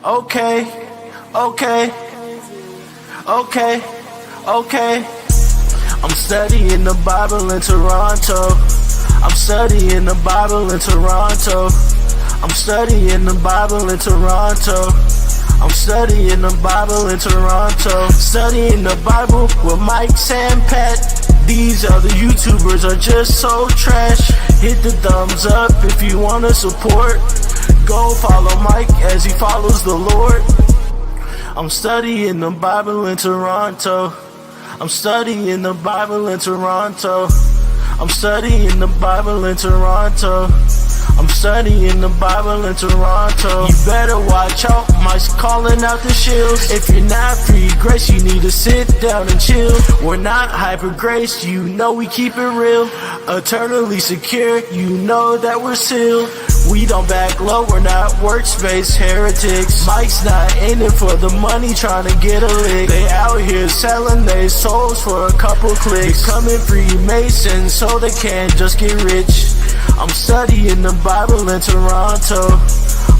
Okay, okay, okay, okay. I'm studying the Bible in Toronto. I'm studying the Bible in Toronto. I'm studying the Bible in Toronto. I'm studying the Bible in Toronto. Studying the Bible with Mike, Sam, Pat. These other YouTubers are just so trash. Hit the thumbs up if you wanna support. Go follow Mike as he follows the Lord. I'm studying the Bible in Toronto. I'm studying the Bible in Toronto. I'm studying the Bible in Toronto. I'm studying the Bible in Toronto. You better watch out, Mike's calling out the shields. If you're not free grace, you need to sit down and chill. We're not hyper grace, you know we keep it real. Eternally secure, you know that we're sealed. We don't back low, we're not workspace heretics. Mike's not in it for the money, trying to get a lick. They out here selling their souls for a couple clicks. Becoming Freemasons so they can't just get rich. I'm studying the Bible in Toronto.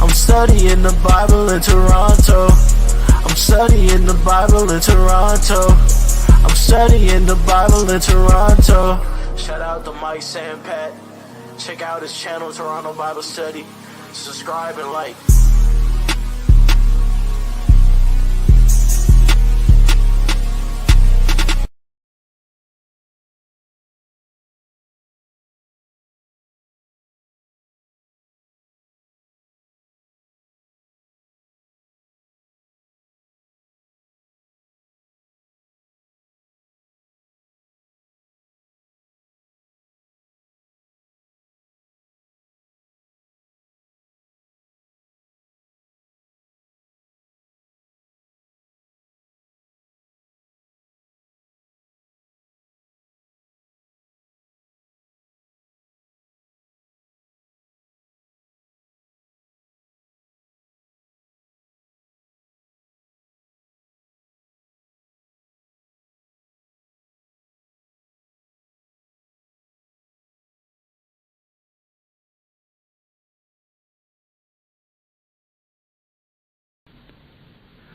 I'm studying the Bible in Toronto. I'm studying the Bible in Toronto. I'm studying the Bible in Toronto. Shout out to Mike, Sam, Pat. Check out his channel, Toronto Bible Study. Subscribe and like.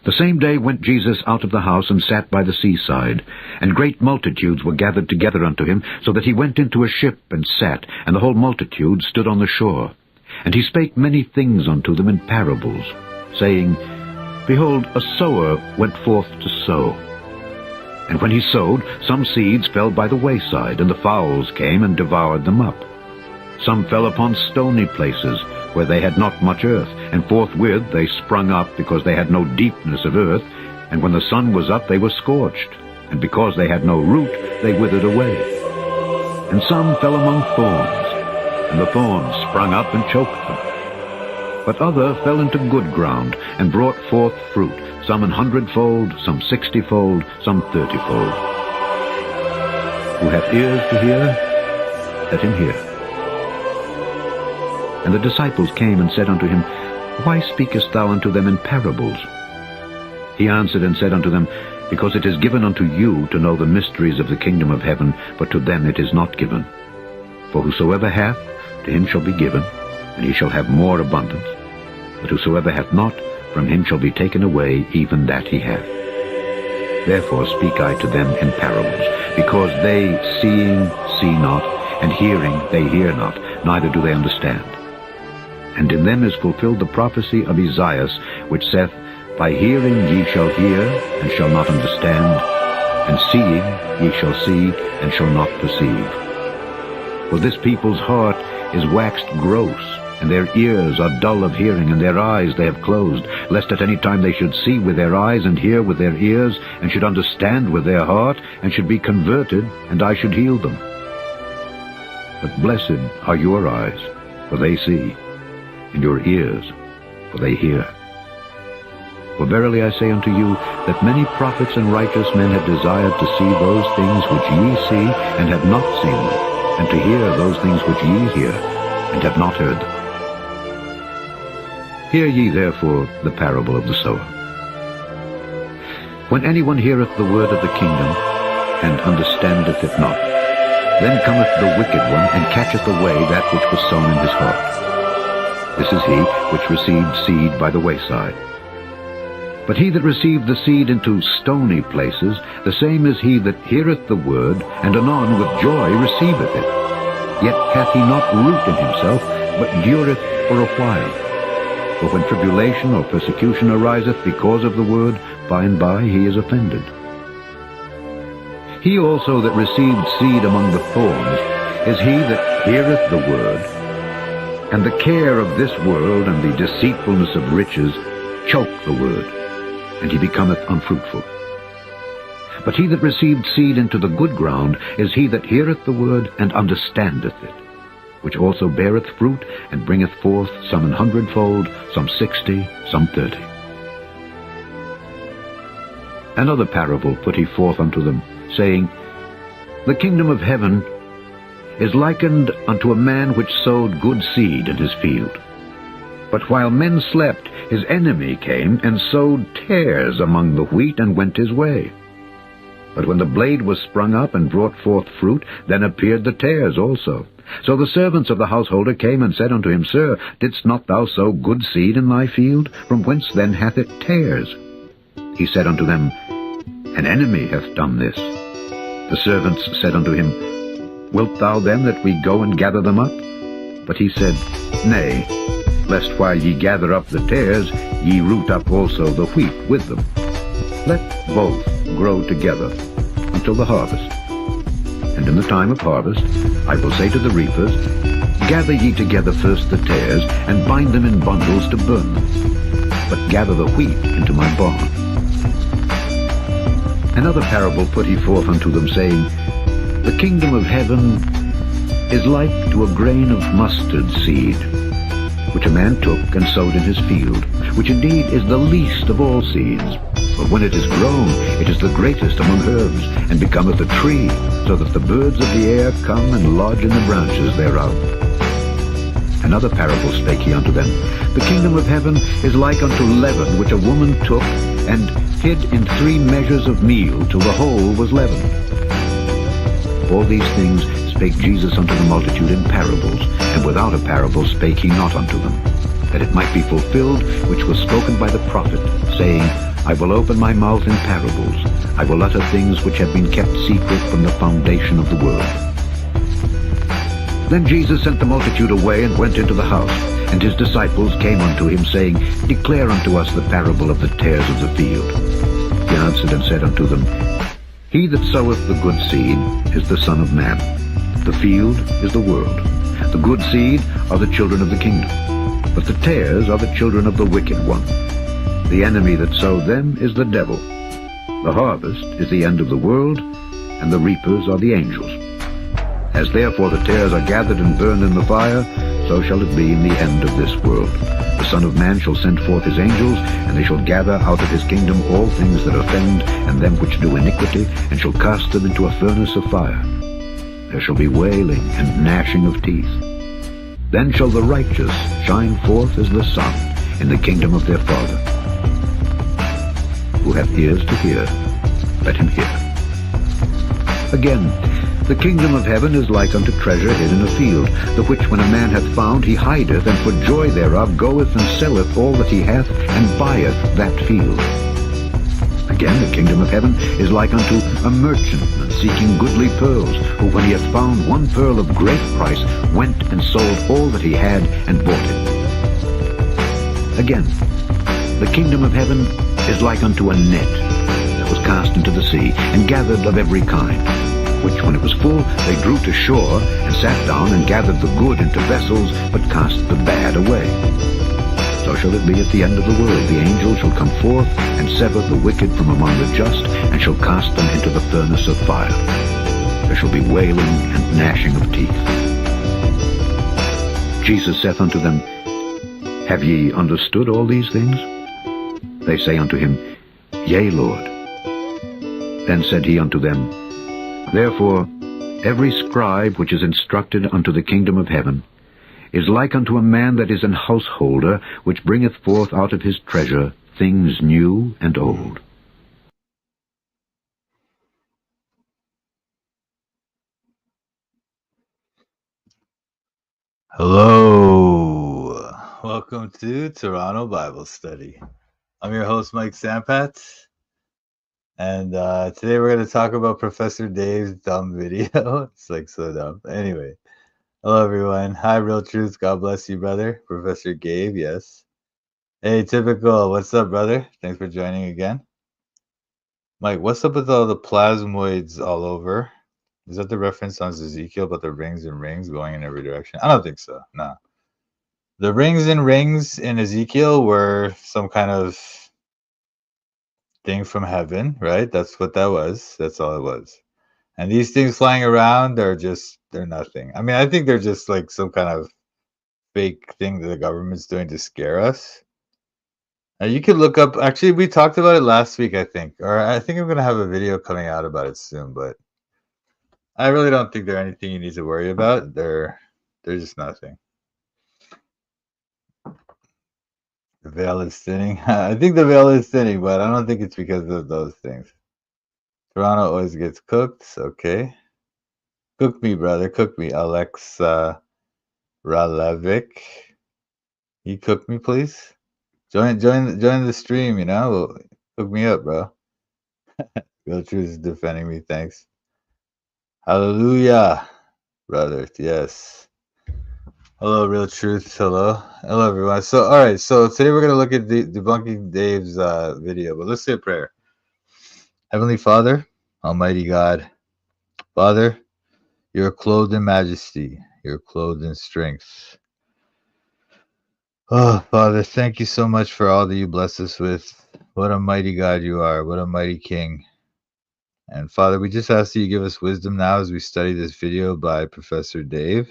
The same day went Jesus out of the house, and sat by the seaside. And great multitudes were gathered together unto him, so that he went into a ship, and sat, and the whole multitude stood on the shore. And he spake many things unto them in parables, saying, Behold, a sower went forth to sow. And when he sowed, some seeds fell by the wayside, and the fowls came and devoured them up. Some fell upon stony places, where they had not much earth, and forthwith they sprung up, because they had no deepness of earth, and when the sun was up they were scorched, and because they had no root they withered away. And some fell among thorns, and the thorns sprung up and choked them. But other fell into good ground, and brought forth fruit, some 100-fold, some 60-fold, some 30-fold. Who hath ears to hear, let him hear. And the disciples came and said unto him, Why speakest thou unto them in parables? He answered and said unto them, Because it is given unto you to know the mysteries of the kingdom of heaven, but to them it is not given. For whosoever hath, to him shall be given, and he shall have more abundance. But whosoever hath not, from him shall be taken away even that he hath. Therefore speak I to them in parables, because they, seeing, see not, and hearing, they hear not, neither do they understand. And in them is fulfilled the prophecy of Esaias, which saith, By hearing ye shall hear, and shall not understand, and seeing ye shall see, and shall not perceive. For this people's heart is waxed gross, and their ears are dull of hearing, and their eyes they have closed, lest at any time they should see with their eyes, and hear with their ears, and should understand with their heart, and should be converted, and I should heal them. But blessed are your eyes, for they see, and your ears, for they hear. For verily I say unto you, that many prophets and righteous men have desired to see those things which ye see, and have not seen them, and to hear those things which ye hear, and have not heard them. Hear ye therefore the parable of the sower. When anyone heareth the word of the kingdom, and understandeth it not, then cometh the wicked one, and catcheth away that which was sown in his heart. This is he which received seed by the wayside. But he that received the seed into stony places, the same is he that heareth the word, and anon with joy receiveth it. Yet hath he not root in himself, but dureth for a while. For when tribulation or persecution ariseth because of the word, by and by he is offended. He also that received seed among the thorns is he that heareth the word, and the care of this world and the deceitfulness of riches choke the word, and he becometh unfruitful. But he that received seed into the good ground is he that heareth the word and understandeth it, which also beareth fruit, and bringeth forth some 100-fold, some 60, some 30. Another parable put he forth unto them, saying, The kingdom of heaven is likened unto a man which sowed good seed in his field. But while men slept, his enemy came and sowed tares among the wheat, and went his way. But when the blade was sprung up and brought forth fruit, then appeared the tares also. So the servants of the householder came and said unto him, Sir, didst not thou sow good seed in thy field? From whence then hath it tares? He said unto them, An enemy hath done this. The servants said unto him, Wilt thou then that we go and gather them up? But he said, Nay, lest while ye gather up the tares, ye root up also the wheat with them. Let both grow together until the harvest. And in the time of harvest I will say to the reapers, Gather ye together first the tares, and bind them in bundles to burn them, but gather the wheat into my barn. Another parable put he forth unto them, saying, The kingdom of heaven is like to a grain of mustard seed, which a man took and sowed in his field, which indeed is the least of all seeds. But when it is grown, it is the greatest among herbs, and becometh a tree, so that the birds of the air come and lodge in the branches thereof. Another parable spake he unto them, The kingdom of heaven is like unto leaven, which a woman took, and hid in 3 measures of meal, till the whole was leavened. All these things spake Jesus unto the multitude in parables, and without a parable spake he not unto them, that it might be fulfilled which was spoken by the prophet, saying, I will open my mouth in parables, I will utter things which have been kept secret from the foundation of the world. Then Jesus sent the multitude away, and went into the house, and his disciples came unto him, saying, Declare unto us the parable of the tares of the field. He answered and said unto them, He that soweth the good seed is the Son of Man. The field is the world. The good seed are the children of the kingdom, but the tares are the children of the wicked one. The enemy that sowed them is the devil. The harvest is the end of the world, and the reapers are the angels. As therefore the tares are gathered and burned in the fire, so shall it be in the end of this world. The Son of Man shall send forth his angels, and they shall gather out of his kingdom all things that offend, and them which do iniquity, and shall cast them into a furnace of fire. There shall be wailing and gnashing of teeth. Then shall the righteous shine forth as the sun in the kingdom of their Father. Who hath ears to hear, let him hear. Again, the kingdom of heaven is like unto treasure hid in a field, the which when a man hath found, he hideth, and for joy thereof goeth and selleth all that he hath, and buyeth that field. Again, the kingdom of heaven is like unto a merchantman seeking goodly pearls, who when he hath found one pearl of great price, went and sold all that he had, and bought it. Again, the kingdom of heaven is like unto a net that was cast into the sea, and gathered of every kind, which when it was full, they drew to shore, and sat down, and gathered the good into vessels, but cast the bad away. So shall it be at the end of the world. The angel shall come forth, and sever the wicked from among the just, and shall cast them into the furnace of fire. There shall be wailing and gnashing of teeth. Jesus saith unto them, Have ye understood all these things? They say unto him, Yea, Lord. Then said he unto them, Therefore every scribe which is instructed unto the kingdom of heaven is like unto a man that is an householder, which bringeth forth out of his treasure things new and old. Hello, welcome to Toronto Bible Study. I'm your host, Mike Sampat, and today we're going to talk about Professor Dave's dumb video. It's like so dumb. Anyway, hello everyone. Hi, Real Truth. God bless you, brother. Professor Gabe, yes. Hey, Typical. What's up, brother? Thanks for joining again. Mike, what's up with all the plasmoids all over? Is that the reference on Ezekiel about the rings and rings going in every direction? I don't think so. No. The rings and rings in Ezekiel were some kind of thing from heaven, right? That's what that was. That's all it was. And these things flying around are they're nothing. I mean, I think they're just like some kind of fake thing that the government's doing to scare us. You could look up, actually, we talked about it last week, I think. Or I think I'm going to have a video coming out about it soon, but I really don't think they're anything you need to worry about. They're just nothing. The veil is thinning. I think the veil is thinning, but I don't think it's because of those things. Toronto always gets cooked. Okay. Cook me, brother. Cook me. Alexa Ralevic. You cook me, please? Join the stream, you know? Cook me up, bro. Real Truth is defending me. Thanks. Hallelujah, brother. Yes. Hello, Real Truth. Hello. Hello, everyone. So, all right. So, today we're going to look at debunking Dave's video, but let's say a prayer. Heavenly Father, Almighty God, Father, you're clothed in majesty, you're clothed in strength. Oh, Father, thank you so much for all that you bless us with. What a mighty God you are, what a mighty King. And Father, we just ask that you give us wisdom now as we study this video by Professor Dave.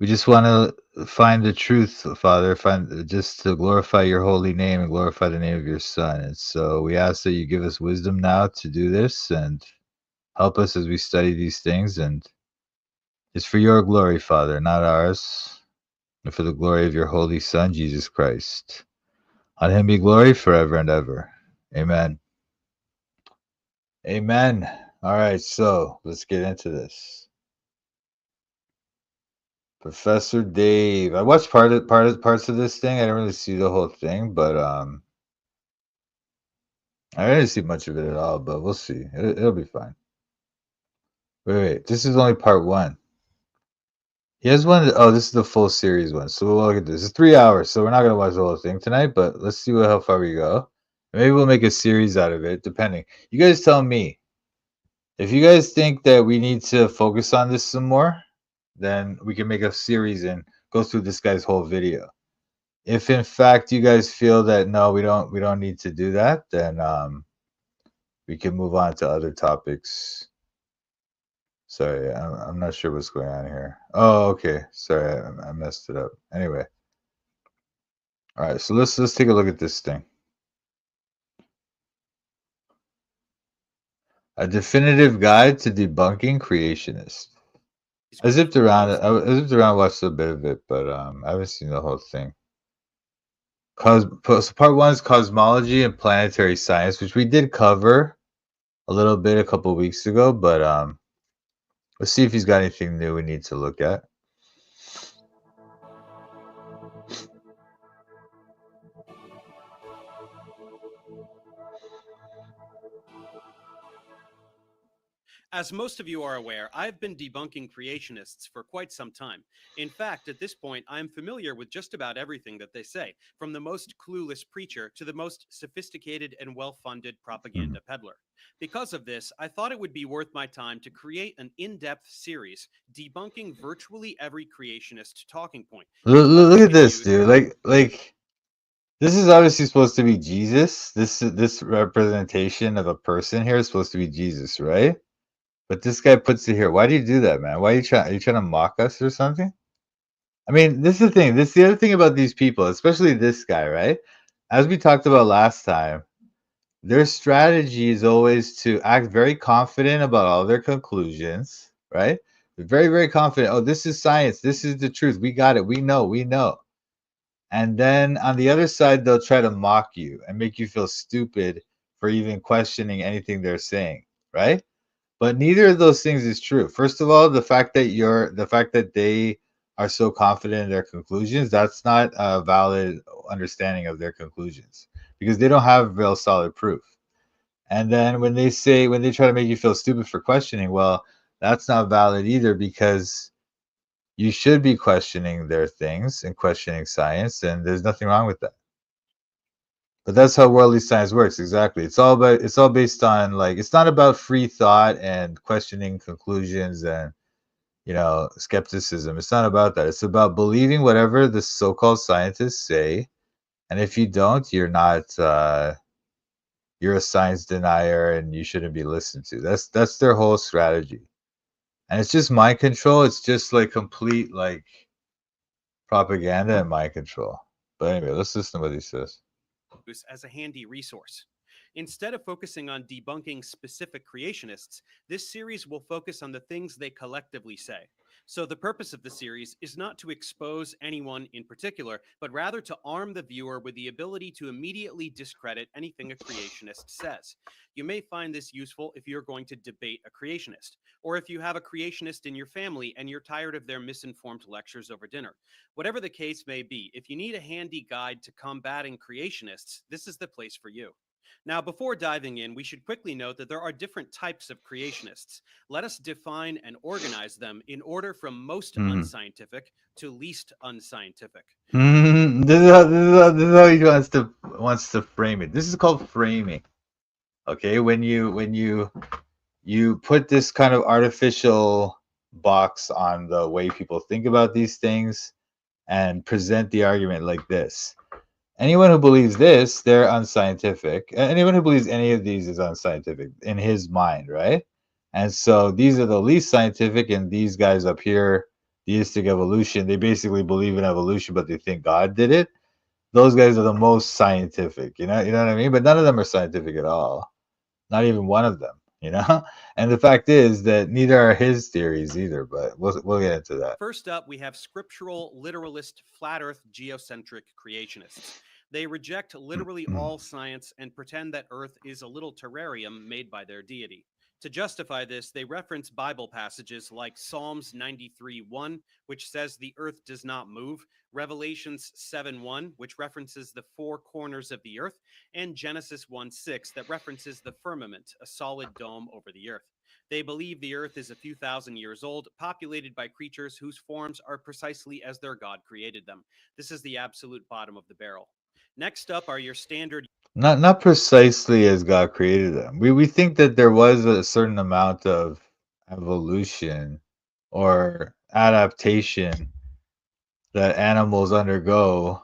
We just want to find the truth, Father, just to glorify your holy name and glorify the name of your Son. And so we ask that you give us wisdom now to do this and help us as we study these things. And it's for your glory, Father, not ours, and for the glory of your holy Son, Jesus Christ. On him be glory forever and ever. Amen. Amen. All right, so let's get into this. Professor Dave. I watched parts of this thing. I didn't really see the whole thing, but I didn't see much of it at all. But we'll see. It'll be fine. Wait. This is only part one. He has one. Oh, this is the full series one. So we'll look at this. It's 3 hours, so we're not gonna watch the whole thing tonight. But let's see how far we go. Maybe we'll make a series out of it, depending. You guys tell me. If you guys think that we need to focus on this some more, then we can make a series and go through this guy's whole video. If in fact you guys feel that no, we don't need to do that, then we can move on to other topics. Sorry, I'm not sure what's going on here. Oh, okay. Sorry, I messed it up. Anyway, all right. So let's take a look at this thing. A definitive guide to debunking creationists. I zipped around it. I zipped around, watched a bit of it, but I haven't seen the whole thing. So part one is cosmology and planetary science, which we did cover a little bit a couple weeks ago, but let's see if he's got anything new we need to look at. As most of you are aware, I've been debunking creationists for quite some time. In fact, at this point, I am familiar with just about everything that they say, from the most clueless preacher to the most sophisticated and well-funded propaganda peddler. Because of this, I thought it would be worth my time to create an in-depth series debunking virtually every creationist talking point. Look at this, dude. Like this is obviously supposed to be Jesus. This representation of a person here is supposed to be Jesus, right? But this guy puts it here. Why do you do that, man? Why are you trying to mock us or something? I mean, this is the thing. This is the other thing about these people, especially this guy, right? As we talked about last time, their strategy is always to act very confident about all their conclusions, right? They're very, very confident. Oh, this is science. This is the truth. We got it. We know. And then on the other side, they'll try to mock you and make you feel stupid for even questioning anything they're saying, right? But neither of those things is true. First of all, the fact that they are so confident in their conclusions, that's not a valid understanding of their conclusions because they don't have real solid proof. And then when they try to make you feel stupid for questioning, well, that's not valid either because you should be questioning their things and questioning science, and there's nothing wrong with that. But that's how worldly science works. Exactly. It's all based on, like, it's not about free thought and questioning conclusions and skepticism. It's not about that. It's about believing whatever the so-called scientists say, and if you don't, you're a science denier and you shouldn't be listened to. That's their whole strategy. And it's just mind control. It's just like complete like propaganda and mind control. But anyway, let's listen to what he says. As a handy resource. Instead of focusing on debunking specific creationists, this series will focus on the things they collectively say. So the purpose of the series is not to expose anyone in particular, but rather to arm the viewer with the ability to immediately discredit anything a creationist says. You may find this useful if you're going to debate a creationist, or if you have a creationist in your family and you're tired of their misinformed lectures over dinner. Whatever the case may be, if you need a handy guide to combating creationists, this is the place for you. Now, before diving in, we should quickly note that there are different types of creationists. Let us define and organize them in order from most unscientific to least unscientific. This is how he wants to frame it. This is called framing. Okay, when you put this kind of artificial box on the way people think about these things and present the argument like this. Anyone who believes this, they're unscientific. Anyone who believes any of these is unscientific in his mind, right? And so these are the least scientific, and these guys up here, theistic evolution, they basically believe in evolution, but they think God did it. Those guys are the most scientific, you know what I mean? But none of them are scientific at all. Not even one of them, you know? And the fact is that neither are his theories either, but we'll get into that. First up, we have scriptural, literalist, flat earth, geocentric creationists. They reject literally all science and pretend that Earth is a little terrarium made by their deity. To justify this, they reference Bible passages like Psalms 93:1, which says the earth does not move, Revelations 7:1, which references the four corners of the earth, and Genesis 1:6, that references the firmament, a solid dome over the earth. They believe the earth is a few thousand years old, populated by creatures whose forms are precisely as their God created them. This is the absolute bottom of the barrel. Next up are your standard. Not precisely as God created them. We think that there was a certain amount of evolution or adaptation that animals undergo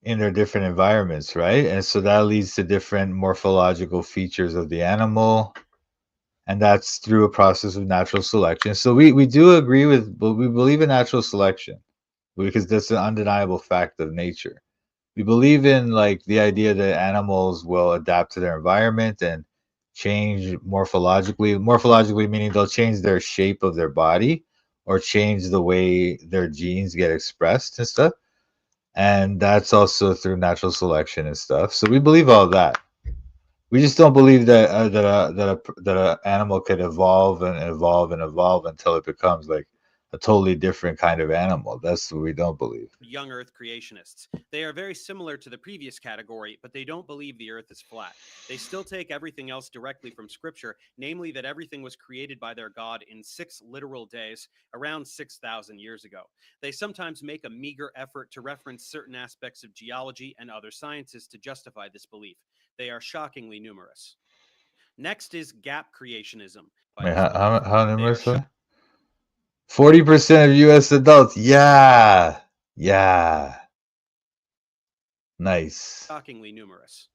in their different environments, right? And so that leads to different morphological features of the animal, and that's through a process of natural selection. So we do agree with, but we believe in natural selection because that's an undeniable fact of nature. We believe in like the idea that animals will adapt to their environment and change morphologically. Morphologically meaning they'll change their shape of their body or change the way their genes get expressed and stuff. And that's also through natural selection and stuff. So we believe all that. We just don't believe that a animal could evolve and evolve and evolve until it becomes like a totally different kind of animal. That's what we don't believe. Young Earth creationists. They are very similar to the previous category, but they don't believe the Earth is flat. They still take everything else directly from Scripture, namely that everything was created by their God in 6 literal days, around 6,000 years ago. They sometimes make a meager effort to reference certain aspects of geology and other sciences to justify this belief. They are shockingly numerous. Next is gap creationism. Wait, how numerous? 40% of U.S. adults. Yeah. Nice. Shockingly numerous.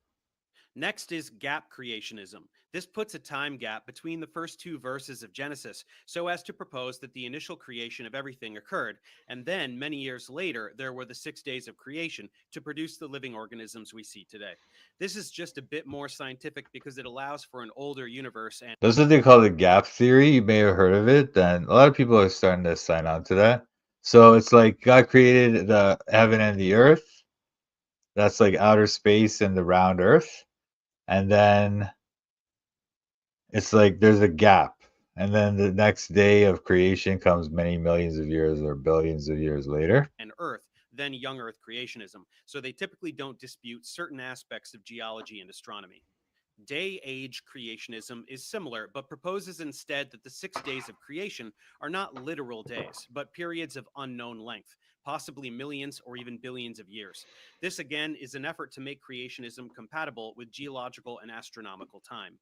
Next is gap creationism. This puts a time gap between the first 2 verses of Genesis so as to propose that the initial creation of everything occurred, and then many years later there were the 6 days of creation to produce the living organisms we see today. This is just a bit more scientific because it allows for an older universe. And that's what they call the gap theory. You may have heard of it, and a lot of people are starting to sign on to that. So it's like God created the heaven and the earth. That's like outer space and the round earth. And then it's like there's a gap And then the next day of creation comes many millions of years or billions of years later. And Earth than young Earth creationism, so they typically don't dispute certain aspects of geology and astronomy. Day-age creationism is similar, but proposes instead that the 6 days of creation are not literal days, but periods of unknown length, possibly millions or even billions of years. This again is an effort to make creationism compatible with geological and astronomical time.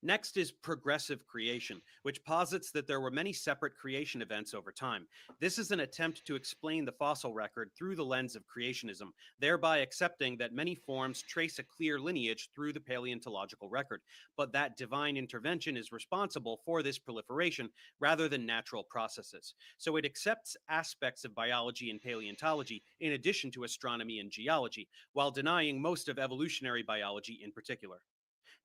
Next is progressive creation, which posits that there were many separate creation events over time. This is an attempt to explain the fossil record through the lens of creationism, thereby accepting that many forms trace a clear lineage through the paleontological record, but that divine intervention is responsible for this proliferation rather than natural processes. So it accepts aspects of biology and paleontology in addition to astronomy and geology, while denying most of evolutionary biology in particular.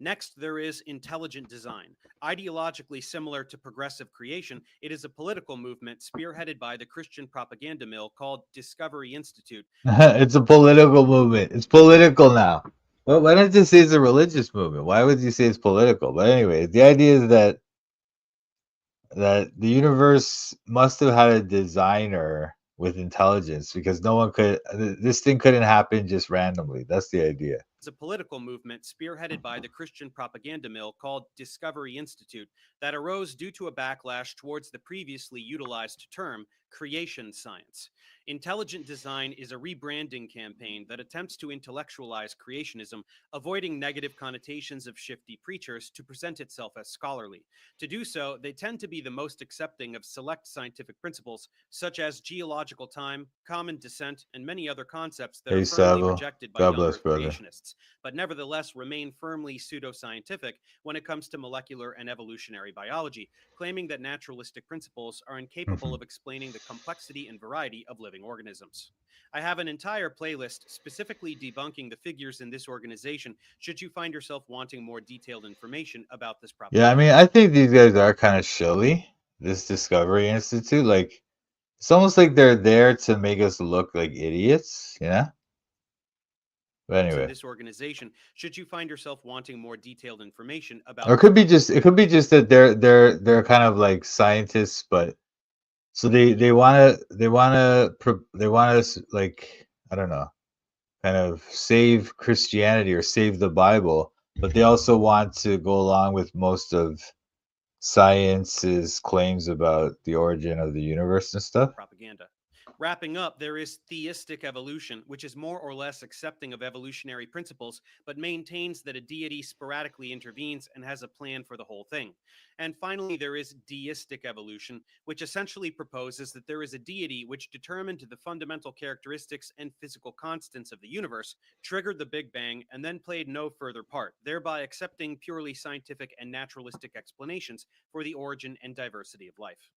Next, there is intelligent design. Ideologically similar to progressive creation, it is a political movement spearheaded by the Christian propaganda mill called Discovery Institute. It's a political movement. It's political now. Well, why don't you say it's a religious movement? Why would you say it's political? But anyway, the idea is that the universe must have had a designer with intelligence because no one could. This thing couldn't happen just randomly. That's the idea. It's a political movement spearheaded by the Christian propaganda mill called Discovery Institute that arose due to a backlash towards the previously utilized term creation science. Intelligent design is a rebranding campaign that attempts to intellectualize creationism, avoiding negative connotations of shifty preachers to present itself as scholarly. To do so, they tend to be the most accepting of select scientific principles, such as geological time, common descent, and many other concepts that Hey, are firmly Sabo. rejected by God young bless, Earth brother. creationists, but nevertheless remain firmly pseudoscientific when it comes to molecular and evolutionary biology, claiming that naturalistic principles are incapable of explaining the complexity and variety of living organisms. I have an entire playlist specifically debunking the figures in this organization should you find yourself wanting more detailed information about this propaganda. Yeah, I mean, I think these guys are kind of showy. This Discovery Institute, like, it's almost like they're there to make us look like idiots, you know? But In anyway, this organization, should you find yourself wanting more detailed information about or it could be just that they're kind of like scientists, but so they want to like, I don't know, kind of save Christianity or save the Bible, but they also want to go along with most of science's claims about the origin of the universe and stuff. propaganda. Wrapping up, there is theistic evolution, which is more or less accepting of evolutionary principles, but maintains that a deity sporadically intervenes and has a plan for the whole thing. And finally, there is deistic evolution, which essentially proposes that there is a deity which determined the fundamental characteristics and physical constants of the universe, triggered the Big Bang, and then played no further part, thereby accepting purely scientific and naturalistic explanations for the origin and diversity of life.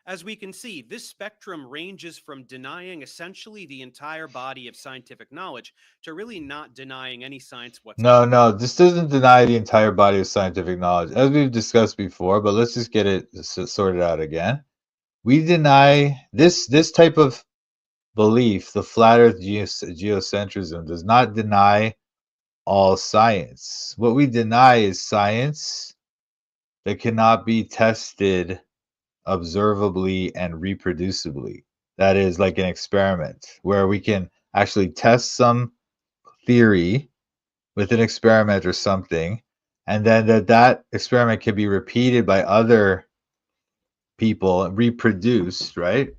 As we can see, this spectrum ranges from denying essentially the entire body of scientific knowledge to really not denying any science whatsoever. No, this doesn't deny the entire body of scientific knowledge, as we've discussed before, but let's just get it sorted out again. We deny this type of belief, the flat earth geocentrism, does not deny all science. What we deny is science that cannot be tested observably and reproducibly. That is like an experiment where we can actually test some theory with an experiment or something, and then that experiment can be repeated by other people and reproduced, right?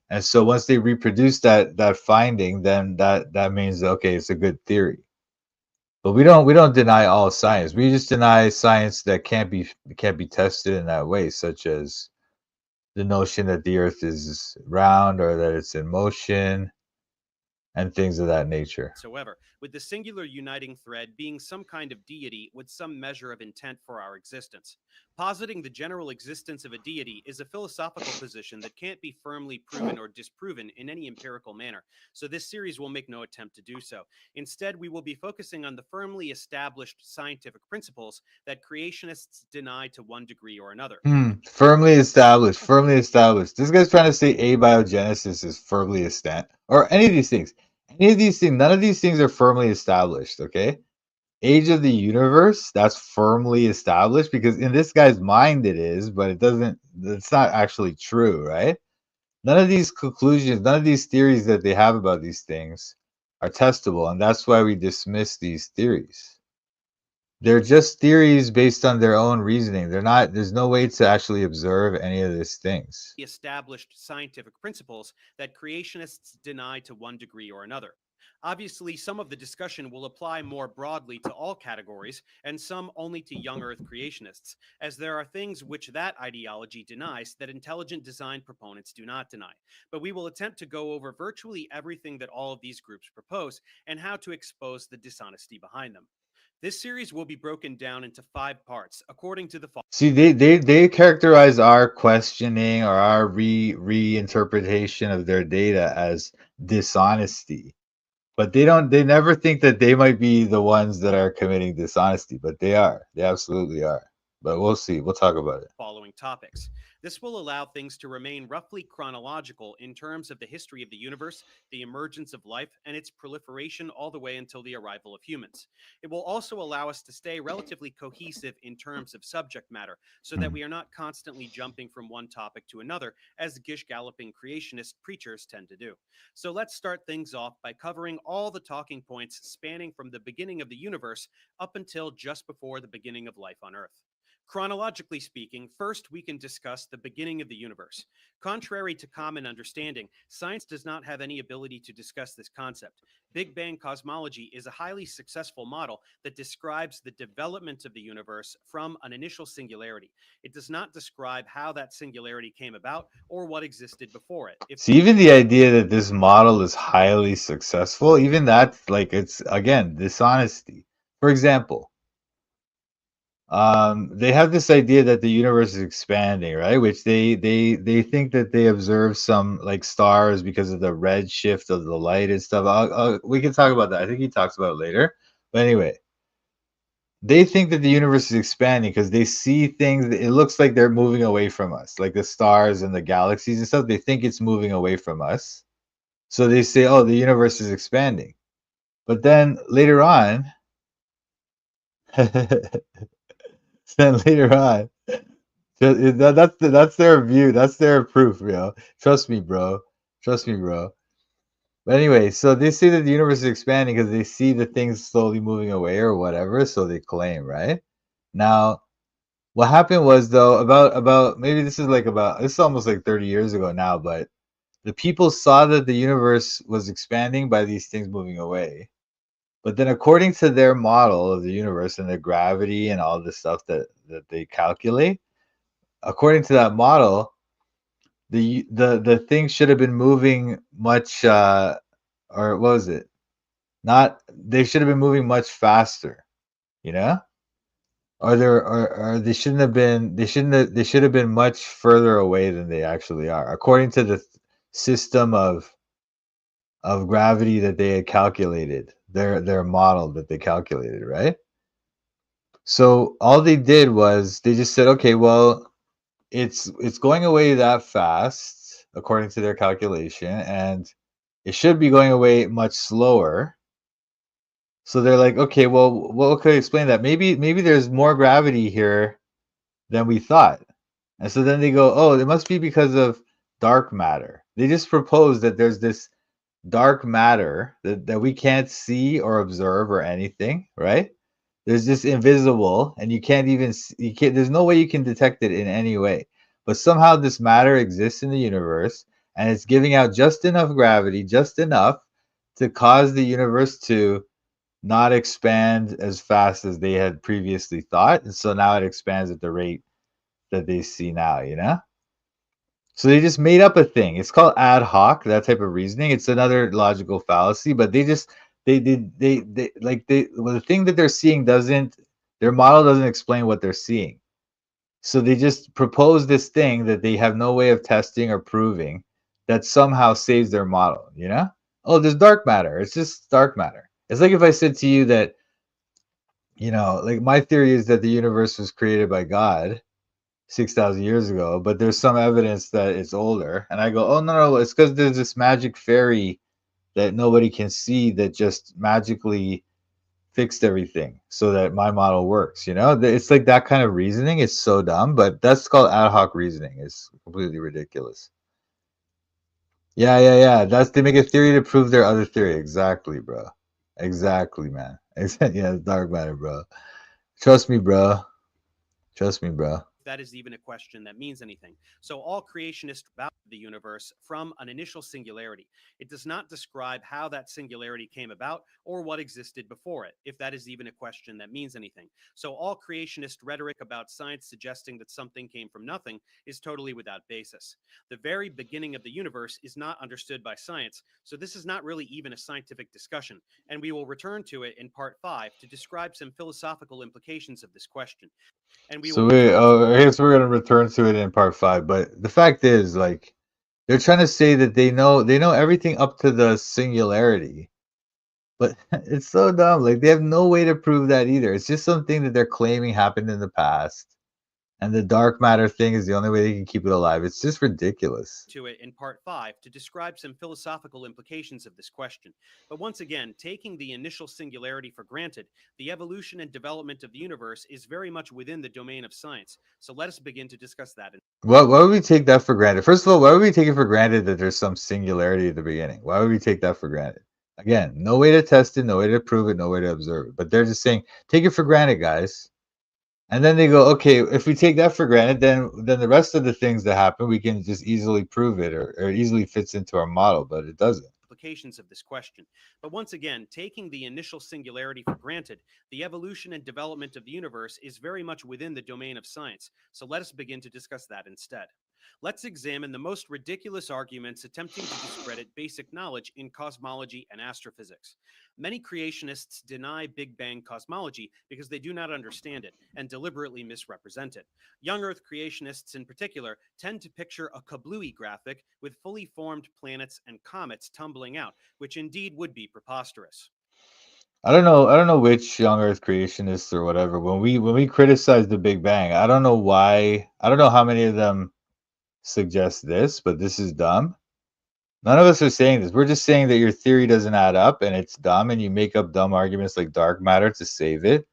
And so once they reproduce that finding, then that means okay, it's a good theory. But we don't deny all science. We just deny science that can't be tested in that way, such as the notion that the earth is round or that it's in motion and things of that nature. Whatsoever, with the singular uniting thread being some kind of deity with some measure of intent for our existence. Positing the general existence of a deity is a philosophical position that can't be firmly proven or disproven in any empirical manner, so this series will make no attempt to do so. Instead, we will be focusing on the firmly established scientific principles that creationists deny to one degree or another. Firmly established. Firmly established. This guy's trying to say abiogenesis is firmly established, or any of these things. Any of these things. None of these things are firmly established. Okay. age of the universe, that's firmly established, because in this guy's mind it is, but it's not actually true, right? None of these conclusions, none of these theories that they have about these things are testable, and that's why we dismiss these theories. They're just theories based on their own reasoning. They're not, there's no way to actually observe any of these things. Established scientific principles that creationists deny to one degree or another. Obviously, some of the discussion will apply more broadly to all categories, and some only to young Earth creationists, as there are things which that ideology denies that intelligent design proponents do not deny. But we will attempt to go over virtually everything that all of these groups propose and how to expose the dishonesty behind them. This series will be broken down into 5 parts, according to the following. See, they characterize our questioning or our reinterpretation of their data as dishonesty. But they never think that they might be the ones that are committing dishonesty, but they are. They absolutely are. But we'll see. We'll talk about it. Following topics. This will allow things to remain roughly chronological in terms of the history of the universe, the emergence of life, and its proliferation all the way until the arrival of humans. It will also allow us to stay relatively cohesive in terms of subject matter, so that we are not constantly jumping from one topic to another, as gish-galloping creationist preachers tend to do. So let's start things off by covering all the talking points spanning from the beginning of the universe up until just before the beginning of life on Earth. Chronologically speaking, first we can discuss the beginning of the universe. Contrary to common understanding, science does not have any ability to discuss this concept. Big Bang cosmology is a highly successful model that describes the development of the universe from an initial singularity. It does not describe how that singularity came about or what existed before it. See, even the idea that this model is highly successful, even that's like, it's again dishonesty. For example, they have this idea that the universe is expanding, right? Which they think that they observe some like stars because of the red shift of the light and stuff. We can talk about that. I think he talks about it later. But anyway, they think that the universe is expanding because they see things. It looks like they're moving away from us, like the stars and the galaxies and stuff. They think it's moving away from us, so they say, "Oh, the universe is expanding." But then later on, then later on. That's their view. That's their proof, bro. Trust me, bro. Trust me, bro. But anyway, so they say that the universe is expanding because they see the things slowly moving away or whatever, so they claim, right? Now, what happened was though, about maybe this is almost like 30 years ago now, but the people saw that the universe was expanding by these things moving away. But then according to their model of the universe and the gravity and all the stuff that they calculate, according to that model, the thing should have been moving much or what was it? Not they should have been moving much faster, you know? Or they shouldn't have been they should have been much further away than they actually are, according to the system of gravity that they had calculated, their model that they calculated, right? So all they did was they just said, okay, well, it's going away that fast according to their calculation, and it should be going away much slower. So they're like, okay, well, what could explain that? Maybe there's more gravity here than we thought. And so then they go, oh, it must be because of dark matter. They just propose that there's this dark matter that we can't see or observe or anything, right? There's this invisible, and you can't even you can't. There's no way you can detect it in any way. But somehow this matter exists in the universe, and it's giving out just enough gravity, just enough to cause the universe to not expand as fast as they had previously thought, and so now it expands at the rate that they see now. You know. So they just made up a thing. It's called ad hoc, that type of reasoning. It's another logical fallacy, but they just well, the thing that they're seeing doesn't their model doesn't explain what they're seeing. So they just propose this thing that they have no way of testing or proving that somehow saves their model, you know? Oh, there's dark matter. It's just dark matter. It's like if I said to you that, like my theory is that the universe was created by God 6,000 years ago, but there's some evidence that it's older. And I go, oh, no, it's because there's this magic fairy that nobody can see that just magically fixed everything so that my model works. You know, it's like that kind of reasoning is so dumb, but that's called ad hoc reasoning. It's completely ridiculous. Yeah. That's they make a theory to prove their other theory. Exactly, bro. Exactly, man. Yeah, it's dark matter, bro. Trust me, bro. Trust me, bro. that is even a question that means anything. So all creationists about the universe from an initial singularity. It does not describe how that singularity came about or what existed before it, if that is even a question that means anything. So all creationist rhetoric about science suggesting that something came from nothing is totally without basis. The very beginning of the universe is not understood by science, so this is not really even a scientific discussion, and we will return to it in part 5 to describe some philosophical implications of this question. And we will So wait, return to I guess we're gonna return to it in part 5. But the fact is, like, they're trying to say that they know everything up to the singularity, but it's so dumb. Like they have no way to prove that either. It's just something that they're claiming happened in the past, and the dark matter thing is the only way they can keep it alive. It's just ridiculous. to it in part 5 to describe some philosophical implications of this question. But once again, taking the initial singularity for granted, the evolution and development of the universe is very much within the domain of science. So let us begin to discuss that. Why would we take that for granted? First of all, why would we take it for granted that there's some singularity at the beginning? Why would we take that for granted? Again, no way to test it, no way to prove it, no way to observe it. But they're just saying, take it for granted, guys. And then they go, okay, if we take that for granted, then the rest of the things that happen, we can just easily prove it, or it easily fits into our model, but it doesn't. Implications of this question. But once again, taking the initial singularity for granted, the evolution and development of the universe is very much within the domain of science. So let us begin to discuss that instead. Let's examine the most ridiculous arguments attempting to discredit basic knowledge in cosmology and astrophysics. Many creationists deny Big Bang cosmology because they do not understand it and deliberately misrepresent it. Young Earth creationists, in particular, tend to picture a kablooey graphic with fully formed planets and comets tumbling out, which indeed would be preposterous. I don't know which young Earth creationists or whatever. When we criticize the Big Bang, I don't know why. I don't know how many of them suggest this, but this is dumb. None of us are saying this. We're just saying that your theory doesn't add up and it's dumb, and you make up dumb arguments like dark matter to save it.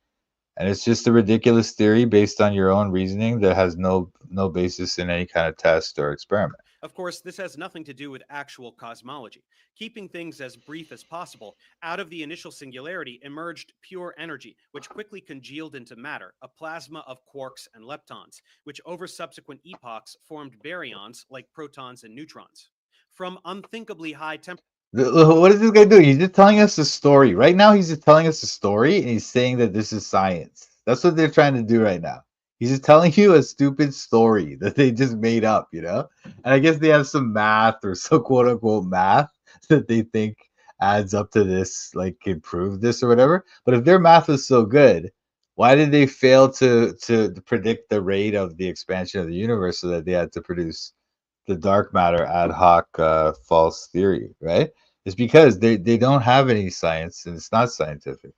And it's just a ridiculous theory based on your own reasoning that has no basis in any kind of test or experiment. Of course, this has nothing to do with actual cosmology. Keeping things as brief as possible, out of the initial singularity emerged pure energy, which quickly congealed into matter, a plasma of quarks and leptons, which over subsequent epochs formed baryons like protons and neutrons. From unthinkably high temperatures, What is this guy doing? He's just telling us a story. Right now, he's just telling us a story and he's saying that this is science. That's what they're trying to do right now. He's just telling you a stupid story that they just made up, you know? And I guess they have some math or some quote unquote math that they think adds up to this, like can prove this or whatever. But if their math is so good, why did they fail to predict the rate of the expansion of the universe so that they had to produce the dark matter ad hoc false theory, right? It's because they don't have any science and it's not scientific.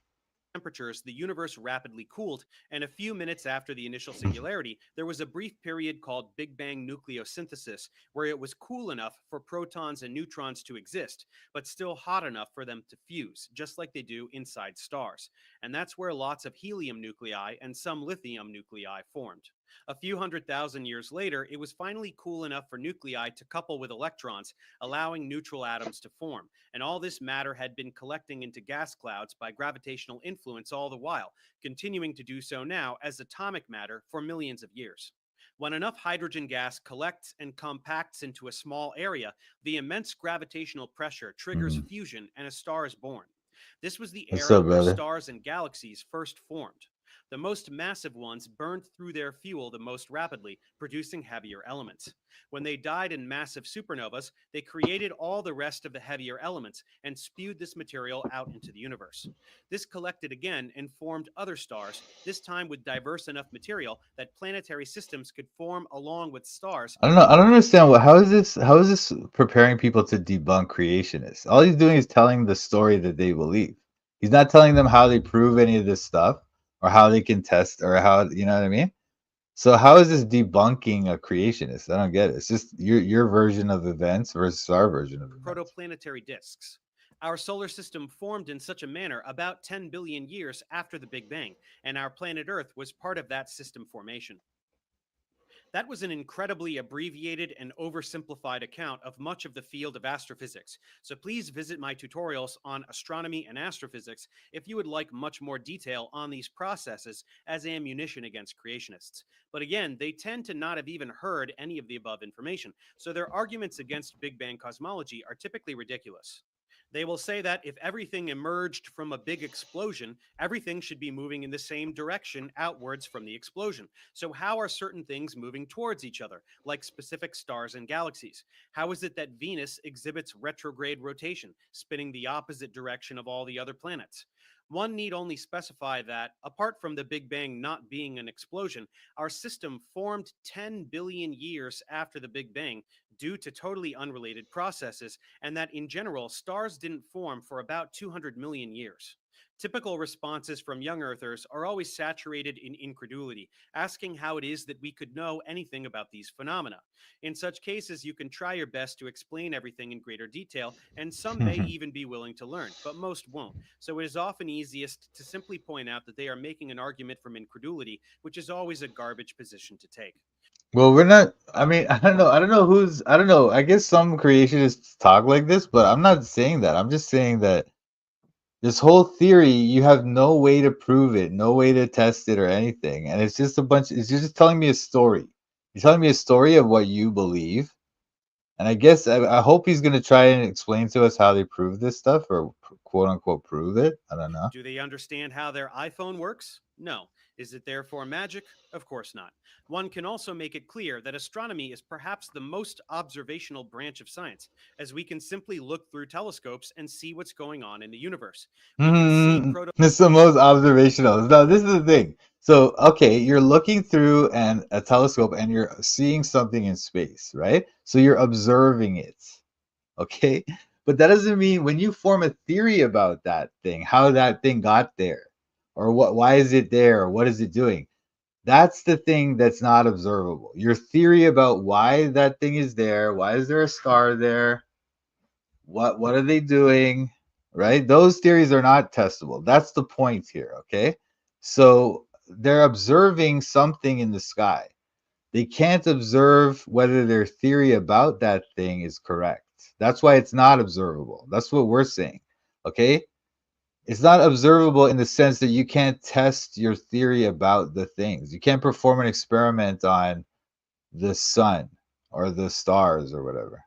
the universe rapidly cooled, and a few minutes after the initial singularity, there was a brief period called Big Bang nucleosynthesis, where it was cool enough for protons and neutrons to exist, but still hot enough for them to fuse, just like they do inside stars. And that's where lots of helium nuclei and some lithium nuclei formed. A few 100,000 years later, it was finally cool enough for nuclei to couple with electrons, allowing neutral atoms to form. And all this matter had been collecting into gas clouds by gravitational influence all the while, continuing to do so now as atomic matter for millions of years. When enough hydrogen gas collects and compacts into a small area, the immense gravitational pressure triggers Mhm. fusion and a star is born. This was the What's era up, where brother? stars and galaxies first formed. The most massive ones burned through their fuel the most rapidly, producing heavier elements. When they died in massive supernovas, they created all the rest of the heavier elements and spewed this material out into the universe. This collected again and formed other stars, this time with diverse enough material that planetary systems could form along with stars. I don't know. I don't understand what. How is this preparing people to debunk creationists? All he's doing is telling the story that they believe. He's not telling them how they prove any of this stuff or how they can test or how you know what I mean. So how is this debunking a creationist? I don't get it. It's just your version of events versus our version of events. Protoplanetary disks. Our solar system formed in such a manner about 10 billion years after the Big Bang, and our planet Earth was part of that system formation. That was an incredibly abbreviated and oversimplified account of much of the field of astrophysics, so please visit my tutorials on astronomy and astrophysics if you would like much more detail on these processes as ammunition against creationists. But again, they tend to not have even heard any of the above information, so their arguments against Big Bang cosmology are typically ridiculous. They will say that if everything emerged from a big explosion, everything should be moving in the same direction outwards from the explosion. So, how are certain things moving towards each other, like specific stars and galaxies? How is it that Venus exhibits retrograde rotation, spinning the opposite direction of all the other planets? One need only specify that, apart from the Big Bang not being an explosion, our system formed 10 billion years after the Big Bang due to totally unrelated processes, and that in general, stars didn't form for about 200 million years. Typical responses from young earthers are always saturated in incredulity, asking how it is that we could know anything about these phenomena. In such cases, you can try your best to explain everything in greater detail, and some may even be willing to learn, but most won't. So it is often easiest to simply point out that they are making an argument from incredulity, which is always a garbage position to take. Well, we're not. I mean, I don't know. I don't know who's. I don't know. I guess some creationists talk like this, but I'm not saying that. I'm just saying that this whole theory, you have no way to prove it, no way to test it or anything, and it's just a bunch. It's you're just telling me a story. You're telling me a story of what you believe, and I guess I hope he's gonna try and explain to us how they prove this stuff or quote unquote prove it. I don't know. Do they understand how their iPhone works? No. Is it therefore magic? Of course not. One can also make it clear that astronomy is perhaps the most observational branch of science, as we can simply look through telescopes and see what's going on in the universe. We can see This is the most observational. Now, this is the thing. So, okay, you're looking through a telescope and you're seeing something in space, right? So you're observing it, okay? But that doesn't mean when you form a theory about that thing, how that thing got there, or why is it there, or what is it doing? That's the thing that's not observable. Your theory about why that thing is there, why is there a star there, what are they doing, right? Those theories are not testable. That's the point here, okay? So they're observing something in the sky. They can't observe whether their theory about that thing is correct. That's why it's not observable. That's what we're saying, okay? It's not observable in the sense that you can't test your theory about the things. You can't perform an experiment on the sun or the stars or whatever.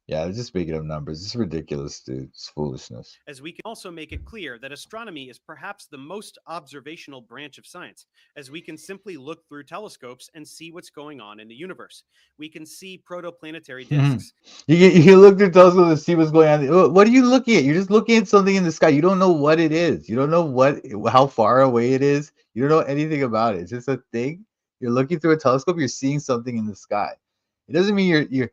Yeah, they're just making up numbers. It's ridiculous, dude. It's foolishness. As we can also make it clear that astronomy is perhaps the most observational branch of science, as we can simply look through telescopes and see what's going on in the universe. We can see protoplanetary disks. You look through telescope and see what's going on. What are you looking at? You're just looking at something in the sky. You don't know what it is. You don't know how far away it is. You don't know anything about it. It's just a thing. You're looking through a telescope. You're seeing something in the sky. It doesn't mean you're.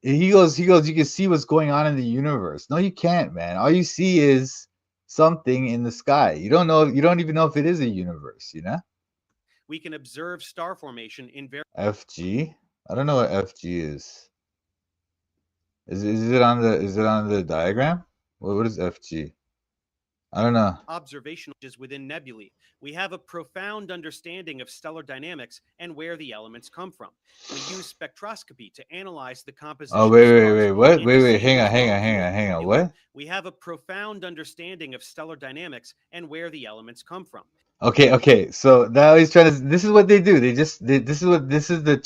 He goes. You can see what's going on in the universe. No, you can't, man. All you see is something in the sky. You don't know. You don't even know if it is a universe. You know. We can observe star formation in various FG. I don't know what FG is. Is it on the diagram? What is FG? I don't know. observational within nebulae. We have a profound understanding of stellar dynamics and where the elements come from. We use spectroscopy to analyze the composition Oh of wait, stars what? and to Wait, see hang on, which hang on, molecules hang on. they What? We have a profound understanding of stellar dynamics and where the elements come from. Okay. So now he's trying to. This is what they do. This is the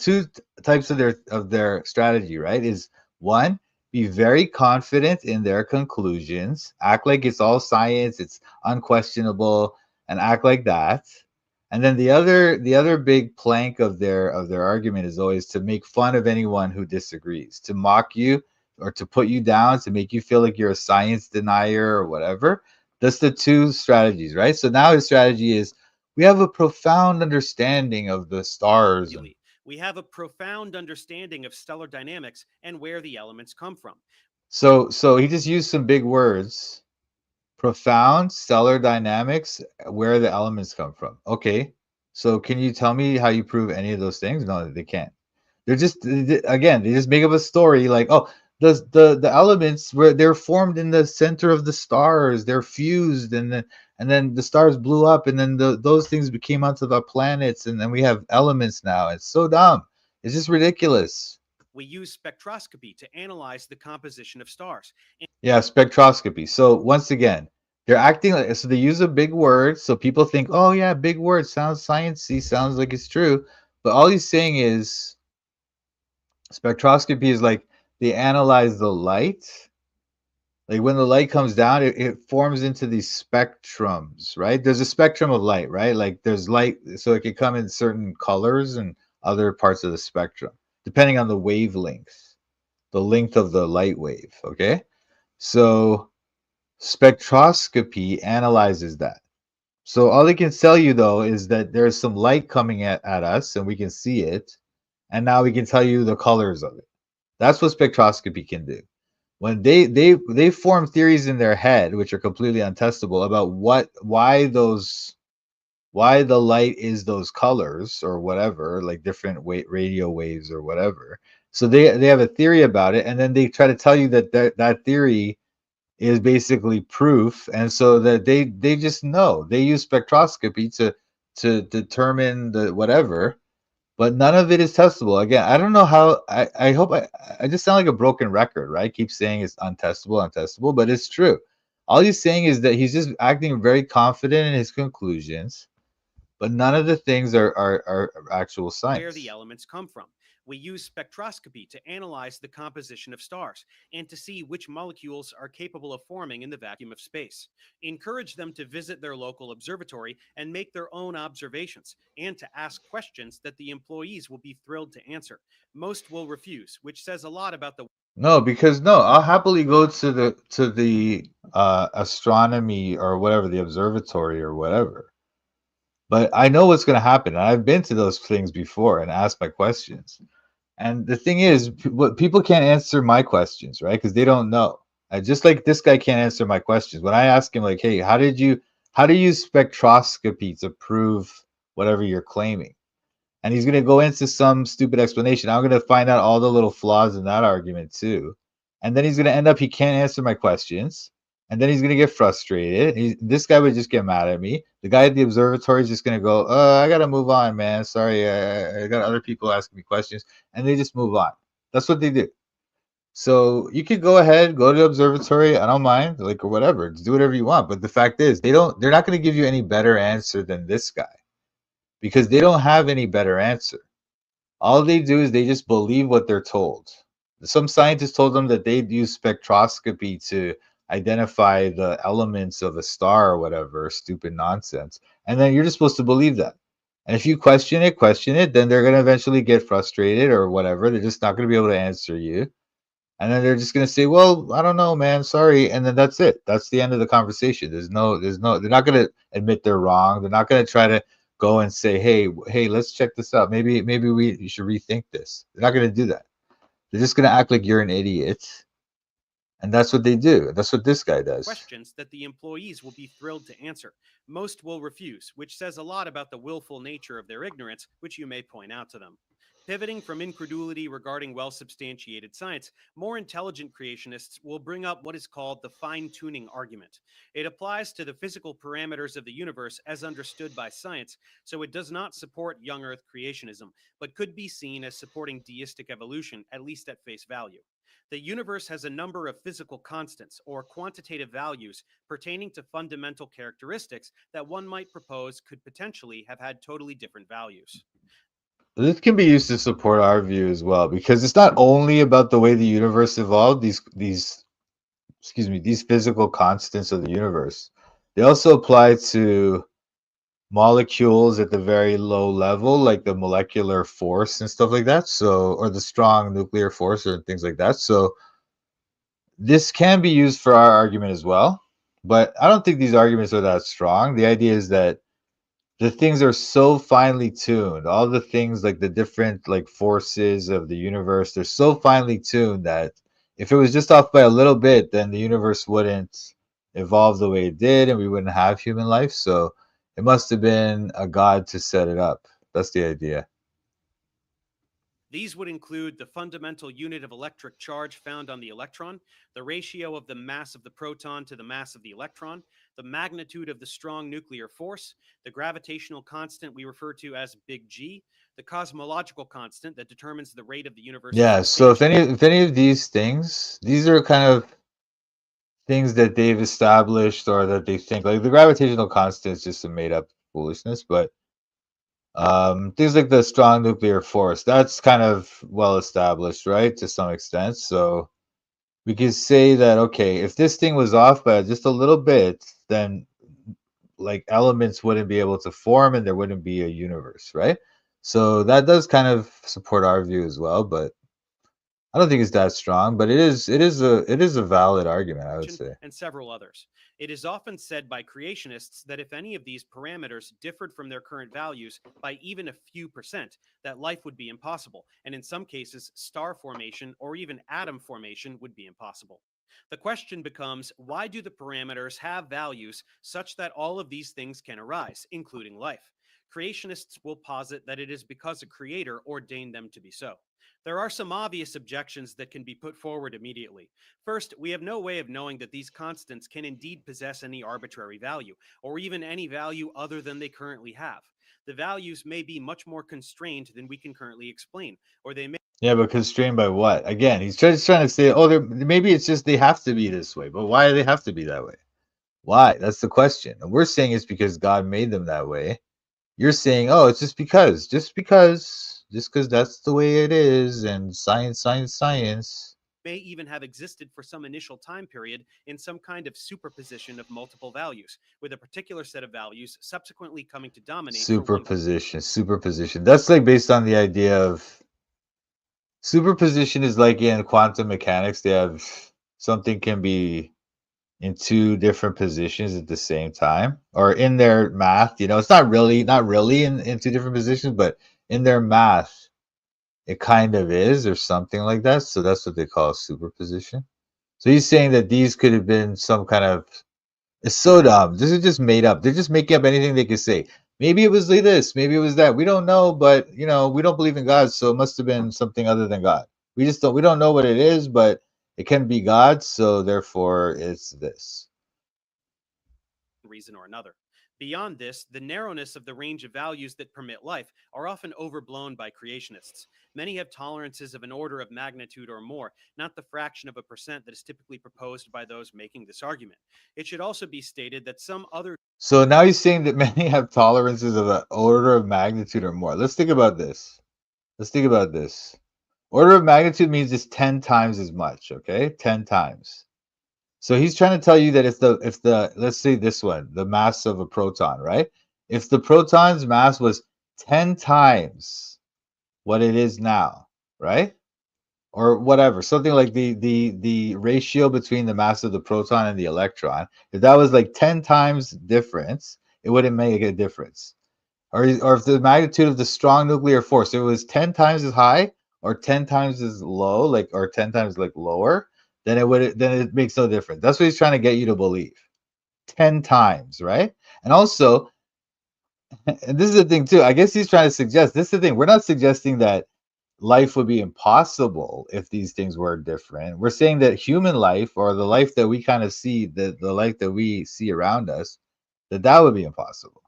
two types of their strategy, right? Is one, be very confident in their conclusions, act like it's all science, it's unquestionable, and act like that. And then the other big plank of their argument is always to make fun of anyone who disagrees, to mock you or to put you down, to make you feel like you're a science denier or whatever. That's the two strategies, right? So now his strategy is we have a profound understanding of the stars. We have a profound understanding of stellar dynamics and where the elements come from. So he just used some big words. Profound, stellar dynamics, where the elements come from. Okay. So can you tell me how you prove any of those things? No, they can't. They're just, again, they just make up a story like, oh, the elements where they're formed in the center of the stars. They're fused, and then the stars blew up, and then those things became onto the planets, and then we have elements now. It's so dumb. It's just ridiculous. We use spectroscopy to analyze the composition of stars. Yeah, spectroscopy. So once again, they're acting like, so they use a big word, so people think, oh yeah, big word sounds sciencey, sounds like it's true. But all he's saying is spectroscopy is like they analyze the light. Like when the light comes down, it forms into these spectrums, right? There's a spectrum of light, right? Like there's light, so it can come in certain colors and other parts of the spectrum, depending on the wavelength, the length of the light wave. Okay. So spectroscopy analyzes that. So all they can tell you though is that there's some light coming at us and we can see it. And now we can tell you the colors of it. That's what spectroscopy can do. When they form theories in their head which are completely untestable about why the light is those colors or whatever, like different radio waves or whatever. So they have a theory about it, and then they try to tell you that theory is basically proof, and so that they just know. They use spectroscopy to determine the whatever, but none of it is testable. Again, I don't know how. I hope I just sound like a broken record, right? I keep saying it's untestable, but it's true. All he's saying is that he's just acting very confident in his conclusions, but none of the things are actual science. Where the elements come from. We use spectroscopy to analyze the composition of stars and to see which molecules are capable of forming in the vacuum of space. Encourage them to visit their local observatory and make their own observations, and to ask questions that the employees will be thrilled to answer. Most will refuse, which says a lot about the No, because no, I'll happily go to the astronomy or whatever, the observatory or whatever. But I know what's going to happen. And I've been to those things before and asked my questions. And the thing is, what people can't answer my questions, right? Because they don't know. Just like this guy can't answer my questions. When I ask him, like, "Hey, how do you use spectroscopy to prove whatever you're claiming?" And he's gonna go into some stupid explanation. I'm gonna find out all the little flaws in that argument too, and then he's gonna end up he can't answer my questions, and then he's gonna get frustrated. This guy would just get mad at me. The guy at the observatory is just gonna go, I gotta move on, man. Sorry, I got other people asking me questions," and they just move on. That's what they do. So you could go ahead, go to the observatory. I don't mind, like, or whatever. Just do whatever you want. But the fact is, they're not gonna give you any better answer than this guy, because they don't have any better answer. All they do is they just believe what they're told. Some scientists told them that they'd use spectroscopy to identify the elements of a star or whatever, stupid nonsense. And then you're just supposed to believe that. And if you question it, then they're going to eventually get frustrated or whatever. They're just not going to be able to answer you. And then they're just going to say, well, I don't know, man, sorry. And then that's it. That's the end of the conversation. They're not going to admit they're wrong. They're not going to try to go and say, hey, let's check this out. Maybe we should rethink this. They're not going to do that. They're just going to act like you're an idiot. And that's what they do. That's what this guy does. Questions that the employees will be thrilled to answer. Most will refuse, which says a lot about the willful nature of their ignorance, which you may point out to them. Pivoting from incredulity regarding well-substantiated science, more intelligent creationists will bring up what is called the fine-tuning argument. It applies to the physical parameters of the universe as understood by science, so it does not support young Earth creationism, but could be seen as supporting deistic evolution, at least at face value. The universe has a number of physical constants, or quantitative values, pertaining to fundamental characteristics that one might propose could potentially have had totally different values. This can be used to support our view as well, because it's not only about the way the universe evolved, these physical constants of the universe. They also apply to molecules at the very low level, like the molecular force and stuff like that. So, or the strong nuclear force or things like that. So this can be used for our argument as well. But I don't think these arguments are that strong. The idea is that the things are so finely tuned, all the things like the different like forces of the universe, they're so finely tuned that if it was just off by a little bit, then the universe wouldn't evolve the way it did and we wouldn't have human life. So it must have been a god to set it up. That's the idea. These would include the fundamental unit of electric charge found on the electron, the ratio of the mass of the proton to the mass of the electron, the magnitude of the strong nuclear force, the gravitational constant we refer to as big G, the cosmological constant that determines the rate of the universe's Yeah, so if expansion. any of these things, these are kind of things that they've established or that they think, like the gravitational constant is just a made up foolishness, but things like the strong nuclear force, that's kind of well established, right, to some extent. So we could say that, okay, if this thing was off by just a little bit, then like elements wouldn't be able to form and there wouldn't be a universe, right? So that does kind of support our view as well, but I don't think it's that strong, but it is a valid argument, I would say. And several others. It is often said by creationists that if any of these parameters differed from their current values by even a few percent, that life would be impossible, and in some cases, star formation or even atom formation would be impossible. The question becomes, why do the parameters have values such that all of these things can arise, including life? Creationists will posit that it is because a creator ordained them to be so. There are some obvious objections that can be put forward immediately. First, we have no way of knowing that these constants can indeed possess any arbitrary value, or even any value other than they currently have. The values may be much more constrained than we can currently explain, or they may Yeah, but constrained by what? Again, he's just trying to say, oh, maybe it's just they have to be this way, but why do they have to be that way? Why? That's the question. And we're saying it's because God made them that way. You're saying, oh, it's just because that's the way it is, and science. may even have existed for some initial time period in some kind of superposition of multiple values, with a particular set of values subsequently coming to dominate for one. Superposition. That's like based on the idea of superposition is like in quantum mechanics, they have something can be in two different positions at the same time, or in their math, it's not really in two different positions, but in their math it kind of is, or something like that. So that's what they call superposition. So he's saying that these could have been some kind of, it's so dumb. This is just made up. They're just making up anything they could say. Maybe it was like this, maybe it was that. We don't know, but we don't believe in God, so it must have been something other than God. We don't know what it is, but it can be God, so therefore it's this. Reason or another. Beyond this, the narrowness of the range of values that permit life are often overblown by creationists. Many have tolerances of an order of magnitude or more, not the fraction of a percent that is typically proposed by those making this argument. It should also be stated that some other So now he's saying that many have tolerances of an order of magnitude or more. Let's think about this. Order of magnitude means it's 10 times as much, okay? 10 times. So he's trying to tell you that if the let's say this one, the mass of a proton, right? If the proton's mass was 10 times what it is now, right? Or whatever, something like the ratio between the mass of the proton and the electron, if that was like 10 times difference, it wouldn't make a difference. Or if the magnitude of the strong nuclear force, if it was 10 times as high or 10 times as low, like, or 10 times like lower, then it makes no difference. That's what he's trying to get you to believe. 10 times, right? And also, and this is the thing too, I guess he's trying to suggest, this is the thing, we're not suggesting that life would be impossible if these things were different. We're saying that human life, or the life that we kind of see, the life that we see around us, that would be impossible.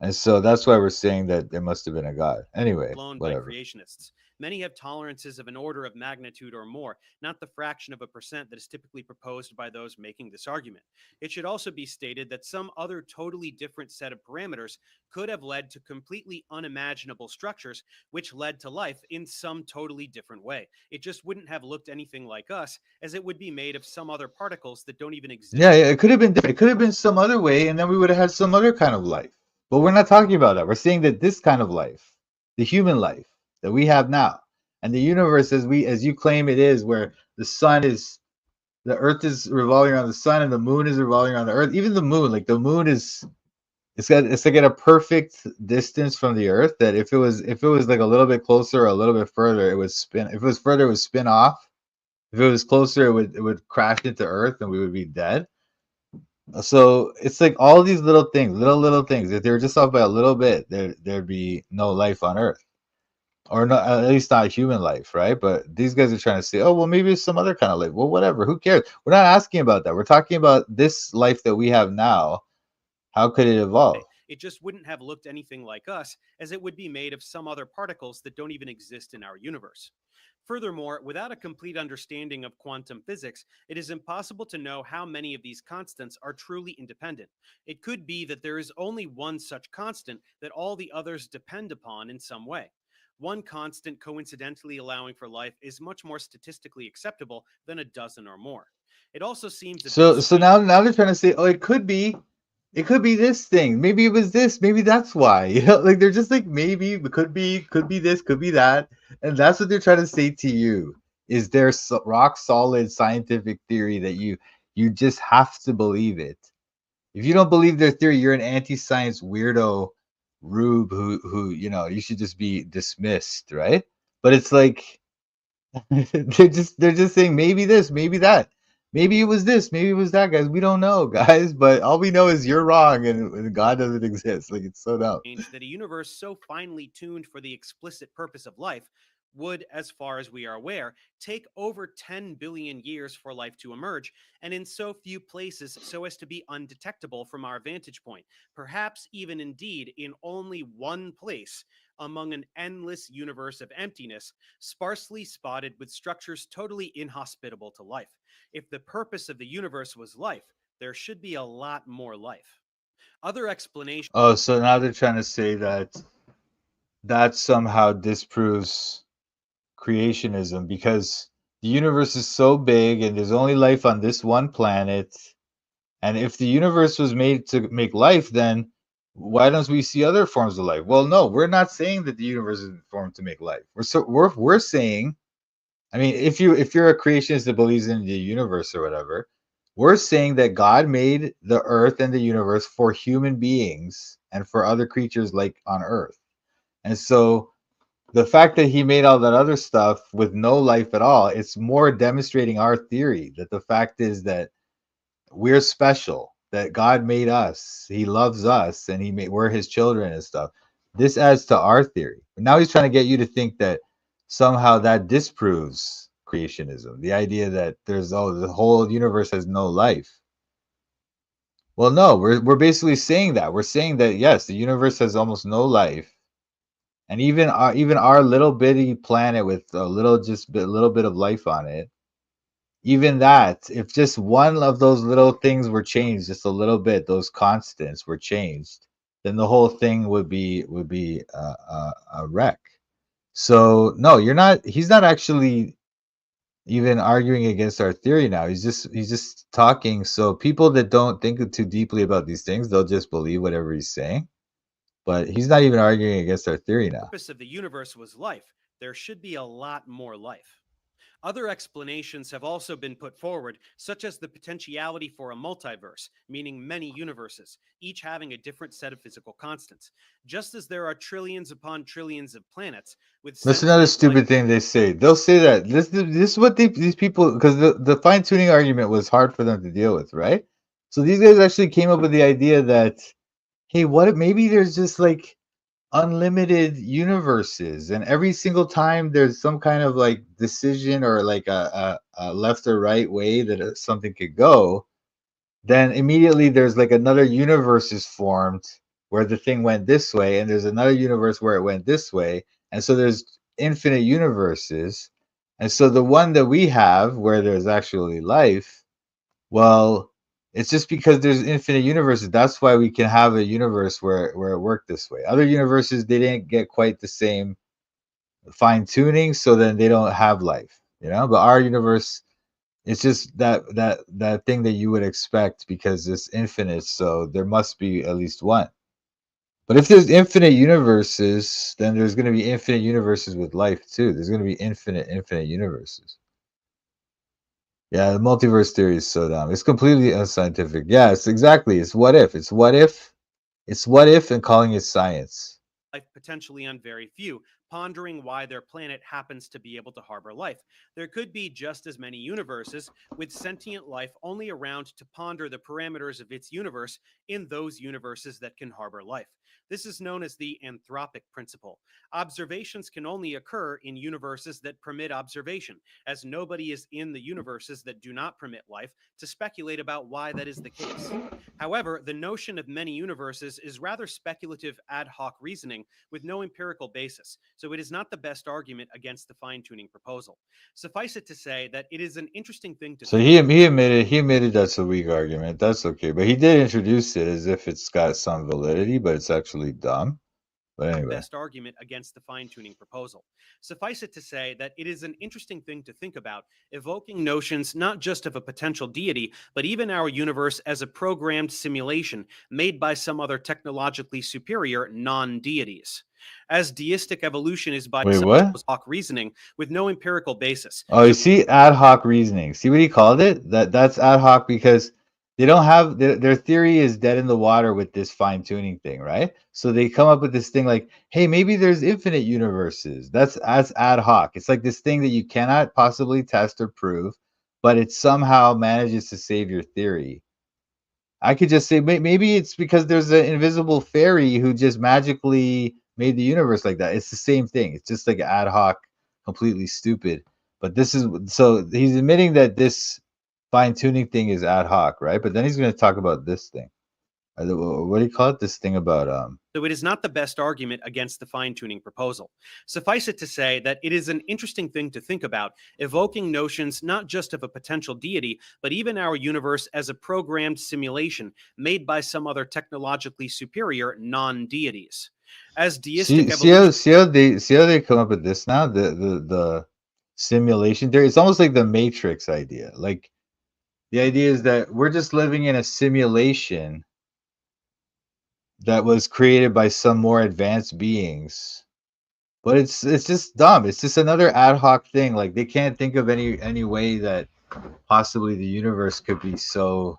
And so that's why we're saying that there must have been a God. Anyway, blown by whatever. creationists. Many have tolerances of an order of magnitude or more, not the fraction of a percent that is typically proposed by those making this argument. It should also be stated that some other totally different set of parameters could have led to completely unimaginable structures, which led to life in some totally different way. It just wouldn't have looked anything like us, as it would be made of some other particles that don't even exist. Yeah, it could have been different. It could have been some other way, and then we would have had some other kind of life. But we're not talking about that. We're saying that this kind of life, the human life that we have now, and the universe as you claim it is, where the Earth is revolving around the sun and the moon is revolving around the Earth. Even the moon, like the moon it's like at a perfect distance from the Earth, that if it was like a little bit closer or a little bit further, it would spin. If it was further, it would spin off. If it was closer, it would crash into Earth and we would be dead. So it's like all these little things. If they were just off by a little bit, there'd be no life on Earth. or not, at least not human life, right? But these guys are trying to say, oh, well, maybe it's some other kind of life. Well, whatever. Who cares? We're not asking about that. We're talking about this life that we have now. How could it evolve? It just wouldn't have looked anything like us, as it would be made of some other particles that don't even exist in our universe. Furthermore, without a complete understanding of quantum physics, it is impossible to know how many of these constants are truly independent. It could be that there is only one such constant that all the others depend upon in some way. One constant coincidentally allowing for life is much more statistically acceptable than a dozen or more. It also seems a bit So strange. now they're trying to say, oh, it could be this thing. Maybe it was this. Maybe that's why. You know, like they're just like maybe it could be this, could be that, and that's what they're trying to say to you. Is there rock solid scientific theory that you just have to believe it? If you don't believe their theory, you're an anti-science weirdo rube who you should just be dismissed, right? But it's like they're just saying maybe this, maybe that. Maybe it was this, maybe it was that, guys. We don't know, guys, but all we know is you're wrong and God doesn't exist. Like it's so dumb. That a universe so finely tuned for the explicit purpose of life would, as far as we are aware, take over 10 billion years for life to emerge, and in so few places so as to be undetectable from our vantage point, perhaps even indeed in only one place among an endless universe of emptiness, sparsely spotted with structures totally inhospitable to life. If the purpose of the universe was life, there should be a lot more life. Other explanations. Oh, so now they're trying to say that somehow disproves creationism because the universe is so big and there's only life on this one planet. And if the universe was made to make life, then why don't we see other forms of life? Well, no, we're not saying that the universe is formed to make life. We're saying, I mean, if you're a creationist that believes in the universe or whatever, we're saying that God made the earth and the universe for human beings and for other creatures like on earth. And so the fact that he made all that other stuff with no life at all, it's more demonstrating our theory that the fact is that we're special, that God made us, he loves us, and we're his children and stuff. This adds to our theory. But now he's trying to get you to think that somehow that disproves creationism, the idea that the whole universe has no life. Well, no, we're basically saying that. We're saying that yes, the universe has almost no life. And even our little bitty planet with little bit of life on it, even that, if just one of those little things were changed just a little bit, those constants were changed, then the whole thing would be a wreck. So no, he's not actually even arguing against our theory now. He's just talking, so people that don't think too deeply about these things, they'll just believe whatever he's saying. But he's not even arguing against our theory now. The purpose of the universe was life, there should be a lot more life. Other explanations have also been put forward, such as the potentiality for a multiverse, meaning many universes, each having a different set of physical constants. Just as there are trillions upon trillions of planets with That's another sentient life. stupid thing they say. They'll say that this is what these people, because the fine tuning argument was hard for them to deal with, right? So these guys actually came up with the idea that, hey, what if maybe there's just like unlimited universes, and every single time there's some kind of like decision or like a left or right way that something could go, then immediately there's like another universe is formed where the thing went this way, and there's another universe where it went this way, and so there's infinite universes. And so the one that we have where there's actually life, well, it's just because there's infinite universes. That's why we can have a universe where it worked this way. Other universes, they didn't get quite the same fine tuning, so then they don't have life, But our universe, it's just that thing that you would expect because it's infinite, so there must be at least one. But if there's infinite universes, then there's going to be infinite universes with life too. There's going to be infinite universes. Yeah, the multiverse theory is so dumb. It's completely unscientific. Yeah, it's exactly. It's what if. It's what if. It's what if and calling it science. Life potentially on very few, pondering why their planet happens to be able to harbor life. There could be just as many universes with sentient life only around to ponder the parameters of its universe in those universes that can harbor life. This is known as the anthropic principle. Observations can only occur in universes that permit observation, as nobody is in the universes that do not permit life to speculate about why that is the case. However, the notion of many universes is rather speculative ad hoc reasoning with no empirical basis, so it is not the best argument against the fine-tuning proposal. Suffice it to say that it is an interesting thing to So think he admitted that's a weak argument. That's okay, but he did introduce it as if it's got some validity, but it's actually dumb. But anyway, best argument against the fine-tuning proposal. Suffice it to say that it is an interesting thing to think about, evoking notions not just of a potential deity, but even our universe as a programmed simulation made by some other technologically superior non-deities. As deistic evolution is by wait, some what? ad hoc reasoning with no empirical basis. Oh, you see, ad hoc reasoning. See what he called it? That's ad hoc because they don't have their theory is dead in the water with this fine tuning thing, right? So they come up with this thing like, hey, maybe there's infinite universes. That's ad hoc. It's like this thing that you cannot possibly test or prove, but it somehow manages to save your theory. I could just say maybe it's because there's an invisible fairy who just magically made the universe like that. It's the same thing. It's just like ad hoc, completely stupid. But this is so he's admitting that this fine tuning thing is ad hoc, right? But then he's going to talk about this thing. What do you call it? This thing about So it is not the best argument against the fine-tuning proposal. Suffice it to say that it is an interesting thing to think about, evoking notions not just of a potential deity, but even our universe as a programmed simulation made by some other technologically superior non-deities. As deistic evolution see how they come up with this now? The simulation theory. It's almost like the Matrix idea. Like the idea is that we're just living in a simulation that was created by some more advanced beings. But it's just dumb. It's just another ad hoc thing. Like they can't think of any way that possibly the universe could be so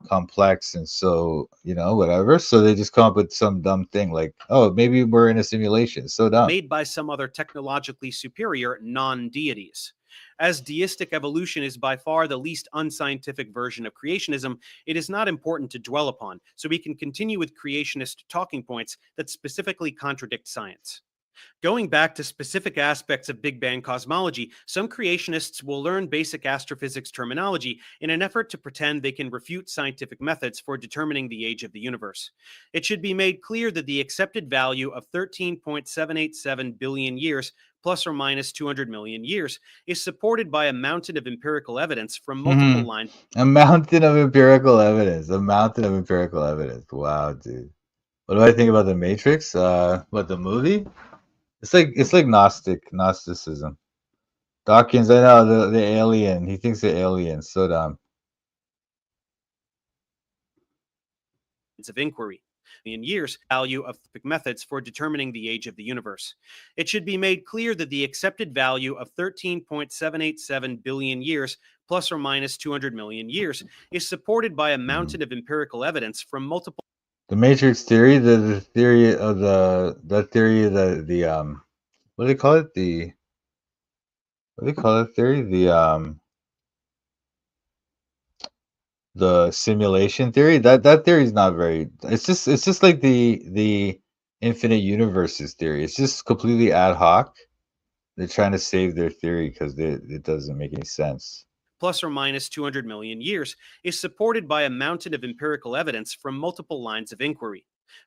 complex and so, whatever. So they just come up with some dumb thing like, oh, maybe we're in a simulation. It's so dumb. made by some other technologically superior non-deities. As deistic evolution is by far the least unscientific version of creationism, it is not important to dwell upon, so we can continue with creationist talking points that specifically contradict science. Going back to specific aspects of Big Bang cosmology, some creationists will learn basic astrophysics terminology in an effort to pretend they can refute scientific methods for determining the age of the universe. It should be made clear that the accepted value of 13.787 billion years plus or minus 200 million years is supported by a mountain of empirical evidence from multiple lines. A mountain of empirical evidence. A mountain of empirical evidence. Wow, dude. What do I think about the Matrix? What the movie? It's like Gnosticism. Dawkins, I know the alien. He thinks the alien. So dumb. Of inquiry. In years, value of methods for determining the age of the universe. It should be made clear that the accepted value of 13.787 billion years plus or minus 200 million years is supported by a mountain of empirical evidence from multiple. The Matrix theory, the theory of the what do they call it? What do they call it theory? The simulation theory. That theory is not very. It's just like the infinite universes theory. It's just completely ad hoc. They're trying to save their theory because it doesn't make any sense. Plus or minus 200 million years is supported by a mountain of empirical evidence from multiple lines of inquiry.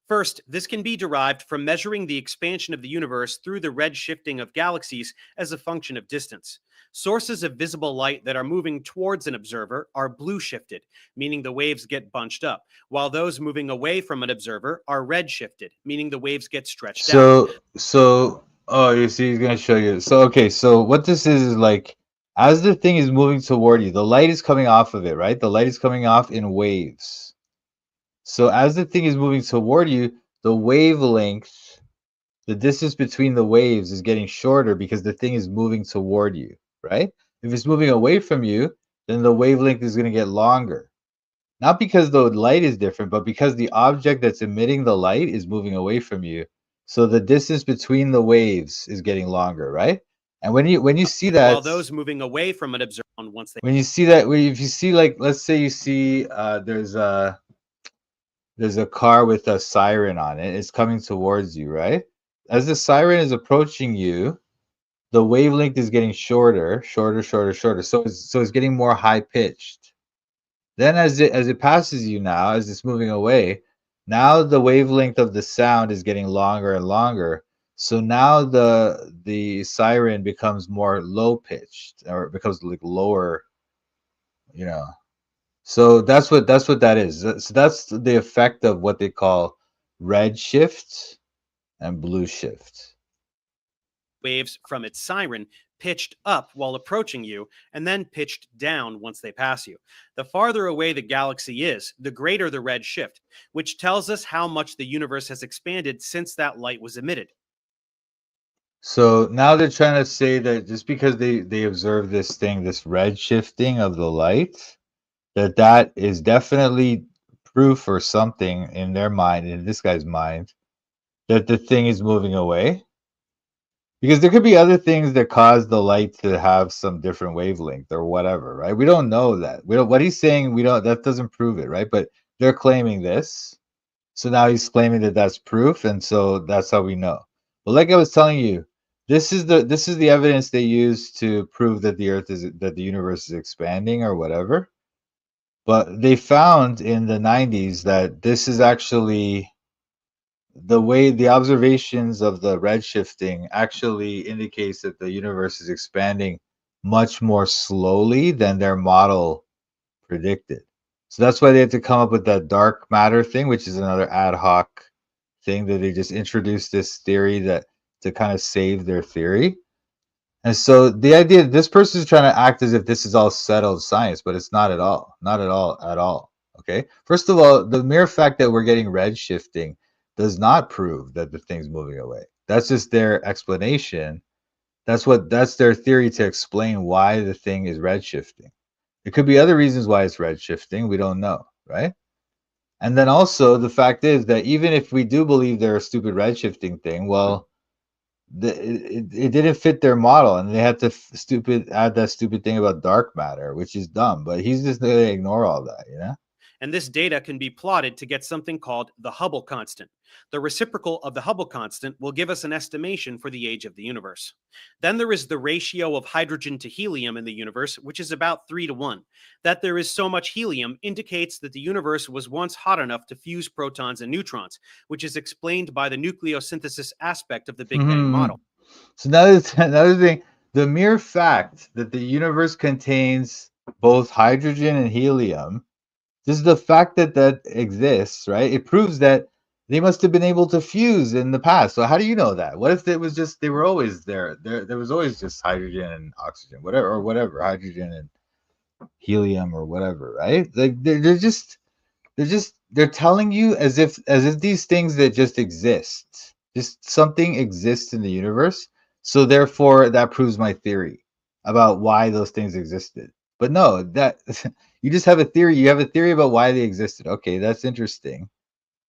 First, this can be derived from measuring the expansion of the universe through the redshifting of galaxies as a function of distance. Sources of visible light that are moving towards an observer are blue shifted, meaning the waves get bunched up, while those moving away from an observer are red shifted, meaning the waves get stretched out. Oh, you see, he's gonna show you. So okay, so what this is like, as the thing is moving toward you, the light is coming off of it, right? The light is coming off in waves. So as the thing is moving toward you, the wavelength, the distance between the waves is getting shorter because the thing is moving toward you, right? If it's moving away from you, then the wavelength is going to get longer. Not because the light is different, but because the object that's emitting the light is moving away from you. So the distance between the waves is getting longer, right? And when you see that, while those moving away from an observer once they when you see that, if you see, like, let's say you see there's a car with a siren on it, it's coming towards you, right? As the siren is approaching you, the wavelength is getting shorter, shorter, shorter, shorter. So it's getting more high pitched. Then as it passes you now, as it's moving away, now the wavelength of the sound is getting longer and longer. So now the siren becomes more low pitched, or it becomes like lower, you know. So that's what that is. So that's the effect of what they call red shift and blue shift. waves from its siren pitched up while approaching you and then pitched down once they pass you. The farther away the galaxy is, the greater the red shift, which tells us how much the universe has expanded since that light was emitted. So now they're trying to say that just because they observe this thing, this red shifting of the light, that is definitely proof or something in their mind, in this guy's mind, that the thing is moving away. Because there could be other things that cause the light to have some different wavelength or whatever, right? We don't know that. We don't. What he's saying, we don't. That doesn't prove it, right? But they're claiming this, so now he's claiming that that's proof, and so that's how we know. But like I was telling you, this is the evidence they use to prove that the universe is expanding or whatever. But they found in the 90s that this is actually the way the observations of the redshifting actually indicates that the universe is expanding much more slowly than their model predicted. So that's why they had to come up with that dark matter thing, which is another ad hoc thing that they just introduced this theory that to kind of save their theory. And so the idea, this person is trying to act as if this is all settled science, but it's not at all. Not at all, at all. Okay. First of all, the mere fact that we're getting red shifting does not prove that the thing's moving away. That's just their explanation. That's their theory to explain why the thing is red shifting. There could be other reasons why it's red shifting. We don't know, right? And then also the fact is that even if we do believe they're a stupid red shifting thing, well, it didn't fit their model, and they had to add that stupid thing about dark matter, which is dumb. But he's just going to ignore all that, you know. And this data can be plotted to get something called the Hubble constant. The reciprocal of the Hubble constant will give us an estimation for the age of the universe. Then there is the ratio of hydrogen to helium in the universe, which is about 3-1. That there is so much helium indicates that the universe was once hot enough to fuse protons and neutrons, which is explained by the nucleosynthesis aspect of the Big Bang model. So now another thing, the mere fact that the universe contains both hydrogen and helium, just the fact that that exists, right? It proves that they must have been able to fuse in the past. So how do you know that? What if it was just they were always there? There was always just hydrogen and oxygen, whatever, hydrogen and helium or whatever, right? Like they're telling you as if these things that just exist, just something exists in the universe. So therefore that proves my theory about why those things existed. But no, that you just have a theory. You have a theory about why they existed. Okay, that's interesting.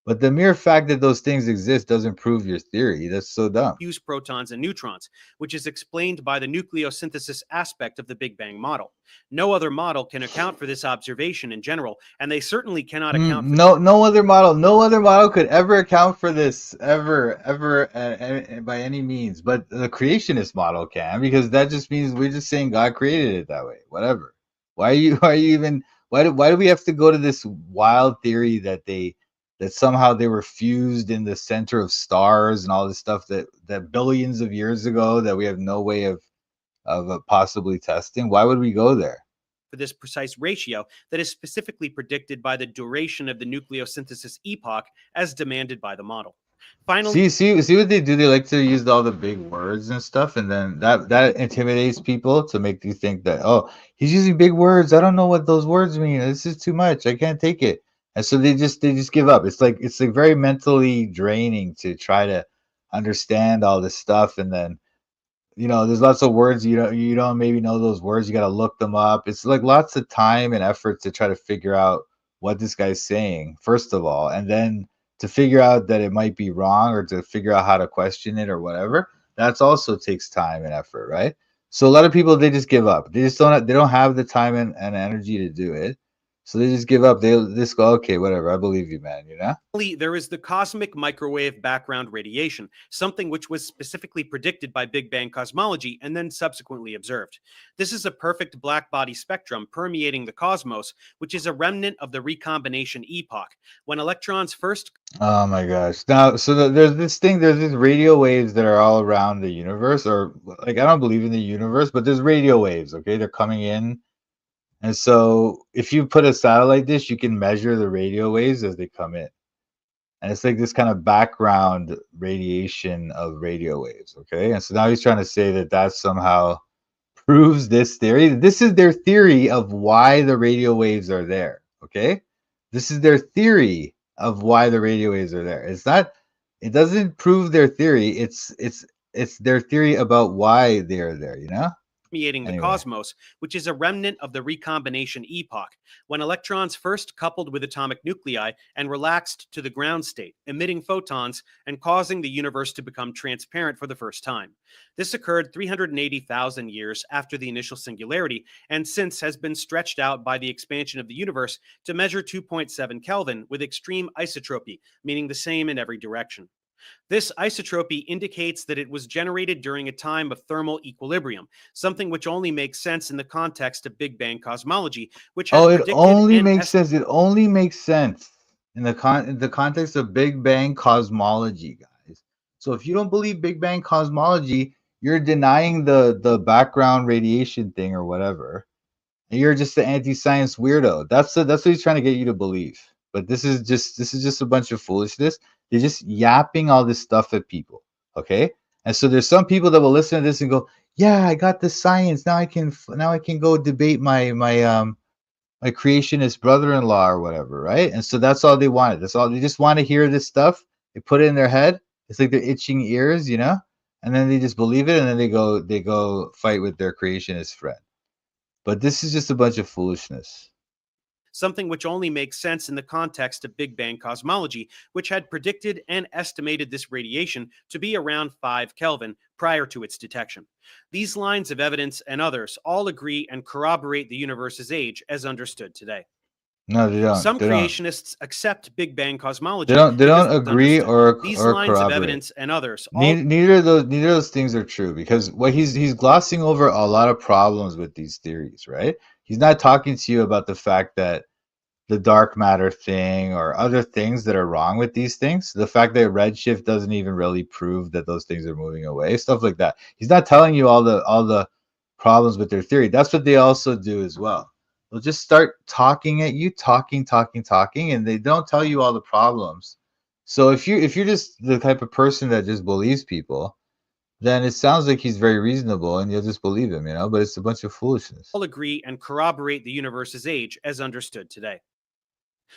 But the mere fact that those things exist doesn't prove your theory. That's so dumb. Fuse protons and neutrons, which is explained by the nucleosynthesis aspect of the Big Bang model. No other model can account for this observation in general, and they certainly cannot account for no other model could ever account for this ever by any means. But the creationist model can, because that just means we're just saying God created it that way. Whatever. Why do we have to go to this wild theory that somehow they were fused in the center of stars and all this stuff that billions of years ago that we have no way of possibly testing? Why would we go there? For this precise ratio that is specifically predicted by the duration of the nucleosynthesis epoch as demanded by the model. Finally, see what they do. They like to use all the big words and stuff, and then that intimidates people to make you think that, oh, he's using big words. I don't know what those words mean. This is too much. I can't take it. And so they just give up. It's like very mentally draining to try to understand all this stuff, and then there's lots of words you don't maybe know those words. You got to look them up. It's like lots of time and effort to try to figure out what this guy's saying, first of all, and then to figure out that it might be wrong or to figure out how to question it or whatever, that's also takes time and effort, right? So a lot of people, they just give up. They just don't have the time and energy to do it. So they just give up. They just go, okay, whatever. I believe you, man. You know? There is the cosmic microwave background radiation, something which was specifically predicted by Big Bang cosmology and then subsequently observed. This is a perfect black body spectrum permeating the cosmos, which is a remnant of the recombination epoch, when electrons first. Oh my gosh. Now, so there's this thing, there's these radio waves that are all around the universe, or like, I don't believe in the universe, but there's radio waves, okay? They're coming in. And so if you put a satellite dish, you can measure the radio waves as they come in. And it's like this kind of background radiation of radio waves, okay? And so now he's trying to say that that somehow proves this theory. This is their theory of why the radio waves are there, okay? This is their theory of why the radio waves are there. It's not, it doesn't prove their theory. It's their theory about why they are there, you know? Permeating the cosmos, which is a remnant of the recombination epoch, when electrons first coupled with atomic nuclei and relaxed to the ground state, emitting photons and causing the universe to become transparent for the first time. This occurred 380,000 years after the initial singularity, and since has been stretched out by the expansion of the universe to measure 2.7 Kelvin with extreme isotropy, meaning the same in every direction. This isotropy indicates that it was generated during a time of thermal equilibrium, something which only makes sense in the context of Big Bang cosmology, which has it predicted only and makes sense. It only makes sense in the context of Big Bang cosmology, guys. So if you don't believe Big Bang cosmology, you're denying the background radiation thing or whatever. And you're just the anti-science weirdo. That's what he's trying to get you to believe. But this is just a bunch of foolishness. They're just yapping all this stuff at people. Okay? And so there's some people that will listen to this and go, "Yeah, I got the science. Now I can go debate my creationist brother-in-law or whatever," right? And so that's all they wanted. That's all they just want to hear this stuff. They put it in their head. It's like they're itching ears, you know? And then they just believe it and then they go fight with their creationist friend. But this is just a bunch of foolishness. something which only makes sense in the context of Big Bang cosmology, which had predicted and estimated this radiation to be around 5 Kelvin prior to its detection. These lines of evidence and others all agree and corroborate the universe's age as understood today. No, they don't. Some They don't. creationists accept Big Bang cosmology They don't because it's agree understood. These or lines of corroborate. evidence and others all Neither of those things are true, because what he's glossing over a lot of problems with these theories, right? He's not talking to you about the fact that the dark matter thing or other things that are wrong with these things. The fact that redshift doesn't even really prove that those things are moving away, stuff like that. He's not telling you all the problems with their theory. That's what they also do as well. They'll just start talking at you, talking, and they don't tell you all the problems. So if you're just the type of person that just believes people, then it sounds like he's very reasonable and you'll just believe him, you know, but it's a bunch of foolishness. all agree and corroborate the universe's age as understood today.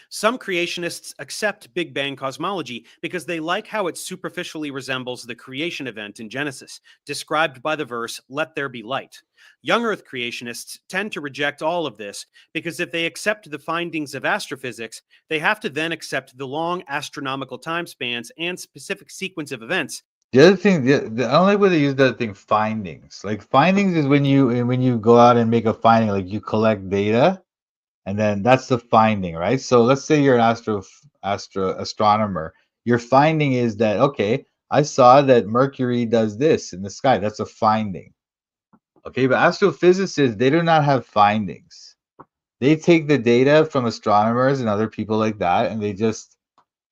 Some creationists accept Big Bang cosmology because they like how it superficially resembles the creation event in Genesis, described by the verse, "Let there be light." Young Earth creationists tend to reject all of this because if they accept the findings of astrophysics, they have to then accept the long astronomical time spans and specific sequence of events. The other thing, the only way they use that thing, findings. Like findings is when you go out and make a finding, like you collect data, and then that's the finding, right? So let's say you're an astronomer. Your finding is that, okay, I saw that Mercury does this in the sky. That's a finding. Okay, but astrophysicists, they do not have findings. They take the data from astronomers and other people like that, and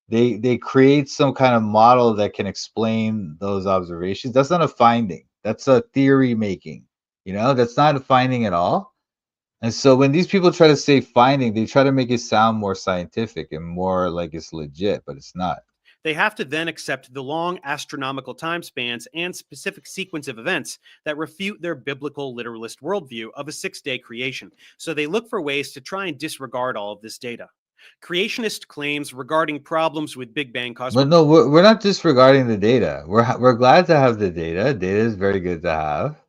they create some kind of model that can explain those observations. That's not a finding. That's a theory making. You know, that's not a finding at all. And so when these people try to say finding, they try to make it sound more scientific and more like it's legit, but it's not. They have to then accept the long astronomical time spans and specific sequence of events that refute their biblical literalist worldview of a 6-day creation. So they look for ways to try and disregard all of this data. Creationist claims regarding problems with Big Bang cosmology. But no, we're not disregarding the data. We're glad to have the data. Data is very good to have.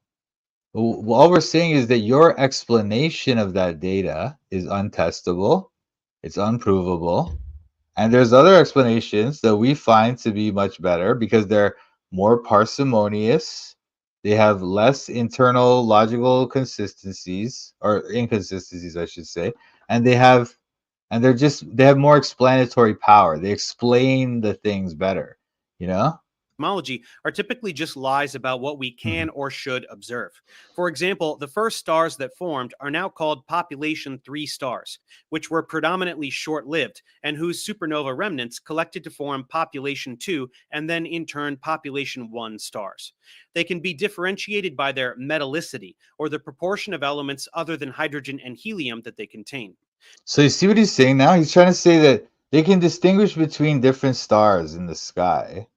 All we're saying is that your explanation of that data is untestable, it's unprovable, And there's other explanations that we find to be much better because they're more parsimonious. They have less internal logical consistencies or inconsistencies, I should say, and they have more explanatory power. They explain the things better, you know? Cosmology are typically just lies about what we Mhm. can or should observe. For example, the first stars that formed are now called population 3 stars, which were predominantly short lived and whose supernova remnants collected to form population 2 and then in turn population 1 stars. They can be differentiated by their metallicity or the proportion of elements other than hydrogen and helium that they contain. So you see what he's saying now? He's trying to say that they can distinguish between different stars in the sky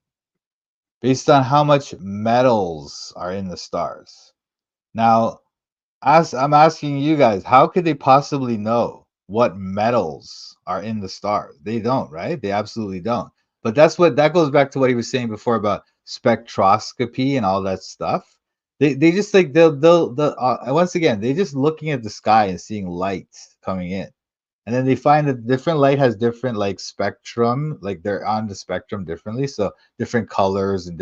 based on how much metals are in the stars. Now, as I'm asking you guys, how could they possibly know what metals are in the stars? They don't, right? They absolutely don't. But that goes back to what he was saying before about spectroscopy and all that stuff. They just like they'll once again, they just looking at the sky and seeing light coming in. And then they find that different light has different like spectrum, like they're on the spectrum differently, so different colors and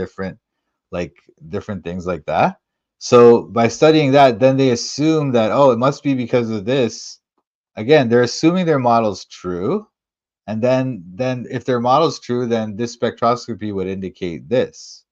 like different things like that. So by studying that, then they assume that, oh, it must be because of this. Again, they're assuming their model's true, and then if their model's true, then this spectroscopy would indicate this.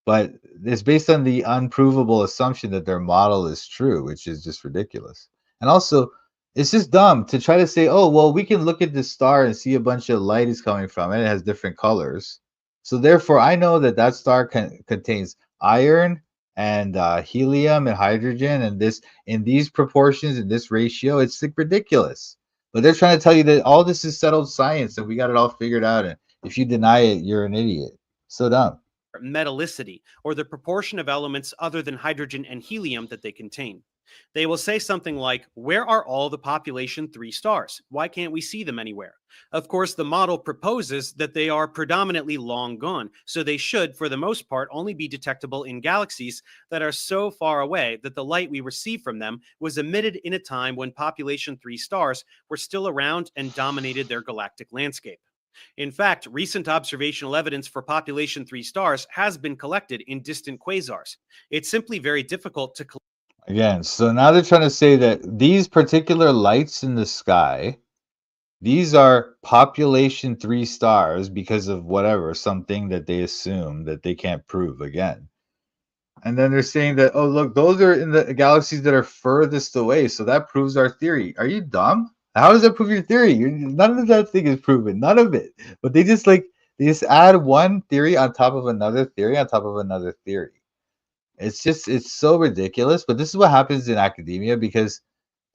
But it's based on the unprovable assumption that their model is true, which is just ridiculous. And also, it's just dumb to try to say, oh, well, we can look at this star and see a bunch of light is coming from it. It has different colors. So therefore, I know that that star contains iron and helium and hydrogen and this in these proportions in this ratio. It's like ridiculous. But they're trying to tell you that all this is settled science and we got it all figured out. And if you deny it, you're an idiot. So dumb. Metallicity, or the proportion of elements other than hydrogen and helium that they contain. They will say something like, where are all the population 3 stars? Why can't we see them anywhere? Of course, the model proposes that they are predominantly long gone, so they should, for the most part, only be detectable in galaxies that are so far away that the light we receive from them was emitted in a time when population 3 stars were still around and dominated their galactic landscape. In fact, recent observational evidence for population 3 stars has been collected in distant quasars. It's simply very difficult to Again, so now they're trying to say that these particular lights in the sky, these are population 3 stars because of whatever, something that they assume that they can't prove again. And then they're saying that, oh, look, those are in the galaxies that are furthest away. So that proves our theory. Are you dumb? How does that prove your theory? None of that thing is proven. None of it. But they just add one theory on top of another theory on top of another theory. It's so ridiculous. But this is what happens in academia because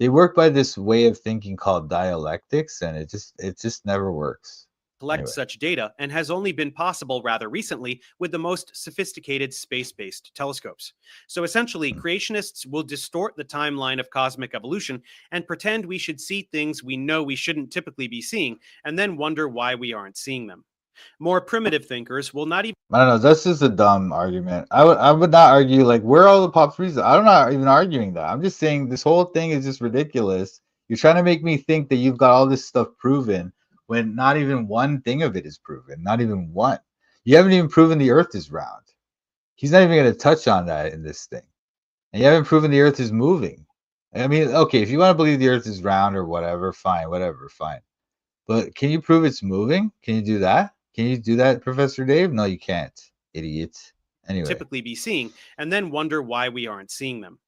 they work by this way of thinking called dialectics, and it just never works. collect Anyway. such data and has only been possible rather recently with the most sophisticated space-based telescopes. So essentially, creationists will distort the timeline of cosmic evolution and pretend we should see things we know we shouldn't typically be seeing, and then wonder why we aren't seeing them. More primitive thinkers will not even I don't know. That's just a dumb argument. I would not argue like where are all the pop freezes. I'm not even arguing that. I'm just saying this whole thing is just ridiculous. You're trying to make me think that you've got all this stuff proven when not even one thing of it is proven. Not even one. You haven't even proven the Earth is round. He's not even going to touch on that in this thing. And you haven't proven the Earth is moving. I mean, okay, if you want to believe the Earth is round or whatever, fine, whatever, fine. But can you prove it's moving? Can you do that? Can you do that, Professor Dave? No, you can't, idiot. Anyway, typically be seeing, and then wonder why we aren't seeing them.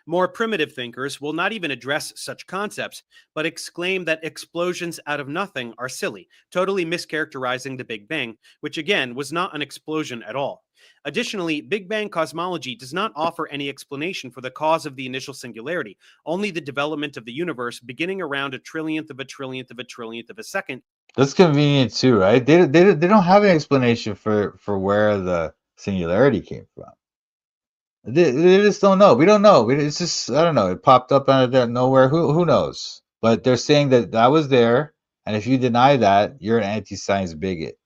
More primitive thinkers will not even address such concepts, but exclaim that explosions out of nothing are silly, totally mischaracterizing the Big Bang, which again was not an explosion at all. Additionally, Big Bang cosmology does not offer any explanation for the cause of the initial singularity, only the development of the universe beginning around a trillionth of a trillionth of a trillionth of a second. that's convenient too, right? They don't have an explanation for where the singularity came from. They just don't know. We don't know. It's just I don't know. It popped up out of there nowhere. Who knows? But they're saying that that was there, and if you deny that, you're an anti-science bigot.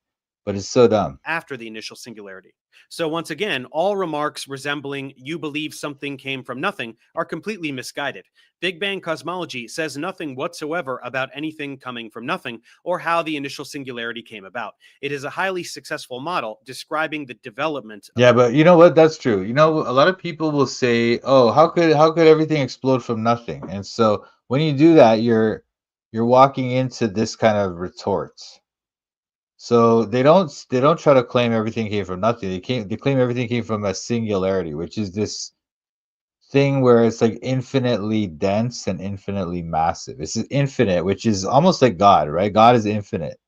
But it's so dumb. after the initial singularity. So once again, all remarks resembling "you believe something came from nothing" are completely misguided. Big Bang cosmology says nothing whatsoever about anything coming from nothing or how the initial singularity came about. It is a highly successful model describing the development of Yeah, but you know what? That's true. You know, a lot of people will say, "Oh, how could everything explode from nothing?" And so when you do that, you're walking into this kind of retort. So they don't try to claim everything came from nothing. They claim everything came from a singularity, which is this thing where it's like infinitely dense and infinitely massive. It's infinite, which is almost like God, right? God is infinite.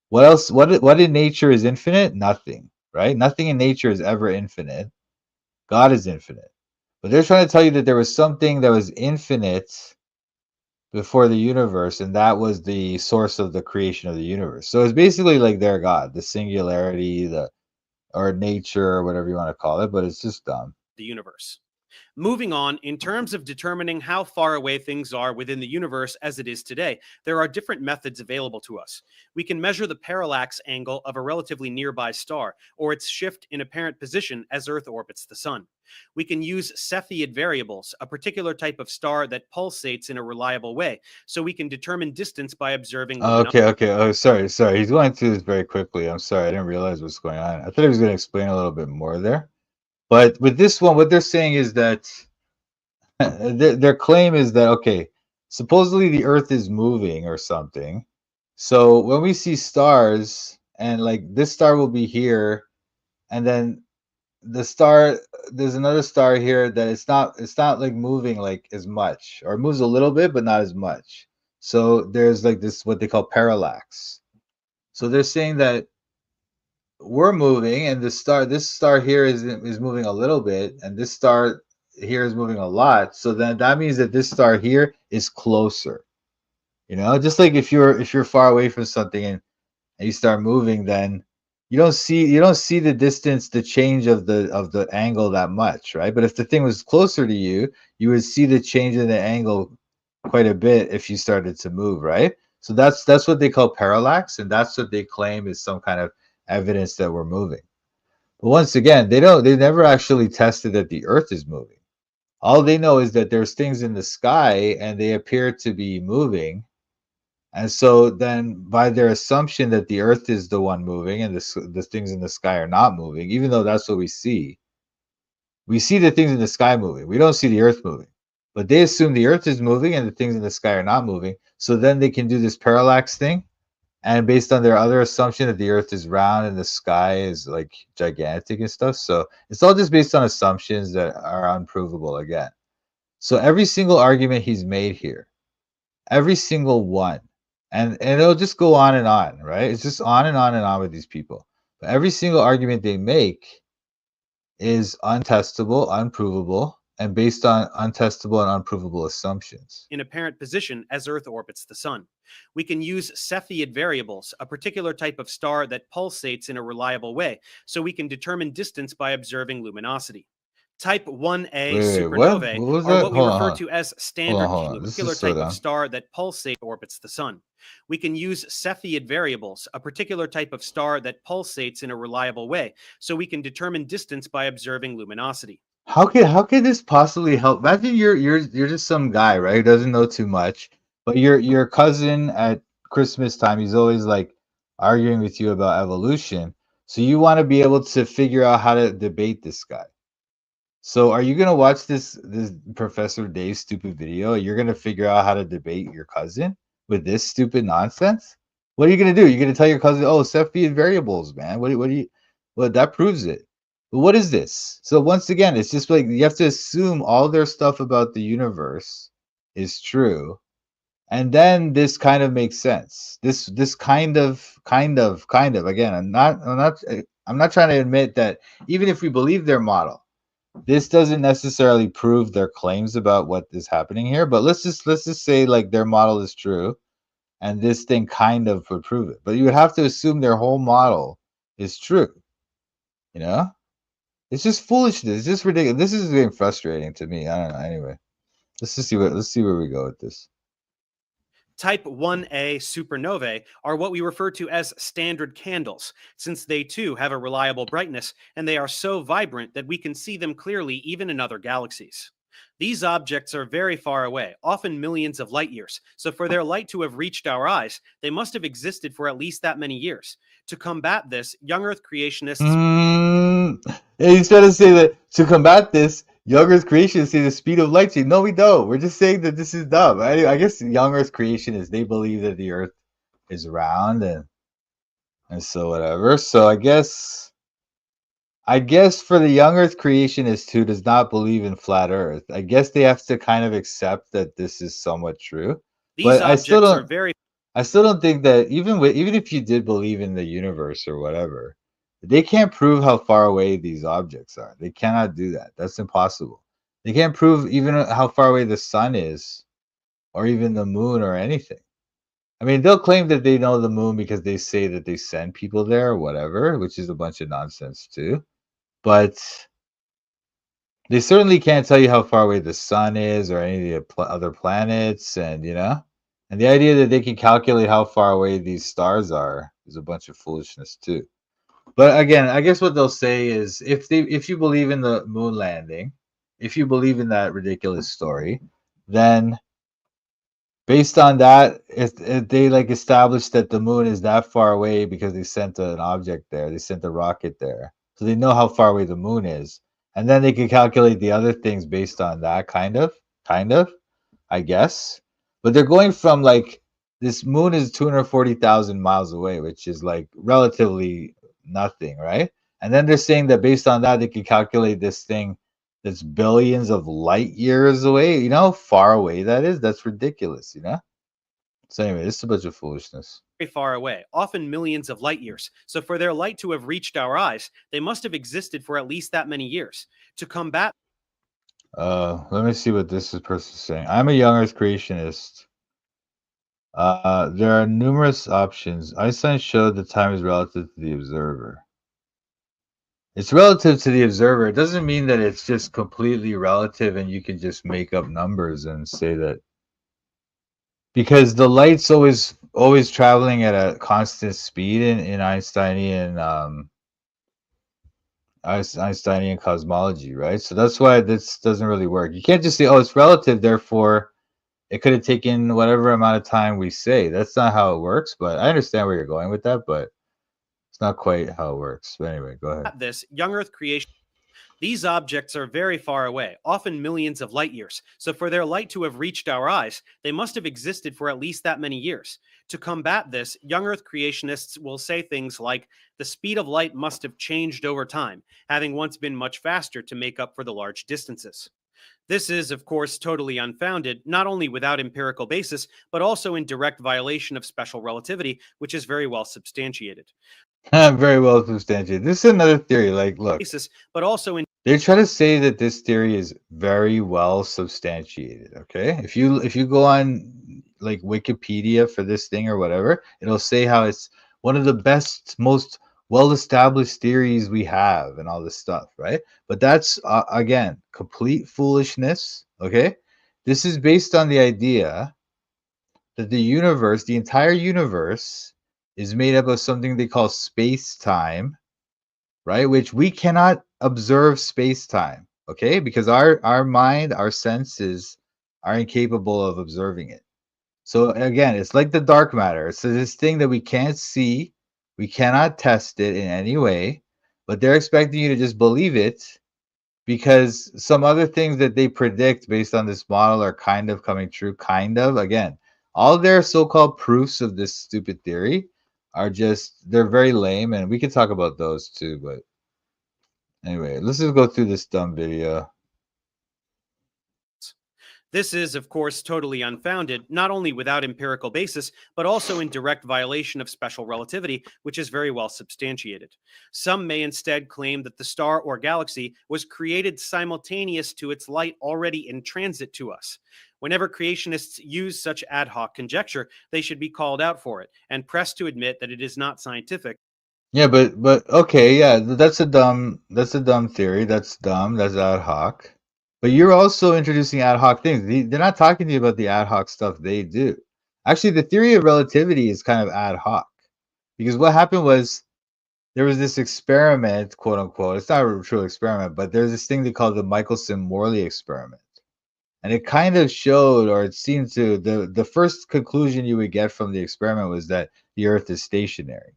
What else? What in nature is infinite? Nothing, right? Nothing in nature is ever infinite. God is infinite. But they're trying to tell you that there was something that was infinite before the universe, and that was the source of the creation of the universe. So it's basically like their God, the singularity, the or nature, or whatever you want to call it, but it's just dumb. the universe. Moving on, in terms of determining how far away things are within the universe as it is today, there are different methods available to us. We can measure the parallax angle of a relatively nearby star, or its shift in apparent position as Earth orbits the Sun. We can use Cepheid variables, a particular type of star that pulsates in a reliable way, so we can determine distance by observing luminosity. Okay. Oh, sorry. He's going through this very quickly. I'm sorry. I didn't realize what's going on. I thought he was going to explain a little bit more there. But with this one, what they're saying is that their claim is that, okay, supposedly the Earth is moving or something. So when we see stars, and like this star will be here, and then the star, there's another star here that it's not like moving like as much, or it moves a little bit but not as much. So there's like this what they call parallax. So they're saying that we're moving, and this star here is moving a little bit, and this star here is moving a lot. So then that means that this star here is closer. Just like if you're far away from something, and you start moving, then you don't see the distance, the change of the angle that much, right? But if the thing was closer to you, you would see the change in the angle quite a bit if you started to move, right? So that's what they call parallax, and that's what they claim is some kind of evidence that we're moving. But once again, they never actually tested that the Earth is moving. All they know is that there's things in the sky and they appear to be moving. And so then by their assumption that the Earth is the one moving and the things in the sky are not moving, even though that's what we see the things in the sky moving. We don't see the Earth moving. But they assume the Earth is moving and the things in the sky are not moving. So then they can do this parallax thing. And based on their other assumption that the Earth is round and the sky is like gigantic and stuff. So it's all just based on assumptions that are unprovable again. So every single argument he's made here, every single one, and it'll just go on, right? It's just on and on and on with these people. But every single argument they make is untestable, unprovable, and based on untestable and unprovable assumptions. In apparent position as Earth orbits the Sun. We can use Cepheid variables, a particular type of star that pulsates in a reliable way, so we can determine distance by observing luminosity. Type 1a Wait, what? supernovae What was are that? what we Hold on, refer hold on. to as Hold standard on, hold on. cube, a This particular is so type of dumb. star that pulsates orbits the Sun. We can use Cepheid variables, a particular type of star that pulsates in a reliable way, so we can determine distance by observing luminosity. How could this possibly help? Imagine you're just some guy, right? Who doesn't know too much, but your cousin at Christmas time, he's always like arguing with you about evolution. So you want to be able to figure out how to debate this guy. So are you gonna watch this Professor Dave stupid video? You're gonna figure out how to debate your cousin with this stupid nonsense? What are you gonna do? You're gonna tell your cousin, "Oh, Cepheid variables, man. What do you? Well, that proves it." But what is this? So once again, it's just like you have to assume all their stuff about the universe is true, and then this kind of makes sense. This kind of again. I'm not trying to admit that even if we believe their model, this doesn't necessarily prove their claims about what is happening here, but let's just say like their model is true and this thing kind of would prove it. But you would have to assume their whole model is true. You know? It's just foolishness. It's just ridiculous. This is getting frustrating to me. I don't know. Anyway, let's see where we go with this. Type 1a supernovae are what we refer to as standard candles, since they too have a reliable brightness and they are so vibrant that we can see them clearly even in other galaxies. These objects are very far away, often millions of light years, so for their light to have reached our eyes, they must have existed for at least that many years. To combat this, young Earth creationists He's trying to say that to combat this, young Earth creationists say the speed of light change. No, we don't. We're just saying that this is dumb. I guess young Earth creationists, they believe that the Earth is round and so whatever. So I guess for the young Earth creationist who does not believe in flat Earth, I guess they have to kind of accept that this is somewhat true. these But objects are very I still don't think that even if you did believe in the universe or whatever, they can't prove how far away these objects are. They cannot do that. That's impossible. They can't prove even how far away the sun is or even the moon or anything. I mean, they'll claim that they know the moon because they say that they send people there or whatever, which is a bunch of nonsense too. But they certainly can't tell you how far away the sun is or any of the other planets, and and the idea that they can calculate how far away these stars are is a bunch of foolishness too. But again, I guess what they'll say is if you believe in the moon landing, if you believe in that ridiculous story, then based on that, if they like established that the moon is that far away because they sent an object there, they sent a rocket there, so they know how far away the moon is, and then they can calculate the other things based on that, kind of, I guess. But they're going from like this moon is 240,000 miles away, which is like relatively nothing, right? And then they're saying that based on that, they can calculate this thing that's billions of light years away. You know how far away that is? That's ridiculous, So anyway, this is a bunch of foolishness. far away, often millions of light years. So for their light to have reached our eyes, they must have existed for at least that many years. To combat Let me see what this person is saying. I'm a young Earth creationist. There are numerous options. Einstein showed that time is relative to the observer. It's relative to the observer. It doesn't mean that it's just completely relative and you can just make up numbers and say that, because the light's always traveling at a constant speed in Einsteinian cosmology, right? So that's why this doesn't really work. You can't just say, oh, it's relative, therefore it could have taken whatever amount of time we say. That's not how it works, but I understand where you're going with that, but it's not quite how it works. But anyway, go ahead. this, young Earth creation, these objects are very far away, often millions of light years. So for their light to have reached our eyes, they must have existed for at least that many years. To combat this, young Earth creationists will say things like, the speed of light must have changed over time, having once been much faster to make up for the large distances. This is, of course, totally unfounded, not only without empirical basis, but also in direct violation of special relativity, which is very well substantiated. Very well substantiated. This is another theory. Like, look, but also in they're trying to say that this theory is very well substantiated. Okay, if you go on like Wikipedia for this thing or whatever, it'll say how it's one of the best, most well-established theories we have and all this stuff, right? But that's again complete foolishness. Okay, this is based on the idea that the universe, the entire universe, is made up of something they call space-time, right? Which we cannot observe space-time, okay? Because our mind, our senses are incapable of observing it. So again, it's like the dark matter. It's this thing that we can't see, we cannot test it in any way, but they're expecting you to just believe it because some other things that they predict based on this model are kind of coming true, kind of. Again, all their so-called proofs of this stupid theory are just, they're very lame, and we can talk about those too, but anyway, let's just go through this dumb video. This is, of course, totally unfounded, not only without empirical basis, but also in direct violation of special relativity, which is very well substantiated. Some may instead claim that the star or galaxy was created simultaneous to its light already in transit to us. Whenever creationists use such ad hoc conjecture, they should be called out for it and pressed to admit that it is not scientific. Yeah, but okay, yeah, that's a dumb theory. That's dumb. That's ad hoc. But you're also introducing ad hoc things. They're not talking to you about the ad hoc stuff they do. Actually, the theory of relativity is kind of ad hoc, because what happened was there was this experiment, quote unquote. It's not a true experiment, but there's this thing they call the Michelson-Morley experiment. And it kind of showed, or it seemed to, the first conclusion you would get from the experiment was that the Earth is stationary.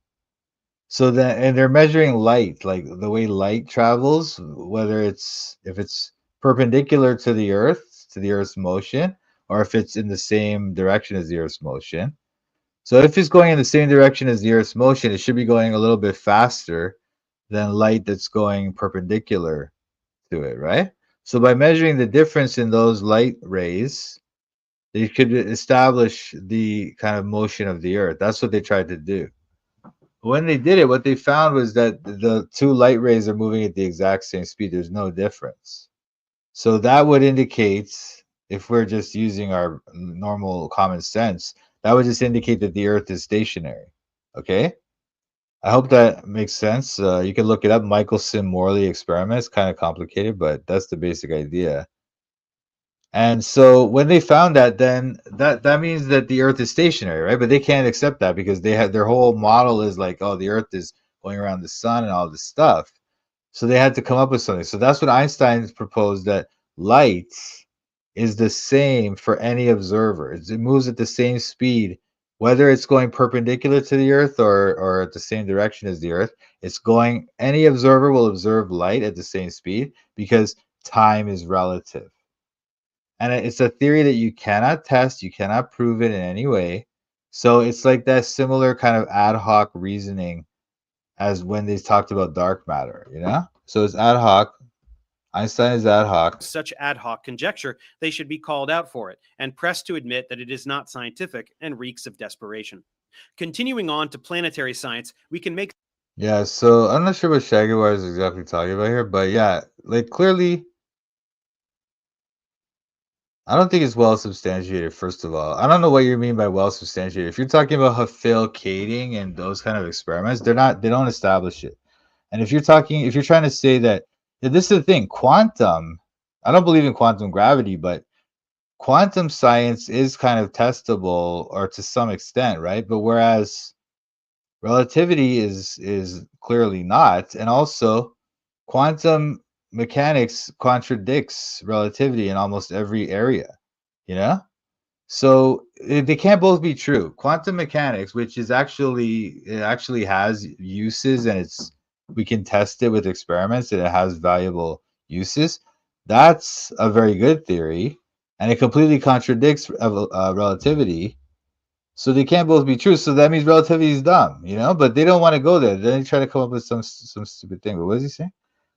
So that, and they're measuring light, like the way light travels, whether if it's perpendicular to the Earth's motion, or if it's in the same direction as the Earth's motion. So if it's going in the same direction as the Earth's motion, it should be going a little bit faster than light that's going perpendicular to it, right? So by measuring the difference in those light rays, they could establish the kind of motion of the Earth. That's what they tried to do. When they did it, what they found was that the two light rays are moving at the exact same speed. There's no difference. So that would indicate, if we're just using our normal common sense, that would just indicate that the Earth is stationary. Okay? I hope that makes sense. You can look it up. Michelson-Morley experiment. It's kind of complicated, but that's the basic idea. And so when they found that, then that means that the Earth is stationary, right? But they can't accept that because they have their whole model is like, oh, the Earth is going around the sun and all this stuff. So they had to come up with something. So that's what Einstein proposed, that light is the same for any observer. It moves at the same speed, whether it's going perpendicular to the Earth or at the same direction as the Earth. It's going, any observer will observe light at the same speed because time is relative. And it's a theory that you cannot test, you cannot prove it in any way. So it's like that similar kind of ad hoc reasoning as when they talked about dark matter, you know? So it's ad hoc. Einstein is ad hoc. Such ad hoc conjecture, they should be called out for it and pressed to admit that it is not scientific and reeks of desperation. Continuing on to planetary science, we can make. Yeah, so I'm not sure what Shaggyvar is exactly talking about here, but yeah, like clearly, I don't think it's well substantiated, first of all. I don't know what you mean by well substantiated. If you're talking about Hafele-Kading and those kind of experiments, they don't establish it. And if you're trying to say that, this is the thing, quantum, I don't believe in quantum gravity, but quantum science is kind of testable, or to some extent, right? But whereas relativity is clearly not, and also quantum mechanics contradicts relativity in almost every area, you know? So they can't both be true. Quantum mechanics, which is it actually has uses, and we can test it with experiments, and it has valuable uses. That's a very good theory, and it completely contradicts relativity. So they can't both be true. So that means relativity is dumb, you know. But they don't want to go there. Then they try to come up with some stupid thing. But what does he say?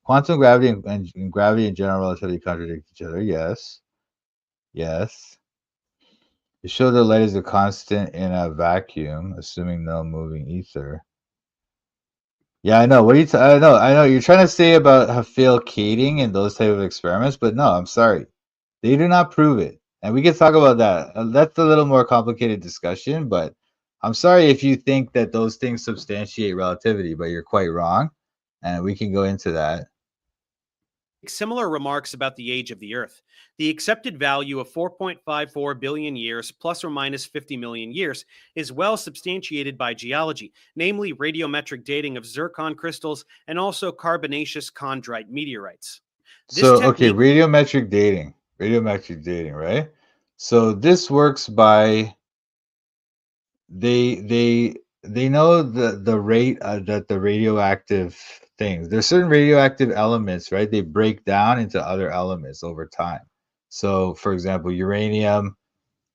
Quantum gravity and gravity and general relativity contradict each other. Yes, yes. It shows that light is a constant in a vacuum, assuming no moving ether. Yeah, I know. What are you? I know. You're trying to say about Hafele-Kading and those type of experiments, but no, I'm sorry. They do not prove it, and we can talk about that. That's a little more complicated discussion, but I'm sorry if you think that those things substantiate relativity, but you're quite wrong, and we can go into that. Similar remarks about the age of the Earth. The accepted value of 4.54 billion years plus or minus 50 million years is well substantiated by geology, namely radiometric dating of zircon crystals and also carbonaceous chondrite meteorites. Okay, radiometric dating, right? So this works by they know the rate that the radioactive things, there's certain radioactive elements, right? They break down into other elements over time. So for example, uranium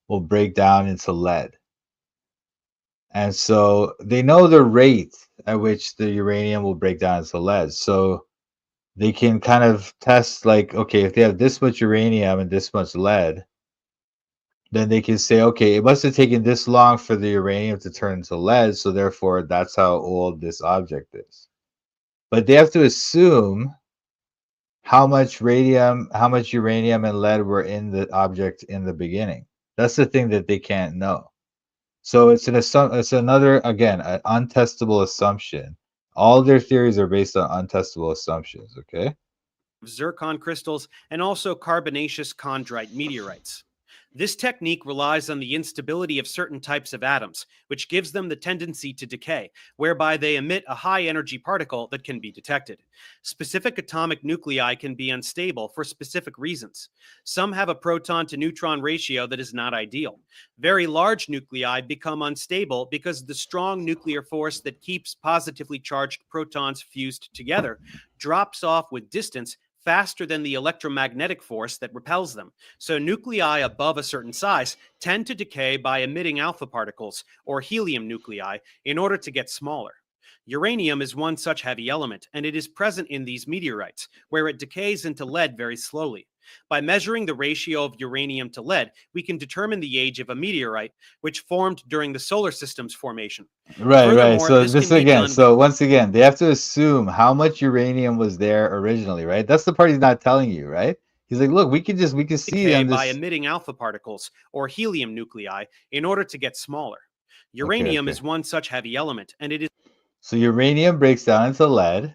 will break down into lead, and so they know the rate at which the uranium will break down into lead. So they can kind of test, like, okay, if they have this much uranium and this much lead, then they can say, okay, it must have taken this long for the uranium to turn into lead, so therefore that's how old this object is. But they have to assume how much uranium and lead were in the object in the beginning. That's the thing that they can't know. So it's another, again, an untestable assumption. All their theories are based on untestable assumptions, okay? Zircon crystals and also carbonaceous chondrite meteorites. This technique relies on the instability of certain types of atoms, which gives them the tendency to decay, whereby they emit a high energy particle that can be detected. Specific atomic nuclei can be unstable for specific reasons. Some have a proton to neutron ratio that is not ideal. Very large nuclei become unstable because the strong nuclear force that keeps positively charged protons fused together drops off with distance faster than the electromagnetic force that repels them. So nuclei above a certain size tend to decay by emitting alpha particles, or helium nuclei, in order to get smaller. Uranium is one such heavy element, and it is present in these meteorites, where it decays into lead very slowly. By measuring the ratio of uranium to lead, we can determine the age of a meteorite, which formed during the solar system's formation. Right, right. Furthermore, So this this can be again. done So once again, they have to assume how much uranium was there originally, right? That's the part he's not telling you, right? He's like, look, we can see decay on by this. emitting alpha particles, or helium nuclei, in order to get smaller. Okay, Uranium okay. is one such heavy element, and it is So uranium breaks down into lead,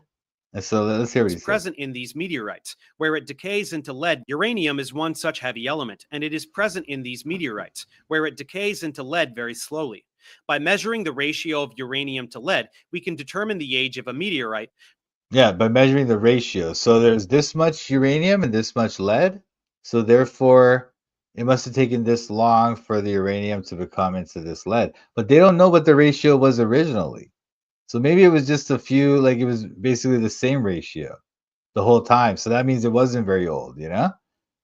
and so let's hear what he says. present in these meteorites, where it decays into lead. Uranium is one such heavy element, and it is present in these meteorites, where it decays into lead very slowly. By measuring the ratio of uranium to lead, we can determine the age of a meteorite. Yeah, by measuring the ratio. So there's this much uranium and this much lead. So therefore, it must have taken this long for the uranium to become into this lead. But they don't know what the ratio was originally. So maybe it was just a few, like it was basically the same ratio the whole time. So that means it wasn't very old, you know?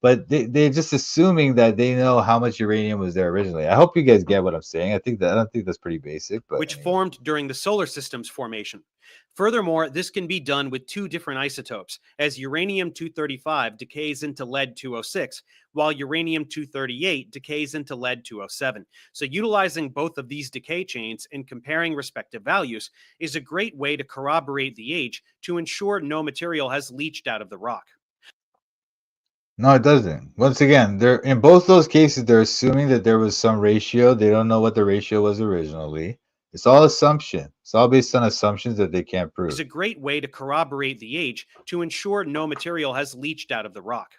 But they're just assuming that they know how much uranium was there originally. I hope you guys get what I'm saying. I don't think that's pretty basic, but Which formed during the solar system's formation. Furthermore, this can be done with two different isotopes, as uranium 235 decays into lead 206, while uranium 238 decays into lead 207. So, utilizing both of these decay chains and comparing respective values is a great way to corroborate the age to ensure no material has leached out of the rock. no, it doesn't. Once again, they're in both those cases, they're assuming that there was some ratio. They don't know what the ratio was originally. It's all assumption. It's all based on assumptions that they can't Is prove. a great way to corroborate the age to ensure no material has leached out of the rock.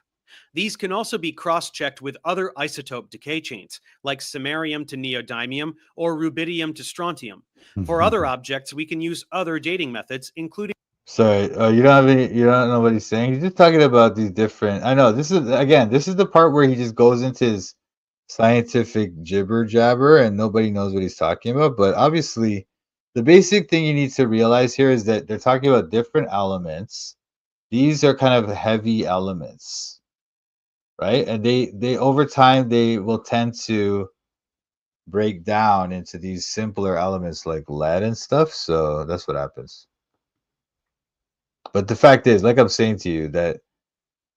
These can also be cross-checked with other isotope decay chains, like samarium to neodymium or rubidium to strontium. For other objects, we can use other dating methods, including Sorry, you don't have any. You don't know what he's saying. He's just talking about these different. I know this is again. This is the part where he just goes into his scientific jibber jabber, and nobody knows what he's talking about. But obviously, the basic thing you need to realize here is that they're talking about different elements. These are kind of heavy elements, right? And they over time they will tend to break down into these simpler elements like lead and stuff. So that's what happens. But the fact is, like I'm saying to you, that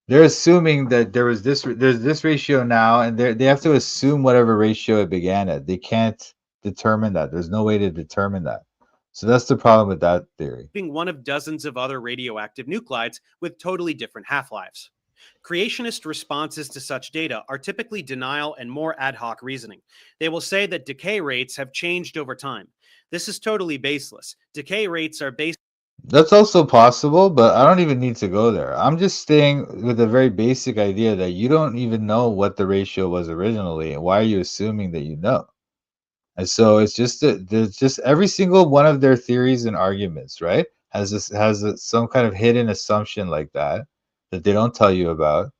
they're assuming that there's this ratio now, and they have to assume whatever ratio it began at. They can't determine that. There's no way to determine that. So that's the problem with that theory. being one of dozens of other radioactive nuclides with totally different half-lives. Creationist responses to such data are typically denial and more ad hoc reasoning. They will say that decay rates have changed over time. This is totally baseless. Decay rates are based That's also possible, but I don't even need to go there. I'm just staying with a very basic idea that you don't even know what the ratio was originally, and why are you assuming that you know? And so it's just that there's just every single one of their theories and arguments, right? Some kind of hidden assumption like that that they don't tell you about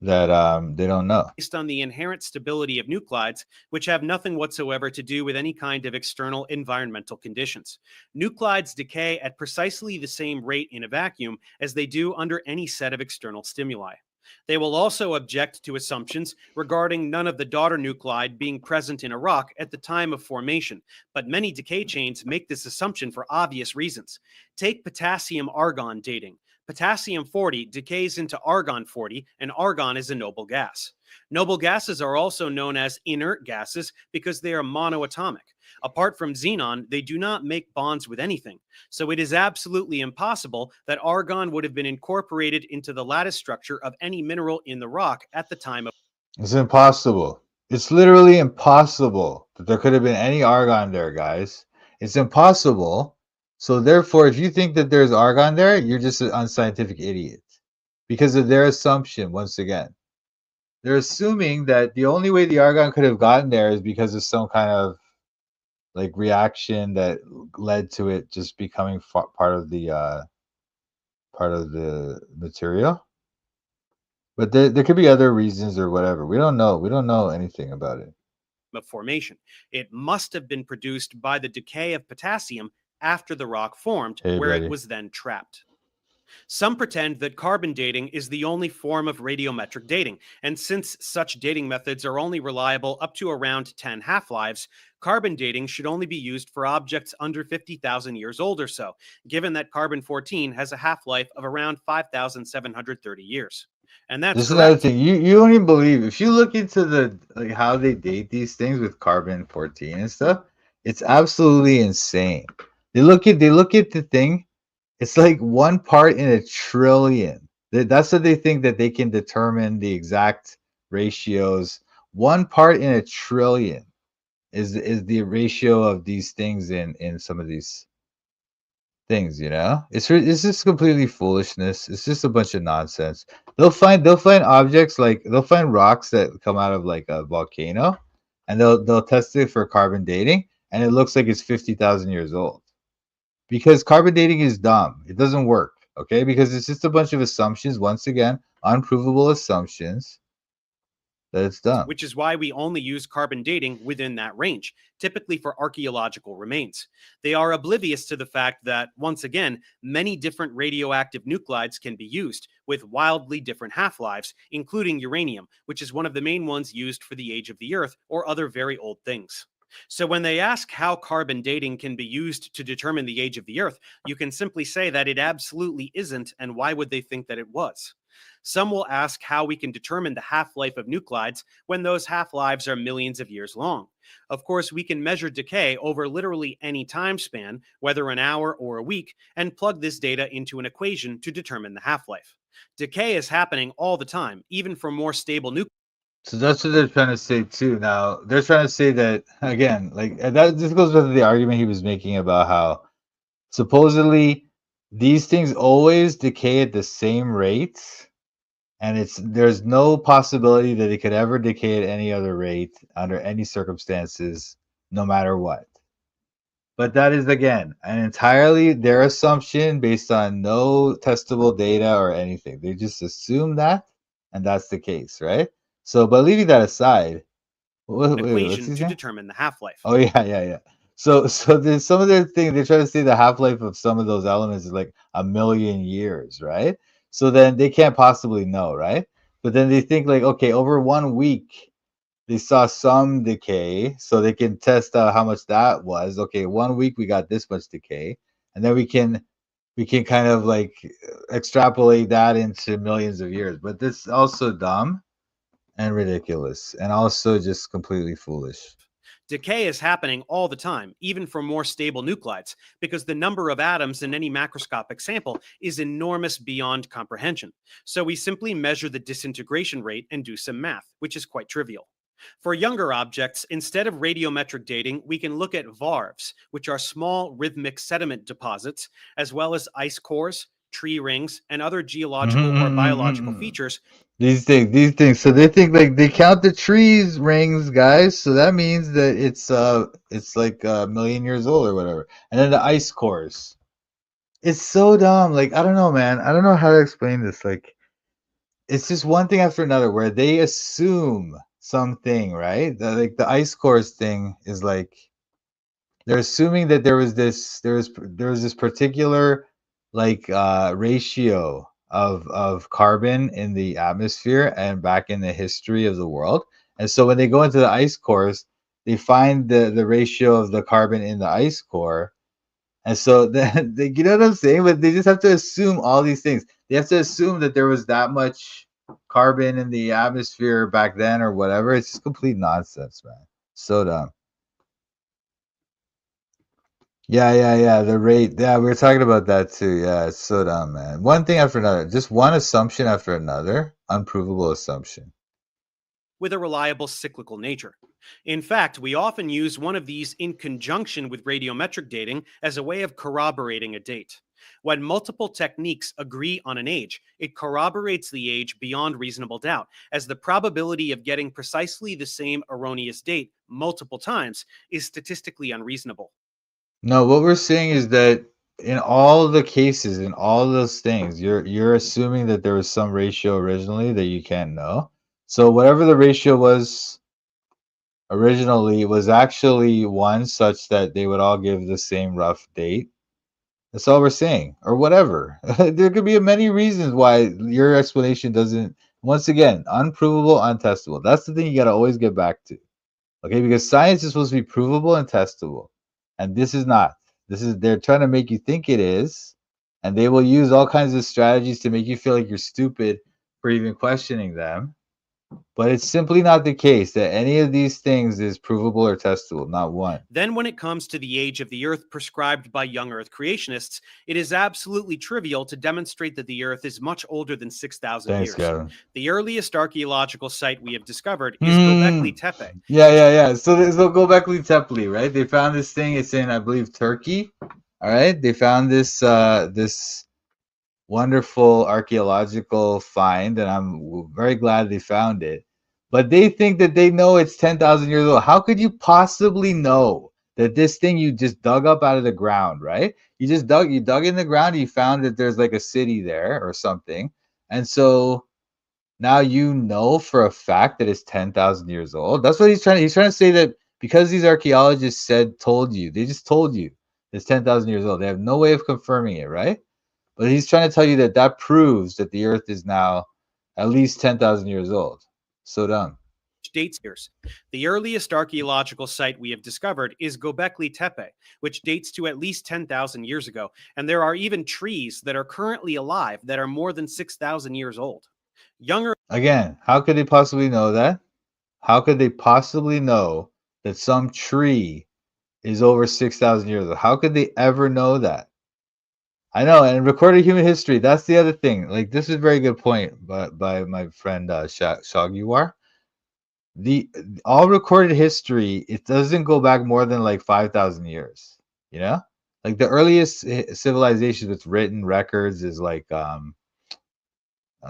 that they don't know. on the inherent stability of nuclides, which have nothing whatsoever to do with any kind of external environmental conditions. Nuclides decay at precisely the same rate in a vacuum as they do under any set of external stimuli. They will also object to assumptions regarding none of the daughter nuclide being present in a rock at the time of formation, but many decay chains make this assumption for obvious reasons. Take potassium-argon dating. Potassium-40 decays into argon-40, and argon is a noble gas. Noble gases are also known as inert gases because they are monoatomic. Apart from xenon, they do not make bonds with anything, so it is absolutely impossible that argon would have been incorporated into the lattice structure of any mineral in the rock at the time of. It's impossible. It's literally impossible that there could have been any argon there, guys. It's impossible. So therefore, if you think that there's argon there, you're just an unscientific idiot because of their assumption once again. they're assuming that the only way the argon could have gotten there is because of some kind of like reaction that led to it just becoming part of the material. But there could be other reasons or whatever. We don't know. We don't know anything about it. Of formation. It must have been produced by the decay of potassium after the rock formed, Hey, where buddy. it was then trapped. Some pretend that carbon dating is the only form of radiometric dating, and since such dating methods are only reliable up to around 10 half-lives, carbon dating should only be used for objects under 50,000 years old or so, given that carbon-14 has a half-life of around 5,730 years. And that's This is another correct. thing. You don't even believe. If you look into the like how they date these things with carbon-14 and stuff, it's absolutely insane. They look at the thing. It's like 1 part in a trillion. That's what they think that they can determine the exact ratios. 1 part in a trillion is the ratio of these things in some of these things. It's just completely foolishness. It's just a bunch of nonsense. They'll find objects, like they'll find rocks that come out of like a volcano, and they'll test it for carbon dating, and it looks like it's 50,000 years old. Because carbon dating is dumb. It doesn't work, okay? Because it's just a bunch of assumptions, once again, unprovable assumptions, that it's dumb. Which is why we only use carbon dating within that range, typically for archaeological remains. They are oblivious to the fact that, once again, many different radioactive nuclides can be used, with wildly different half-lives, including uranium, which is one of the main ones used for the age of the Earth or other very old things. So when they ask how carbon dating can be used to determine the age of the Earth, you can simply say that it absolutely isn't, and why would they think that it was? Some will ask how we can determine the half-life of nuclides when those half-lives are millions of years long. Of course, we can measure decay over literally any time span, whether an hour or a week, and plug this data into an equation to determine the half-life. Decay is happening all the time, even for more stable nuclides. So that's what they're trying to say too. Now they're trying to say that again, like that. This goes back to the argument he was making about how supposedly these things always decay at the same rate, and there's no possibility that it could ever decay at any other rate under any circumstances, no matter what. But that is again an entirely their assumption based on no testable data or anything. They just assume that, and that's the case, right? So, but leaving that aside, what's Equation he to saying? determine the half-life. Oh yeah. So there's some of their things they try to say the half-life of some of those elements is like 1,000,000 years, right? So then they can't possibly know, right? But then they think like, okay, over 1 week they saw some decay, so they can test out how much that was. Okay, 1 week we got this much decay, and then we can kind of like extrapolate that into millions of years. But this is also dumb and ridiculous, and also just completely foolish. Decay is happening all the time, even for more stable nuclides, because the number of atoms in any macroscopic sample is enormous beyond comprehension. So we simply measure the disintegration rate and do some math, which is quite trivial. For younger objects, instead of radiometric dating, we can look at varves, which are small rhythmic sediment deposits, as well as ice cores, tree rings, and other geological or biological features. These things. So they think like they count the trees rings, guys. So that means that it's like 1,000,000 years old or whatever. And then the ice cores. It's so dumb. Like I don't know, man. I don't know how to explain this. Like it's just one thing after another where they assume something, right? Like the ice cores thing is like they're assuming that there was this particular like ratio of carbon in the atmosphere and back in the history of the world. And so when they go into the ice cores, they find the ratio of the carbon in the ice core. And so then you know what I'm saying? But they just have to assume all these things. They have to assume that there was that much carbon in the atmosphere back then or whatever. It's just complete nonsense, man. So dumb. Yeah. The rate. Yeah, we were talking about that too. Yeah, it's so dumb, man. One thing after another. Just one assumption after another. Unprovable assumption. with a reliable cyclical nature. In fact, we often use one of these in conjunction with radiometric dating as a way of corroborating a date. When multiple techniques agree on an age, it corroborates the age beyond reasonable doubt, as the probability of getting precisely the same erroneous date multiple times is statistically unreasonable. No, what we're saying is that in all the cases, in all those things, you're assuming that there was some ratio originally that you can't know. So whatever the ratio was originally was actually one such that they would all give the same rough date. That's all we're saying, or whatever. There could be many reasons why your explanation doesn't. Once again, unprovable, untestable. That's the thing you got to always get back to. Okay, because science is supposed to be provable and testable, and this is not. This is they're trying to make you think it is, and they will use all kinds of strategies to make you feel like you're stupid for even questioning them. But it's simply not the case that any of these things is provable or testable, not one. Then, when it comes to the age of the Earth prescribed by young Earth creationists, it is absolutely trivial to demonstrate that the Earth is much older than 6,000 Thanks, years. Gavin. The earliest archaeological site we have discovered is Göbekli Tepe. Yeah. So Göbekli Tepe, right? They found this thing. It's in, I believe, Turkey. All right. They found this wonderful archaeological find, and I'm very glad they found it. But they think that they know it's 10,000 years old. How could you possibly know that this thing you just dug up out of the ground, right? You dug in the ground, you found that there's like a city there or something. And so now you know for a fact that it's 10,000 years old. That's what he's trying to say, that because these archaeologists told you, they just told you it's 10,000 years old. They have no way of confirming it, right? But he's trying to tell you that that proves that the Earth is now at least 10,000 years old. So dumb. Dates years. The earliest archaeological site we have discovered is Göbekli Tepe, which dates to at least 10,000 years ago, and there are even trees that are currently alive that are more than 6,000 years old. Younger Again, how could they possibly know that? How could they possibly know that some tree is over 6,000 years old? How could they ever know that? I know, and recorded human history, that's the other thing. Like, this is a very good point by my friend Shagiwar. The all recorded history, it doesn't go back more than like 5,000 years, you know? Like the earliest civilizations with written records is like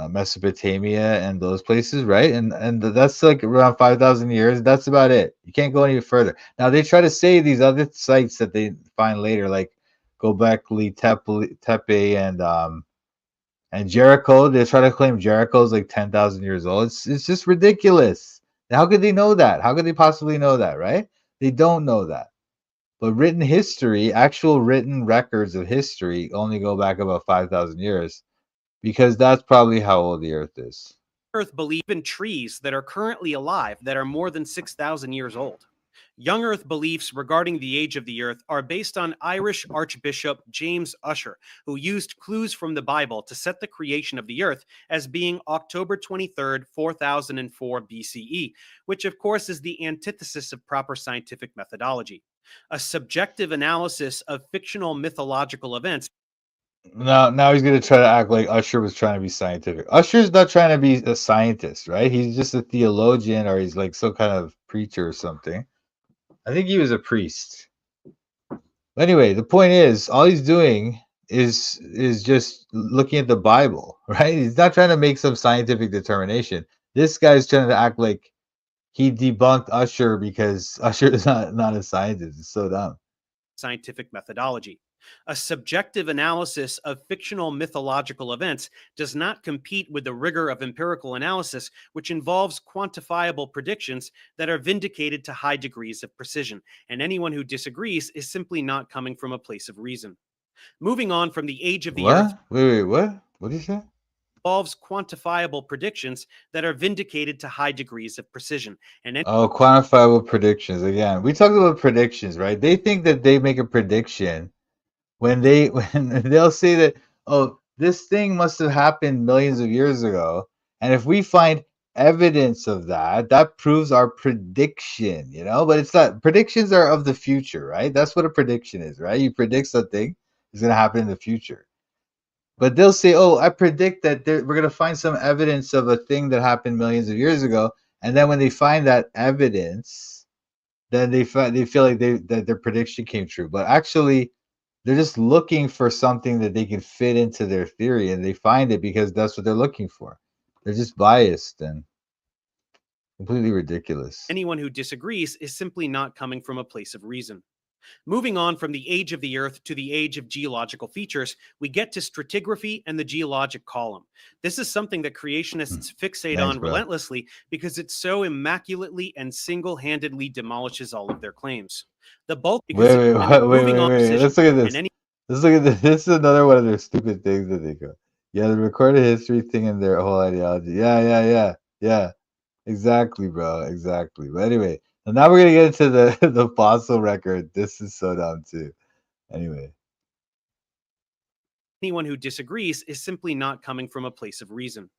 Mesopotamia and those places, right? And that's like around 5,000 years. That's about it. You can't go any further. Now they try to say these other sites that they find later, like Göbekli Tepe and Jericho. They try to claim Jericho is like 10,000 years old. It's just ridiculous. How could they know that? How could they possibly know that, right? They don't know that. But written history, actual written records of history, only go back about 5,000 years, because that's probably how old the Earth is. Earth believe in trees that are currently alive that are more than 6,000 years old. Young Earth beliefs regarding the age of the Earth are based on Irish Archbishop James Ussher, who used clues from the Bible to set the creation of the Earth as being October 23rd, 4004 BCE, which of course is the antithesis of proper scientific methodology. A subjective analysis of fictional mythological events. Now he's gonna try to act like Usher was trying to be scientific. Usher's not trying to be a scientist, right? He's just a theologian, or he's like some kind of preacher or something. I think he was a priest. Anyway, the point is, all he's doing is just looking at the Bible, right? He's not trying to make some scientific determination. This guy's trying to act like he debunked Usher because Usher is not a scientist. It's so dumb. Scientific methodology. A subjective analysis of fictional mythological events does not compete with the rigor of empirical analysis, which involves quantifiable predictions that are vindicated to high degrees of precision, and anyone who disagrees is simply not coming from a place of reason. Moving on from the age of the Earth. Wait, what? What did you say? Involves quantifiable predictions that are vindicated to high degrees of precision, and Quantifiable predictions. Again, we talked about predictions, right? They think that they make a prediction when they'll say that, oh, this thing must have happened millions of years ago, and if we find evidence of that, that proves our prediction, you know? But it's not. Predictions are of the future, right? That's what a prediction is, right? You predict something is going to happen in the future. But they'll say, oh, I predict that we're going to find some evidence of a thing that happened millions of years ago, And then when they find that evidence, then they feel like that their prediction came true. But actually, they're just looking for something that they can fit into their theory, and they find it because that's what they're looking for. They're just biased and completely ridiculous. Anyone who disagrees is simply not coming from a place of reason. Moving on from the age of the Earth to the age of geological features, we get to stratigraphy and the geologic column. This is something that creationists fixate Nice, on bro. relentlessly because it so immaculately and single-handedly demolishes all of their claims. The bulk because Wait. moving on precision, Let's look at this. and any Let's look at this. This is another one of their stupid things that they go. Yeah, the recorded history thing and their whole ideology. Yeah. Exactly, bro. Exactly. But anyway, and now we're gonna get into the the fossil record. This is so dumb too. Anyway. anyone who disagrees is simply not coming from a place of reason.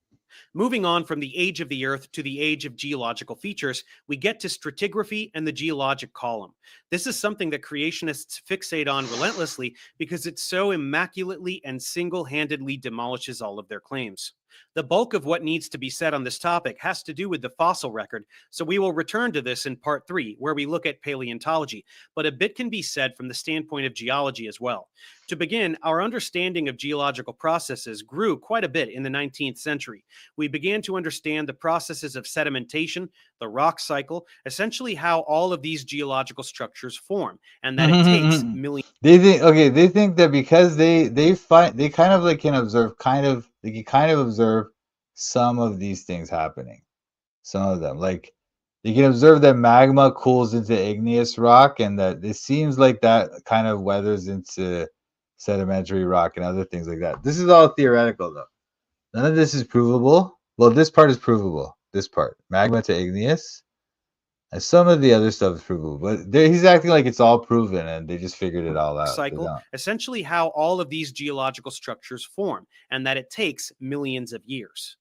Moving on from the age of the Earth to the age of geological features, we get to stratigraphy and the geologic column. This is something that creationists fixate on relentlessly because it so immaculately and single-handedly demolishes all of their claims. The bulk of what needs to be said on this topic has to do with the fossil record, so we will return to this in part 3, where we look at paleontology, but a bit can be said from the standpoint of geology as well. To begin, our understanding of geological processes grew quite a bit in the 19th century. We began to understand the processes of sedimentation, the rock cycle, essentially how all of these geological structures form, and that it takes millions. They think that because they kind of like can observe they can kind of observe some of these things happening. Some of them. Like you can observe that magma cools into igneous rock and that it seems like that kind of weathers into sedimentary rock and other things like that. This is all theoretical though. None of this is provable. Well, this part is provable. This part. Magma to igneous. And some of the other stuff is provable, but he's acting like it's all proven and they just figured it all out. They Cycle, don't. essentially how all of these geological structures form, and that it takes millions of years.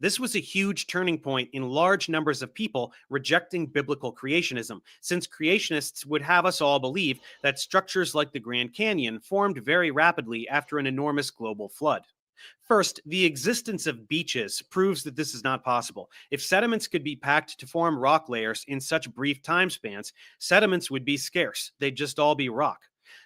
This was a huge turning point in large numbers of people rejecting biblical creationism, since creationists would have us all believe that structures like the Grand Canyon formed very rapidly after an enormous global flood. First, the existence of beaches proves that this is not possible. If sediments could be packed to form rock layers in such brief time spans, sediments would be scarce. They'd just all be rock.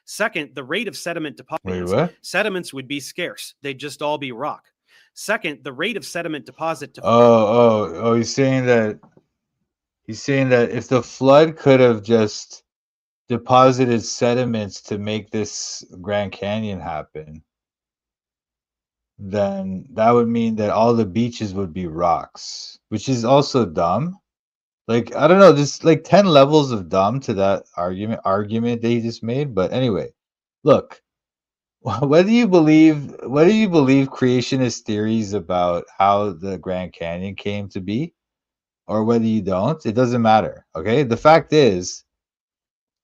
Second, the rate of sediment Wait, deposit. what? Sediments would be scarce. They'd just all be rock. Second, the rate of sediment deposit to He's saying that if the flood could have just deposited sediments to make this Grand Canyon happen, then that would mean that all the beaches would be rocks, which is also dumb. Like, I don't know, there's like 10 levels of dumb to that argument that he just made. But anyway, look, whether you believe creationist theories about how the Grand Canyon came to be, or whether you don't, it doesn't matter. Okay. The fact is,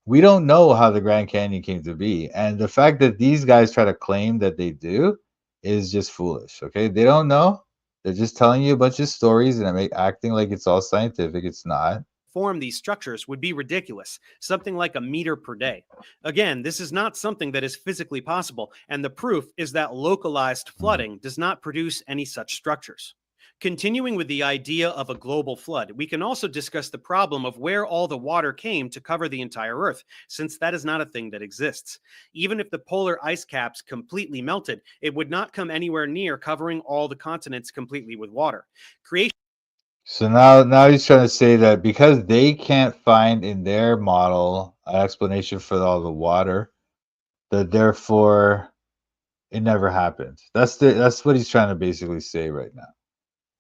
we don't know how the Grand Canyon came to be. And the fact that these guys try to claim that they do is just foolish. Okay. They don't know. They're just telling you a bunch of stories and acting like it's all scientific. It's not. form these structures would be ridiculous, something like a meter per day. Again, this is not something that is physically possible, and the proof is that localized flooding does not produce any such structures. Continuing with the idea of a global flood, we can also discuss the problem of where all the water came to cover the entire Earth, since that is not a thing that exists. Even if the polar ice caps completely melted, it would not come anywhere near covering all the continents completely with water. So now he's trying to say that because they can't find in their model an explanation for all the water, that therefore it never happened. That's what he's trying to basically say right now.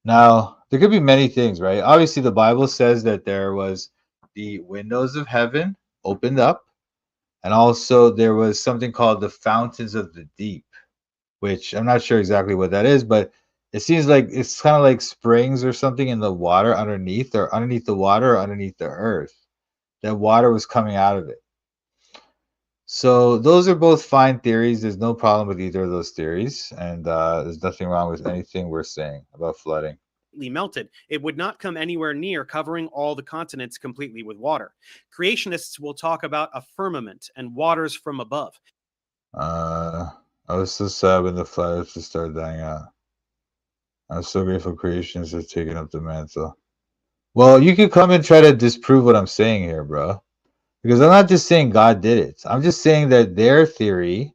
Now, there could be many things, right? Obviously, the Bible says that there was the windows of heaven opened up, and also there was something called the fountains of the deep, which I'm not sure exactly what that is, but it seems like it's kind of like springs or something in the water underneath, or underneath the water, or underneath the earth. That water was coming out of it. So those are both fine theories. There's no problem with either of those theories, and there's nothing wrong with anything we're saying about flooding. Melted, it would not come anywhere near covering all the continents completely with water. Creationists will talk about a firmament and waters from above. I was so sad when the flat earth just started dying out. I'm so grateful creationists have taken up the mantle. Well, you could come and try to disprove what I'm saying here, bro. Because I'm not just saying God did it. I'm just saying that their theory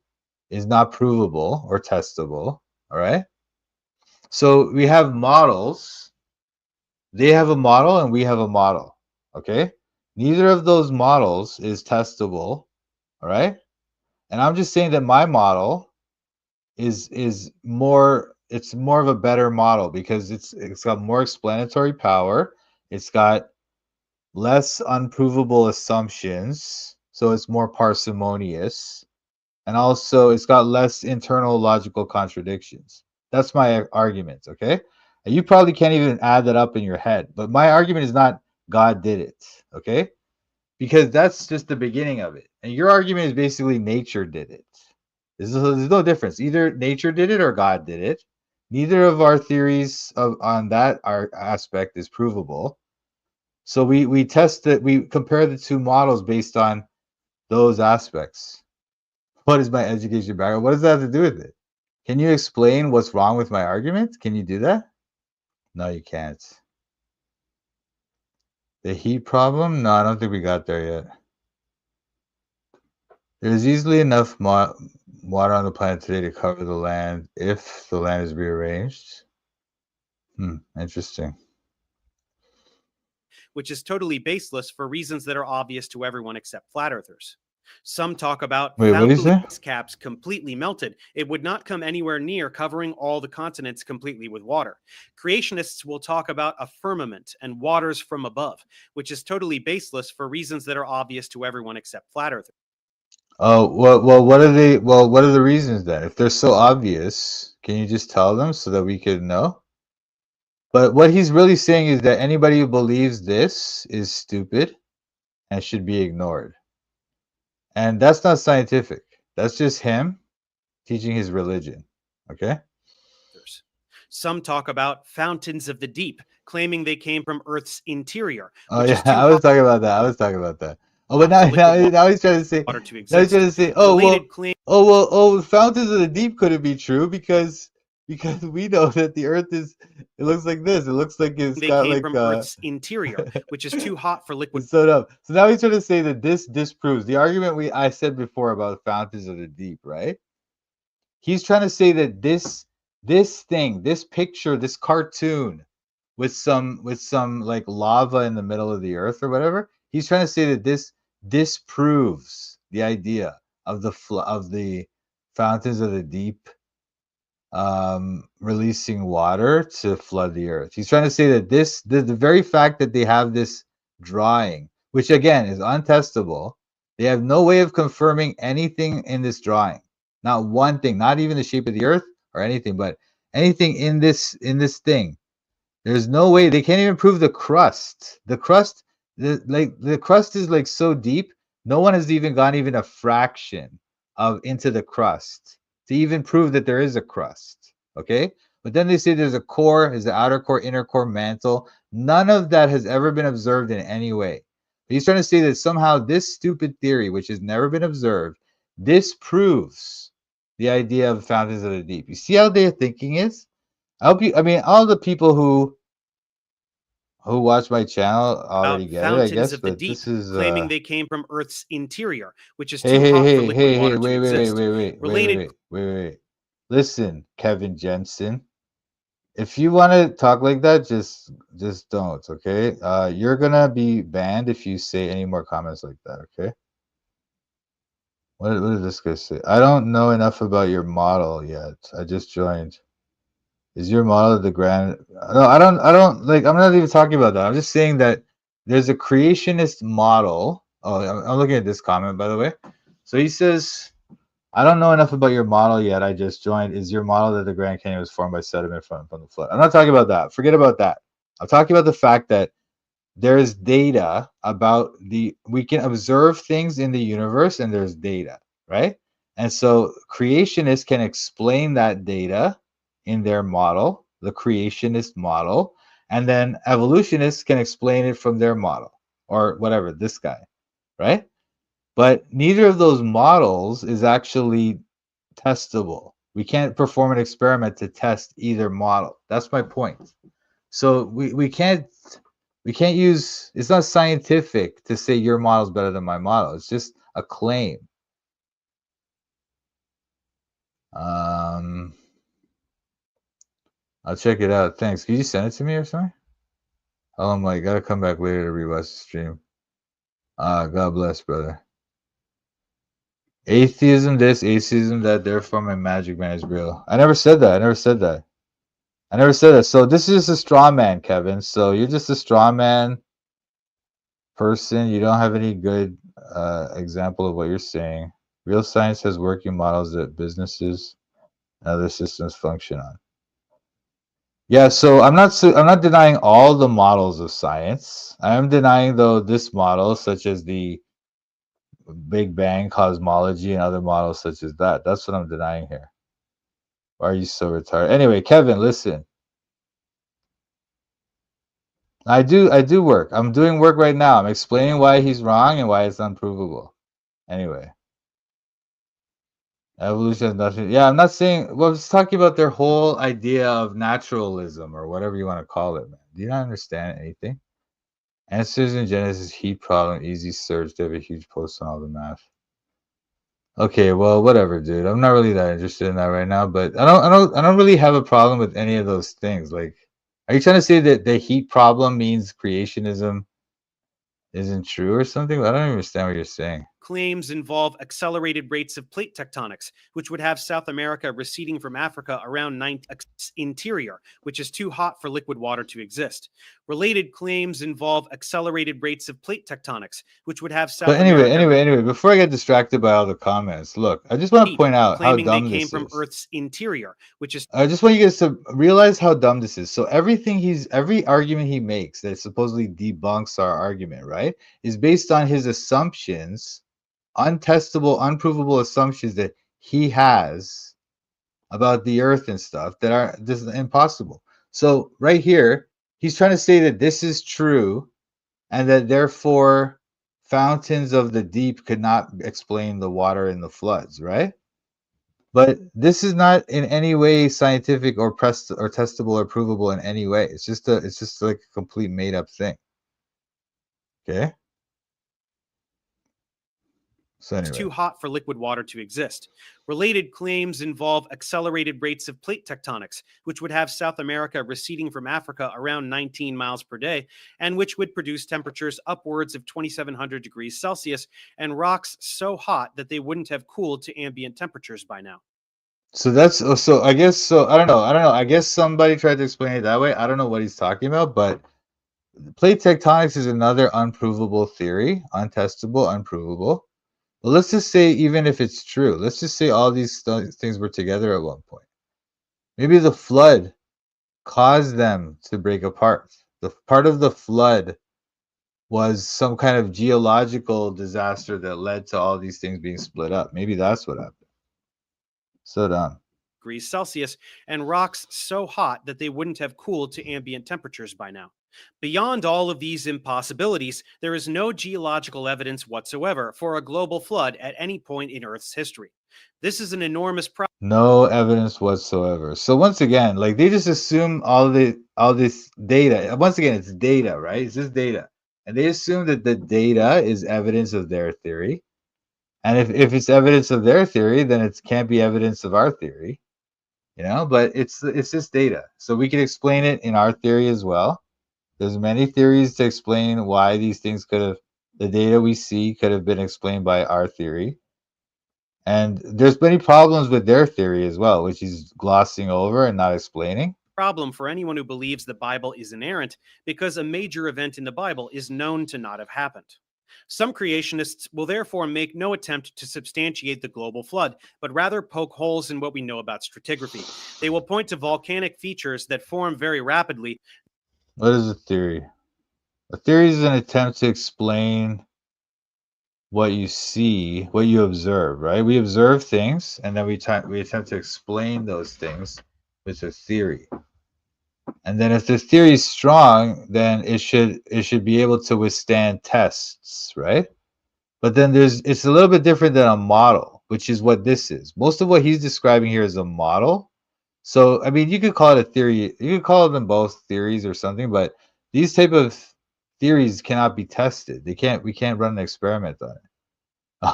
is not provable or testable. All right. So we have models. They have a model and we have a model. Okay. Neither of those models is testable. All right. And I'm just saying that my model is more, it's more of a better model because it's got more explanatory power. It's got less unprovable assumptions, so it's more parsimonious, and also it's got less internal logical contradictions. That's my argument, okay? And you probably can't even add that up in your head, but my argument is not God did it, okay? Because that's just the beginning of it. And your argument is basically nature did it. There's no difference. Either nature did it or God did it. Neither of our theories on that our aspect is provable. So we test it, we compare the two models based on those aspects. What is my education background? What does that have to do with it? Can you explain what's wrong with my argument? Can you do that? No, you can't. The heat problem? No, I don't think we got there yet. There's easily enough water on the planet today to cover the land if the land is rearranged. Interesting. which is totally baseless for reasons that are obvious to everyone except flat earthers. Some talk about Wait, what did you say? ice caps completely melted. It would not come anywhere near covering all the continents completely with water. Creationists will talk about a firmament and waters from above, which is totally baseless for reasons that are obvious to everyone except flat earthers. Oh, well, what are they? Well, what are the reasons then? If they're so obvious, can you just tell them so that we could know? But what he's really saying is that anybody who believes this is stupid and should be ignored. And that's not scientific. That's just him teaching his religion. Okay? Some talk about fountains of the deep, claiming they came from Earth's interior. Oh which yeah, is too I was hot talking about that. I was talking about that. Oh, but for liquid now he's trying to say water to now he's exist. trying to say, oh Related well, claim fountains of the deep couldn't be true because we know that the Earth is, it looks like this. It looks like it's they got came like from Earth's interior, which is too hot for liquid it's sewed up. So now he's trying to say that this disproves the argument I said before about fountains of the deep, right? He's trying to say that this thing, this picture, this cartoon with some like lava in the middle of the earth or whatever, he's trying to say that this disproves the idea of the fountains of the deep releasing water to flood the earth. He's trying to say that the very fact that they have this drawing, which again is untestable, they have no way of confirming anything in this drawing. Not one thing, not even the shape of the earth or anything, but anything in this thing. There's no way they can't even prove the crust. The crust, the crust is like so deep, no one has even gone even a fraction of into the crust to even prove that there is a crust. Okay, but then they say there's a core, there's the outer core, inner core, mantle. None of that has ever been observed in any way. He's trying to say that somehow this stupid theory, which has never been observed, disproves the idea of fountains of the deep. You see how their thinking is? I hope you. I mean, all the people who watch my channel already about get it, I fountains guess. of the But deep, this is claiming they came from Earth's interior, which is hey, too hey, hot for hey, liquid hey, hey, water to wait, wait, wait, exist. wait, wait, wait, Related wait, wait, wait. Listen, Kevin Jensen. If you want to talk like that, just don't, okay? You're gonna be banned if you say any more comments like that, okay? What did this guy say? I don't know enough about your model yet. I just joined. Is your model the grand? No, I don't like. I'm not even talking about that. I'm just saying that there's a creationist model. Oh, I'm looking at this comment, by the way. So he says, I don't know enough about your model yet. I just joined. Is your model that the Grand Canyon was formed by sediment from the flood? I'm not talking about that. Forget about that. I'm talking about the fact that there's data about we can observe things in the universe and there's data, right? And so creationists can explain that data in their model, the creationist model, and then evolutionists can explain it from their model or whatever, this guy, right? But neither of those models is actually testable. We can't perform an experiment to test either model. That's my point. So we can't We can't use, it's not scientific to say your model is better than my model. It's just a claim. I'll check it out. Thanks. Can you send it to me or something? Oh, I'm like, gotta come back later to rewatch the stream. God bless, brother. Atheism this, atheism that, therefore my magic man is real. I never said that. I never said that. So this is a straw man, Kevin. So you're just a straw man person. You don't have any good example of what you're saying. Real science has working models that businesses and other systems function on. Yeah, so I'm not denying all the models of science. I am denying though this model, such as the Big Bang, cosmology, and other models such as that. That's what I'm denying here. Why are you so retarded? Anyway, Kevin, listen. I do work. I'm doing work right now. I'm explaining why he's wrong and why it's unprovable. Anyway. Evolution has nothing. Yeah, I'm not saying. Well, I'm just talking about their whole idea of naturalism or whatever you want to call it, man. Do you not understand anything? Answers in Genesis, heat problem, easy search. They have a huge post on all the math. Okay, well, whatever, dude. I'm not really that interested in that right now, but I don't really have a problem with any of those things. Like, are you trying to say that the heat problem means creationism isn't true or something? I don't understand what you're saying. Claims involve accelerated rates of plate tectonics, which would have South America receding from Africa around interior, which is too hot for liquid water to exist. Related claims involve accelerated rates of plate tectonics, which would have South But America anyway, before I get distracted by all the comments, look, I just want to point out how claiming they dumb came this from is. Earth's interior, which is I just want you guys to realize how dumb this is. So every argument he makes that supposedly debunks our argument, right, is based on his assumptions, untestable, unprovable assumptions that he has about the Earth and stuff that are just impossible. So right here, he's trying to say that this is true, and that therefore fountains of the deep could not explain the water in the floods, right? But this is not in any way scientific or testable or provable in any way. It's just like a complete made up thing. Okay. So it's anyway, too hot for liquid water to exist. Related claims involve accelerated rates of plate tectonics, which would have South America receding from Africa around 19 miles per day, and which would produce temperatures upwards of 2,700 degrees Celsius and rocks so hot that they wouldn't have cooled to ambient temperatures by now. so that's so I guess so. I don't know. I guess somebody tried to explain it that way. I don't know what he's talking about, but plate tectonics is another unprovable theory, untestable, unprovable. But let's just say, even if it's true, let's just say all these things were together at one point. Maybe the flood caused them to break apart. The part of the flood was some kind of geological disaster that led to all these things being split up. Maybe that's what happened. So dumb. Degrees Celsius and rocks so hot that they wouldn't have cooled to ambient temperatures by now. Beyond all of these impossibilities, there is no geological evidence whatsoever for a global flood at any point in Earth's history. This is an enormous problem. No evidence whatsoever. So once again, like they just assume all this data. Once again, it's data, right? It's just data. And they assume that the data is evidence of their theory. And if it's evidence of their theory, then it can't be evidence of our theory. But it's just data. So we can explain it in our theory as well. There's many theories to explain why these things the data we see could have been explained by our theory. And there's many problems with their theory as well, which he's glossing over and not explaining. Problem for anyone who believes the Bible is inerrant, because a major event in the Bible is known to not have happened. Some creationists will therefore make no attempt to substantiate the global flood, but rather poke holes in what we know about stratigraphy. They will point to volcanic features that form very rapidly. What is a theory? A theory is an attempt to explain what you see, what you observe, right? We observe things, and then we attempt to explain those things with a theory. And then if the theory is strong, then it should be able to withstand tests, right? But then it's a little bit different than a model, which is what this is. Most of what he's describing here is a model. So I mean, you could call it a theory. You could call them both theories or something, but these type of theories cannot be tested. We can't run an experiment on it.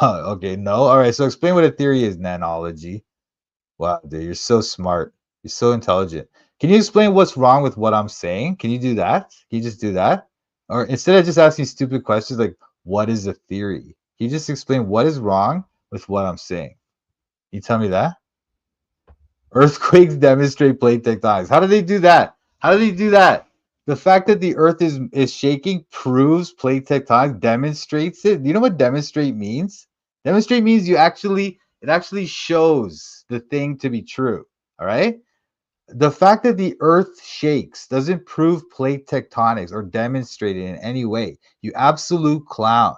Okay, no. All right, so explain what a theory is, nanology. Wow, dude, you're so smart. You're so intelligent. Can you explain what's wrong with what I'm saying? Can you do that? Can you just do that? Or instead of just asking stupid questions like, what is a theory? Can you just explain what is wrong with what I'm saying? Can you tell me that? Earthquakes demonstrate plate tectonics. How do they do that? How do they do that? The fact that the earth is shaking proves plate tectonics, demonstrates it. Do you know what demonstrate means? Demonstrate means it actually shows the thing to be true. All right? The fact that the earth shakes doesn't prove plate tectonics or demonstrate it in any way. You absolute clown.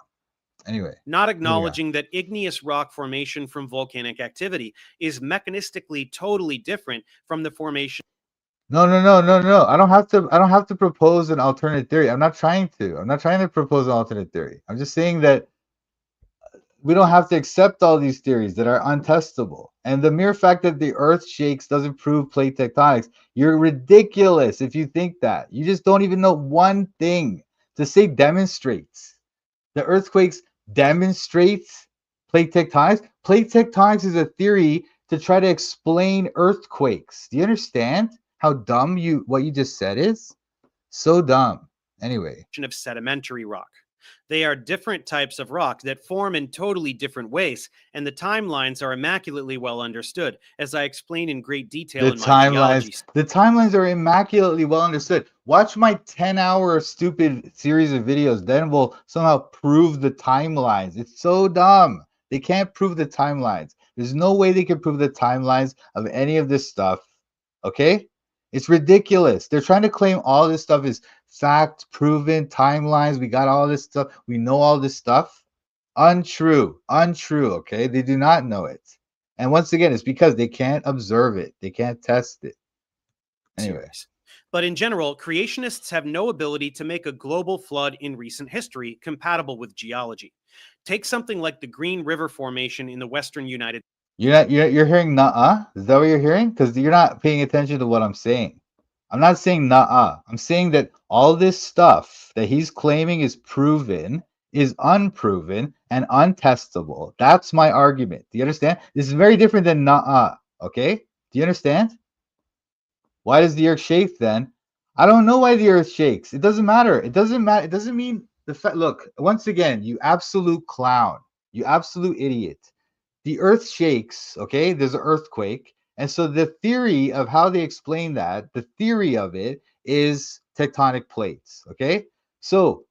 Anyway, not moving on. acknowledging that igneous rock formation from volcanic activity is mechanistically totally different from the formation No. I don't have to propose an alternate theory. I'm not trying to propose an alternate theory. I'm just saying that we don't have to accept all these theories that are untestable. And the mere fact that the earth shakes doesn't prove plate tectonics. You're ridiculous if you think that. You just don't even know one thing. To say demonstrates. The earthquakes demonstrates plate tectonics. Plate tectonics is a theory to try to explain earthquakes. Do you understand how dumb what you just said is? So dumb. Anyway, of sedimentary rock. They are different types of rock that form in totally different ways, and the timelines are immaculately well understood, as I explain in great detail in my geology. The timelines are immaculately well understood. Watch my 10-hour stupid series of videos, then we'll somehow prove the timelines. It's so dumb. They can't prove the timelines. There's no way they can prove the timelines of any of this stuff. Okay? It's ridiculous. They're trying to claim all this stuff is fact proven timelines. We got all this stuff. We know all this stuff. Untrue. Okay? They do not know it. And once again, it's because they can't observe it. They can't test it. Anyway. But in general, creationists have no ability to make a global flood in recent history compatible with geology. Take something like the Green River Formation in the western United States. You're hearing nuh-uh? Is that what you're hearing? Because you're not paying attention to what I'm saying. I'm not saying nuh-uh. I'm saying that all this stuff that he's claiming is proven is unproven and untestable. That's my argument. Do you understand? This is very different than nuh-uh. Okay? Do you understand? Why does the earth shake then? I don't know why the earth shakes. It doesn't matter. It doesn't matter. It doesn't mean the fact. Look, once again, you absolute clown. You absolute idiot. The earth shakes, okay? There's an earthquake. And so the theory of how they explain that, the theory of it is tectonic plates, okay? So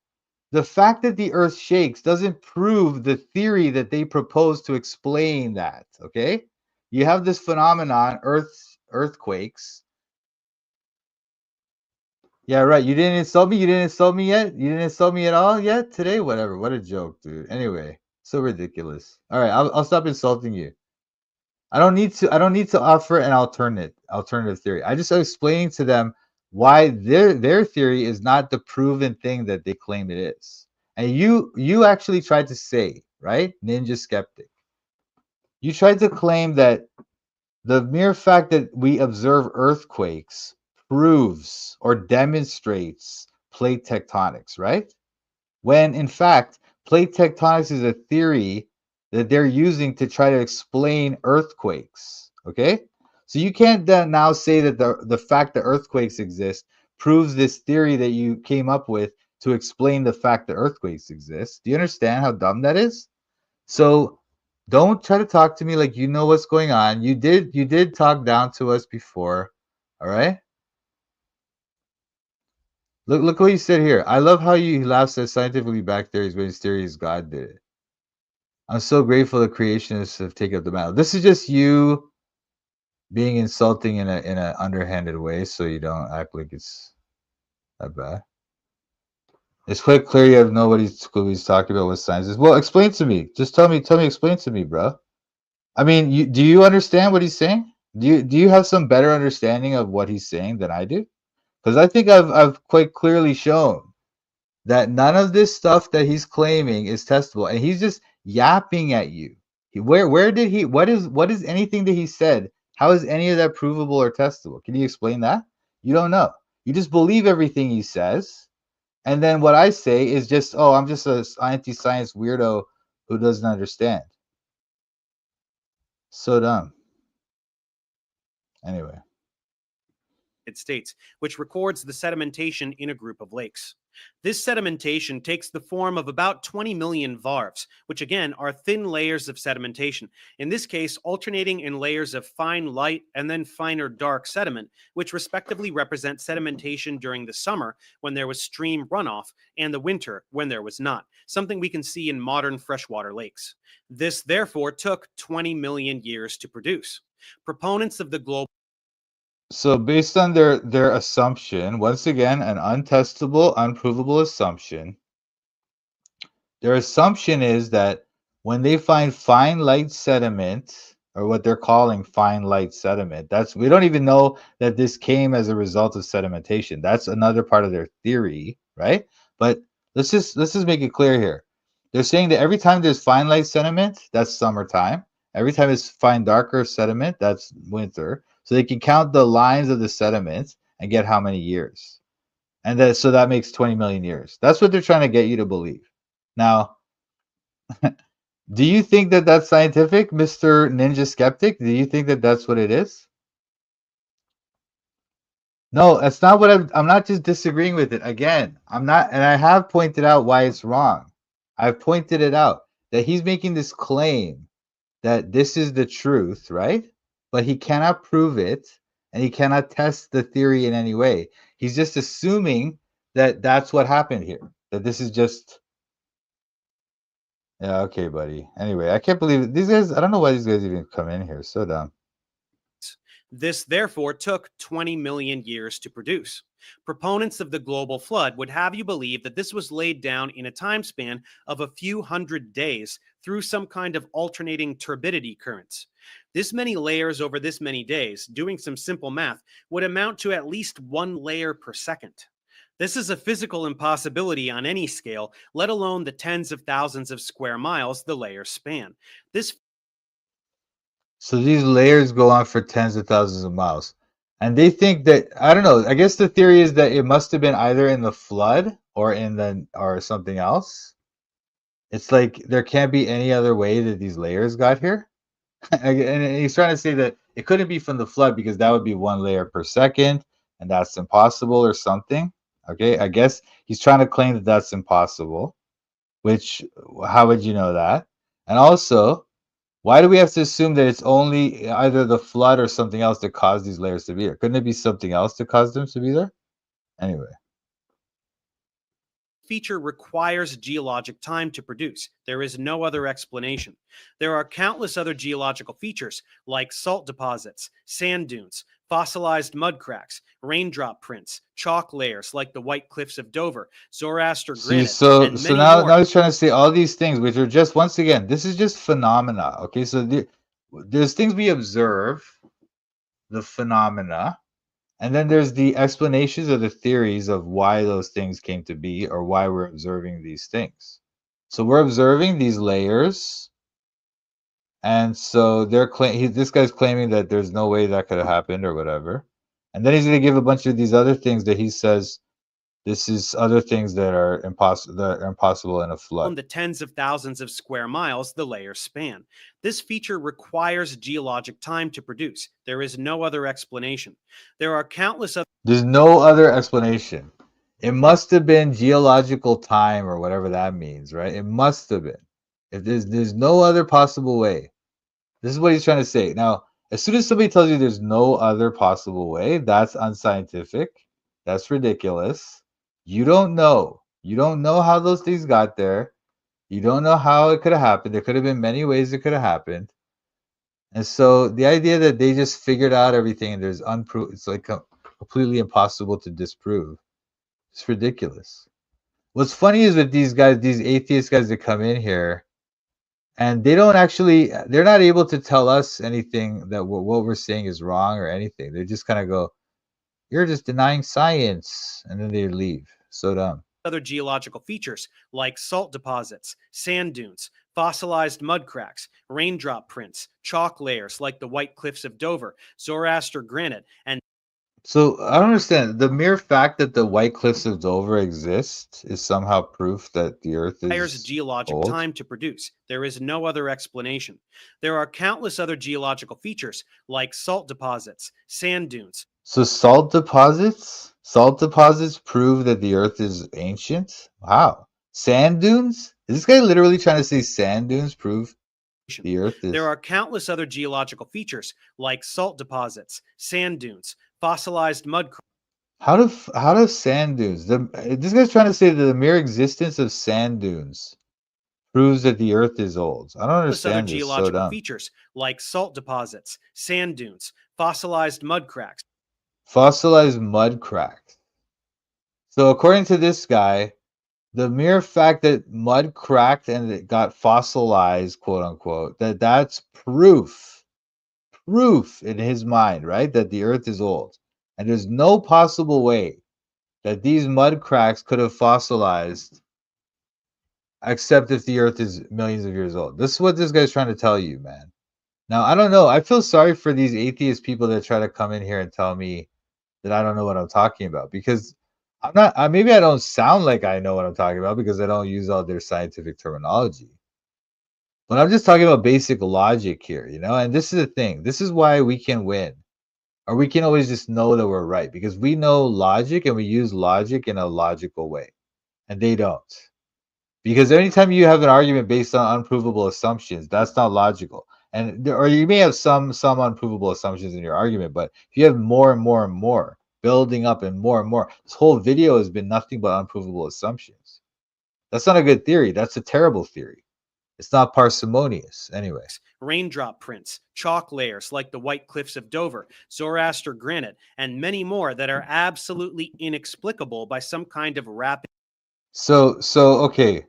the fact that the earth shakes doesn't prove the theory that they propose to explain that, okay? You have this phenomenon, earthquakes. Yeah, right. You didn't insult me? You didn't insult me yet? You didn't insult me at all yet today? Whatever. What a joke, dude. Anyway, so ridiculous. All right, I'll stop insulting you. I don't need to offer an alternative theory. I just explaining to them why their theory is not the proven thing that they claim it is. And you actually tried to say, right? Ninja skeptic. You tried to claim that the mere fact that we observe earthquakes proves or demonstrates plate tectonics, right? When in fact, plate tectonics is a theory that they're using to try to explain earthquakes. Okay? So you can't then now say that the fact that earthquakes exist proves this theory that you came up with to explain the fact that earthquakes exist. Do you understand how dumb that is? So don't try to talk to me like you know what's going on. You did talk down to us before. All right? Look what you said here. I love how you laughs at scientifically backed theories when his theory is God did it. I'm so grateful the creationists have taken up the mantle. This is just you being insulting in a underhanded way, so you don't act like it's that bad. It's quite clear you have nobody's clue he's talking about what science is. Well, explain to me. Just tell me, explain to me, bro. I mean, do you understand what he's saying? Do you have some better understanding of what he's saying than I do? Because I think I've quite clearly shown that none of this stuff that he's claiming is testable, and he's just yapping at you. What is anything that he said? How is any of that provable or testable? Can you explain that? You don't know. You just believe everything he says, And then what I say is just, oh, I'm just a anti-science weirdo who doesn't understand. So dumb. Anyway. States, which records the sedimentation in a group of lakes. This sedimentation takes the form of about 20 million varves, which again are thin layers of sedimentation, in this case alternating in layers of fine light and then finer dark sediment, which respectively represent sedimentation during the summer when there was stream runoff and the winter when there was not, something we can see in modern freshwater lakes. This therefore took 20 million years to produce. Proponents of the global So based on their assumption, once again, an untestable, unprovable assumption, their assumption is that when they find fine light sediment, or what they're calling fine light sediment, that's, we don't even know that this came as a result of sedimentation. That's another part of their theory, right? But let's just make it clear here. They're saying that every time there's fine light sediment, that's summertime. Every time it's fine darker sediment, that's winter. So they can count the lines of the sediments and get how many years. And so that makes 20 million years. That's what they're trying to get you to believe. Now, do you think that that's scientific, Mr. Ninja Skeptic? Do you think that that's what it is? No, that's not what I'm not just disagreeing with it. Again, I'm not, and I have pointed out why it's wrong. I've pointed it out that he's making this claim that this is the truth, right? But he cannot prove it and he cannot test the theory in any way. He's just assuming that that's what happened here, that this is just. Yeah, okay, buddy. Anyway, I can't believe it. These guys, I don't know why these guys even come in here. So dumb. This therefore took 20 million years to produce. Proponents of the global flood would have you believe that this was laid down in a time span of a few hundred days through some kind of alternating turbidity currents. This many layers over this many days, doing some simple math, would amount to at least 1 layer per second. This is a physical impossibility on any scale, let alone the tens of thousands of square miles the layers span. This So these layers go on for tens of thousands of miles. And they think that, I don't know, I guess the theory is that it must have been either in the flood or or something else. It's like there can't be any other way that these layers got here. And he's trying to say that it couldn't be from the flood because that would be 1 layer per second and that's impossible or something. Okay, I guess he's trying to claim that that's impossible, which, how would you know that? And also, why do we have to assume that it's only either the flood or something else that caused these layers to be there? Couldn't it be something else that caused them to be there? Anyway. feature requires geologic time to produce. There is no other explanation. There are countless other geological features like salt deposits, sand dunes, fossilized mud cracks, raindrop prints, chalk layers like the White Cliffs of Dover, Zoroaster See, granite, so and many now more. now he's trying to say all these things, which are just, once again, this is just phenomena. Okay, so there's things we observe, the phenomena, and then there's the explanations or the theories of why those things came to be or why we're observing these things. So we're observing these layers, and so this guy's claiming that there's no way that could have happened or whatever. And then he's going to give a bunch of these other things that he says this is other things that are impossible in a flood. The tens of thousands of square miles the layers span. This feature requires geologic time to produce. There is no other explanation. There are countless other There's no other explanation. It must have been geological time or whatever that means, right? It must have been. If there's no other possible way. This is what he's trying to say. Now, as soon as somebody tells you there's no other possible way, that's unscientific. That's ridiculous. You don't know. You don't know how those things got there. You don't know how it could have happened. There could have been many ways it could have happened. And so the idea that they just figured out everything and there's it's like completely impossible to disprove. It's ridiculous. What's funny is with these guys, these atheist guys that come in here, and they're not able to tell us anything that what we're saying is wrong or anything. They just kind of go, "You're just denying science," and then they leave. So dumb. other geological features like salt deposits, sand dunes, fossilized mud cracks, raindrop prints, chalk layers like the White Cliffs of Dover, Zoroaster granite, and So I don't understand. The mere fact that the White Cliffs of Dover exist is somehow proof that the Earth Requires is geologic old. time to produce. There is no other explanation. There are countless other geological features like salt deposits, sand dunes, So salt deposits prove that the Earth is ancient. Wow. Sand dunes? Is this guy literally trying to say sand dunes prove the Earth There is? are countless other geological features like salt deposits, sand dunes, fossilized mud cracks, How do sand dunes? This guy's trying to say that the mere existence of sand dunes proves that the Earth is old. I don't other understand this. So geological dumb. features like salt deposits, sand dunes, fossilized mud cracks, Fossilized mud cracks. So according to this guy, the mere fact that mud cracked and it got fossilized, quote unquote, that's proof in his mind, right? That the Earth is old. And there's no possible way that these mud cracks could have fossilized except if the Earth is millions of years old. This is what this guy's trying to tell you, man. Now, I don't know. I feel sorry for these atheist people that try to come in here and tell me that I don't know what I'm talking about because I'm not, maybe I don't sound like I know what I'm talking about because I don't use all their scientific terminology. But I'm just talking about basic logic here, you know? And this is the thing. This is why we can win. Or we can always just know that we're right because we know logic and we use logic in a logical way. And they don't. Because anytime you have an argument based on unprovable assumptions, that's not logical. And or you may have some unprovable assumptions in your argument, but if you have more and more and more building up and more, this whole video has been nothing but unprovable assumptions. That's not a good theory. That's a terrible theory. It's not parsimonious. Anyway. raindrop prints, chalk layers like the White Cliffs of Dover, Zoroaster granite, and many more that are absolutely inexplicable by some kind of rapid So okay.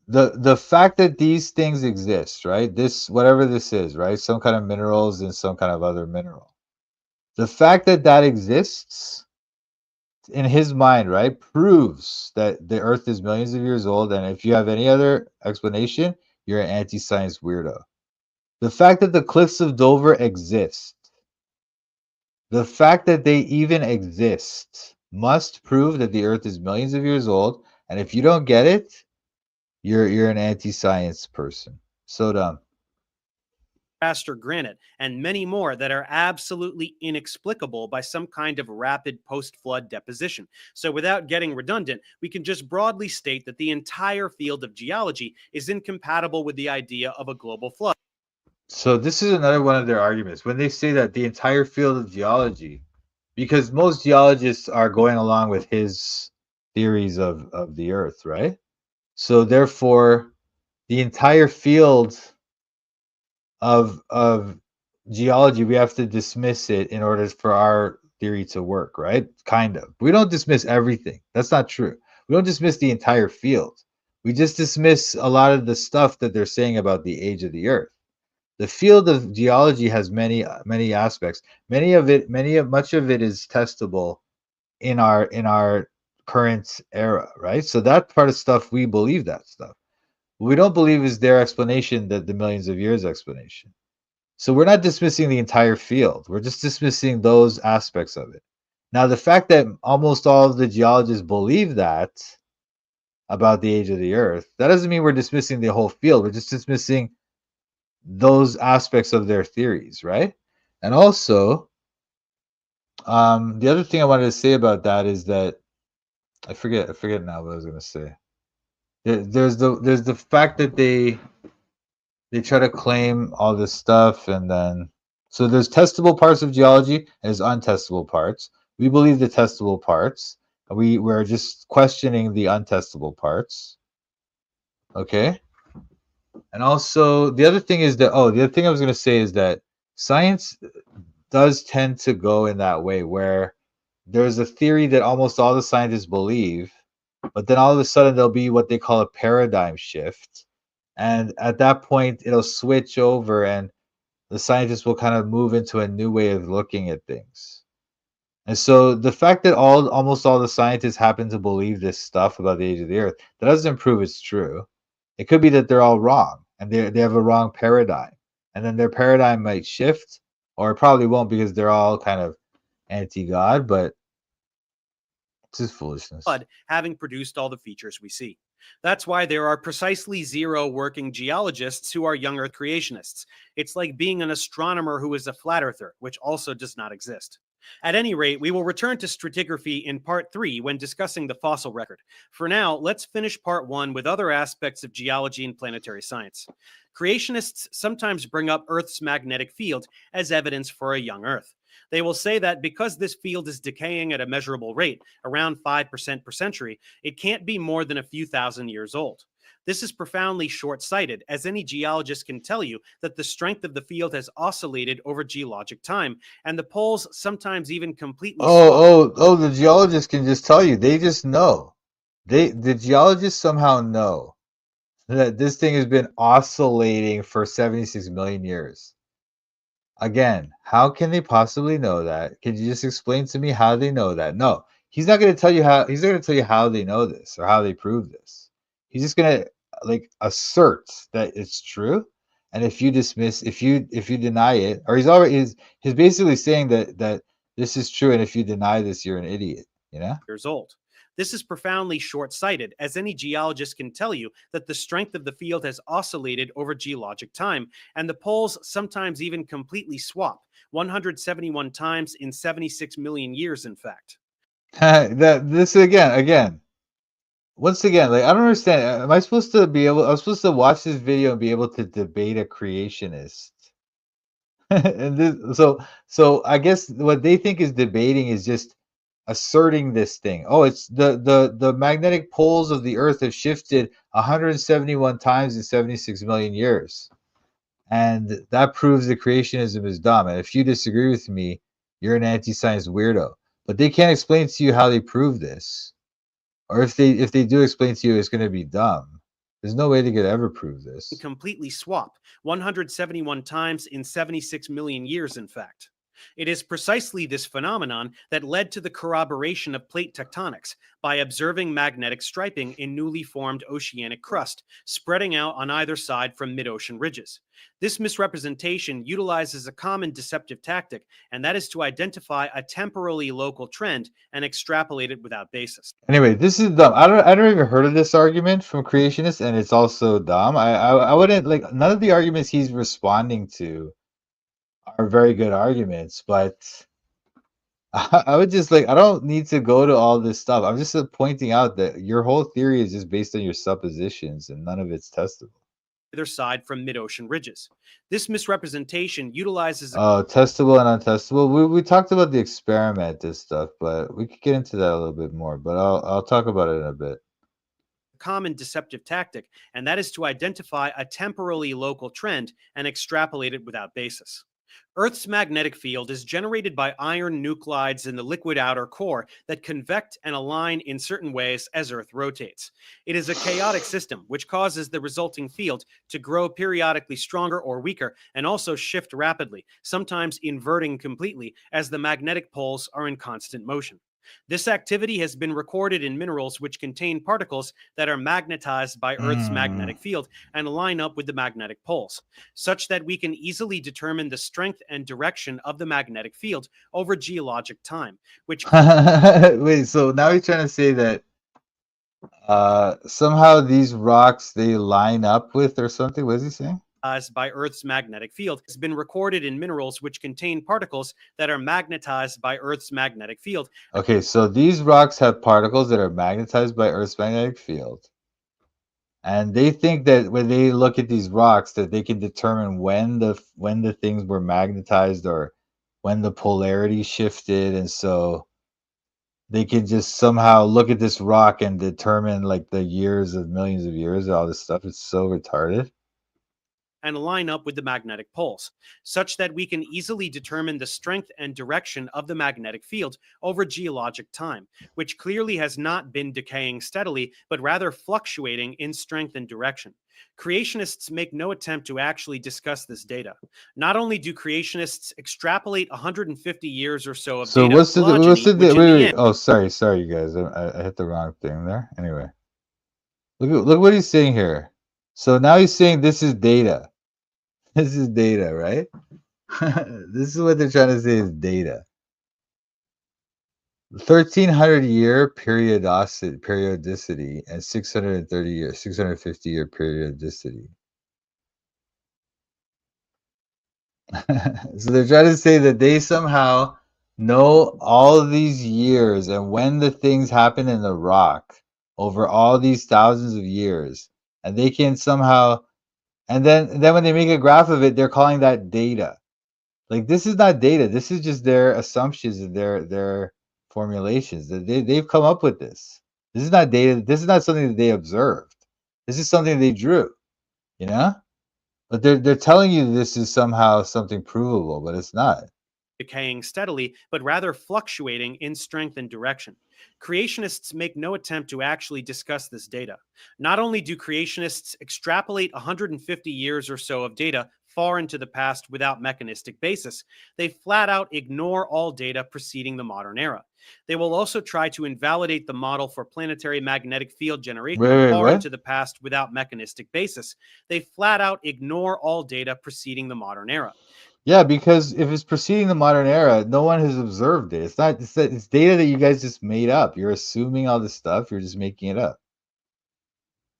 The fact that these things exist, right? This whatever this is, right? Some kind of minerals and some kind of other mineral. The fact that that exists in his mind, right, proves that the Earth is millions of years old. And if you have any other explanation, you're an anti-science weirdo. The fact that the cliffs of Dover exist, the fact that they even exist, must prove that the Earth is millions of years old. And if you don't get it, you're an anti-science person. So dumb. Zoroaster granite, and many more that are absolutely inexplicable by some kind of rapid post-flood deposition. So without getting redundant, we can just broadly state that the entire field of geology is incompatible with the idea of a global flood. So this is another one of their arguments when they say that the entire field of geology, because most geologists are going along with his theories of the Earth, right? So therefore, the entire field of geology, we have to dismiss it in order for our theory to work, right? Kind of. We don't dismiss everything. That's not true. We don't dismiss the entire field. We just dismiss a lot of the stuff that they're saying about the age of the Earth. The field of geology has many aspects. Much of it is testable in our current era, right? So that part of stuff we believe that stuff. What we don't believe is their explanation, that the millions of years explanation. So we're not dismissing the entire field. We're just dismissing those aspects of it. Now, the fact that almost all of the geologists believe that about the age of the Earth, that doesn't mean we're dismissing the whole field. We're just dismissing those aspects of their theories, right? And also, the other thing I wanted to say about that is that I forget now what I was going to say. There's the fact that they try to claim all this stuff, and then so there's testable parts of geology and there's untestable parts. We believe the testable parts. We're just questioning the untestable parts. Okay. And also the other thing is that the other thing I was going to say is that science does tend to go in that way where there's a theory that almost all the scientists believe, but then all of a sudden there'll be what they call a paradigm shift. And at that point, it'll switch over and the scientists will kind of move into a new way of looking at things. And so the fact that almost all the scientists happen to believe this stuff about the age of the Earth, that doesn't prove it's true. It could be that they're all wrong and they have a wrong paradigm. And then their paradigm might shift, or it probably won't because they're all kind of anti-God, but it's just foolishness. Blood having produced all the features we see. That's why there are precisely 0 working geologists who are young Earth creationists. It's like being an astronomer who is a flat earther, which also does not exist. At any rate, we will return to stratigraphy in part 3 when discussing the fossil record. For now, let's finish part 1 with other aspects of geology and planetary science. Creationists sometimes bring up Earth's magnetic field as evidence for a young Earth. They will say that because this field is decaying at a measurable rate, around 5% per century, it can't be more than a few thousand years old. This is profoundly short-sighted, as any geologist can tell you that the strength of the field has oscillated over geologic time, and the poles sometimes even completely swap. The geologists can just tell you. They just know. The geologists somehow know that this thing has been oscillating for 76 million years. Again, how can they possibly know that? Can you just explain to me how they know that? No, he's not going to tell you how. He's not going to tell you how they know this or how they prove this. He's just going to like assert that it's true. And if you dismiss, if you deny it, or he's basically saying that this is true, and if you deny this, you're an idiot. You know? Years old. This is profoundly short-sighted, as any geologist can tell you that the strength of the field has oscillated over geologic time, and the poles sometimes even completely swap, 171 times in 76 million years, in fact. Again. Once again, like I don't understand. Am I supposed to be able? I'm supposed to watch this video and be able to debate a creationist. And so I guess what they think is debating is just asserting this thing. Oh, it's the magnetic poles of the Earth have shifted 171 times in 76 million years, and that proves that creationism is dumb. And if you disagree with me, you're an anti-science weirdo. But they can't explain to you how they prove this, or if they do explain to you, it's going to be dumb. There's no way they could ever prove this. Completely swap, 171 times in 76 million years, in fact. It is precisely this phenomenon that led to the corroboration of plate tectonics by observing magnetic striping in newly formed oceanic crust, spreading out on either side from mid-ocean ridges. This misrepresentation utilizes a common deceptive tactic, and that is to identify a temporally local trend and extrapolate it without basis. Anyway, this is dumb. I don't even heard of this argument from creationists, and it's also dumb. I wouldn't like none of the arguments he's responding to are very good arguments, but I would just like I don't need to go to all this stuff. I'm just pointing out that your whole theory is just based on your suppositions and none of it's testable. Either side from mid-ocean ridges. This misrepresentation utilizes testable and untestable. We talked about the experiment and stuff, but we could get into that a little bit more. But I'll talk about it in a bit. Common deceptive tactic, and that is to identify a temporally local trend and extrapolate it without basis. Earth's magnetic field is generated by iron nuclides in the liquid outer core that convect and align in certain ways as Earth rotates. It is a chaotic system which causes the resulting field to grow periodically stronger or weaker and also shift rapidly, sometimes inverting completely as the magnetic poles are in constant motion. This activity has been recorded in minerals which contain particles that are magnetized by Earth's magnetic field and line up with the magnetic poles, such that we can easily determine the strength and direction of the magnetic field over geologic time, which Wait, so now you're trying to say that somehow these rocks they line up with or something? What is he saying? by Earth's magnetic field has been recorded in minerals which contain particles that are magnetized by Earth's magnetic field. Okay, so these rocks have particles that are magnetized by Earth's magnetic field. And they think that when they look at these rocks that they can determine when the things were magnetized or when the polarity shifted, and so they can just somehow look at this rock and determine like the years of millions of years and all this stuff. It's so retarded. And line up with the magnetic poles, such that we can easily determine the strength and direction of the magnetic field over geologic time, which clearly has not been decaying steadily, but rather fluctuating in strength and direction. Creationists make no attempt to actually discuss this data. Not only do creationists extrapolate 150 years or so of data, what's the wait, oh, sorry, you guys, I hit the wrong thing there. Anyway, look what he's saying here. So now he's saying this is data. This is data, right? This is what they're trying to say is data. 1,300-year periodicity and 650-year periodicity. So they're trying to say that they somehow know all of these years and when the things happen in the rock over all these thousands of years, and they can somehow, and then when they make a graph of it, they're calling that data. Like, this is not data. This is just their assumptions and their formulations. They've come up with this. This is not data. This is not something that they observed. This is something they drew. You know, but they're telling you this is somehow something provable, but it's not. Decaying steadily, but rather fluctuating in strength and direction. Creationists make no attempt to actually discuss this data. Not only do creationists extrapolate 150 years or so of data far into the past without mechanistic basis, they flat out ignore all data preceding the modern era. They will also try to invalidate the model for planetary magnetic field generation Wait, far what? into the past without mechanistic basis. They flat out ignore all data preceding the modern era. Yeah, because if it's preceding the modern era, no one has observed it. It's not. It's data that you guys just made up. You're assuming all this stuff. You're just making it up.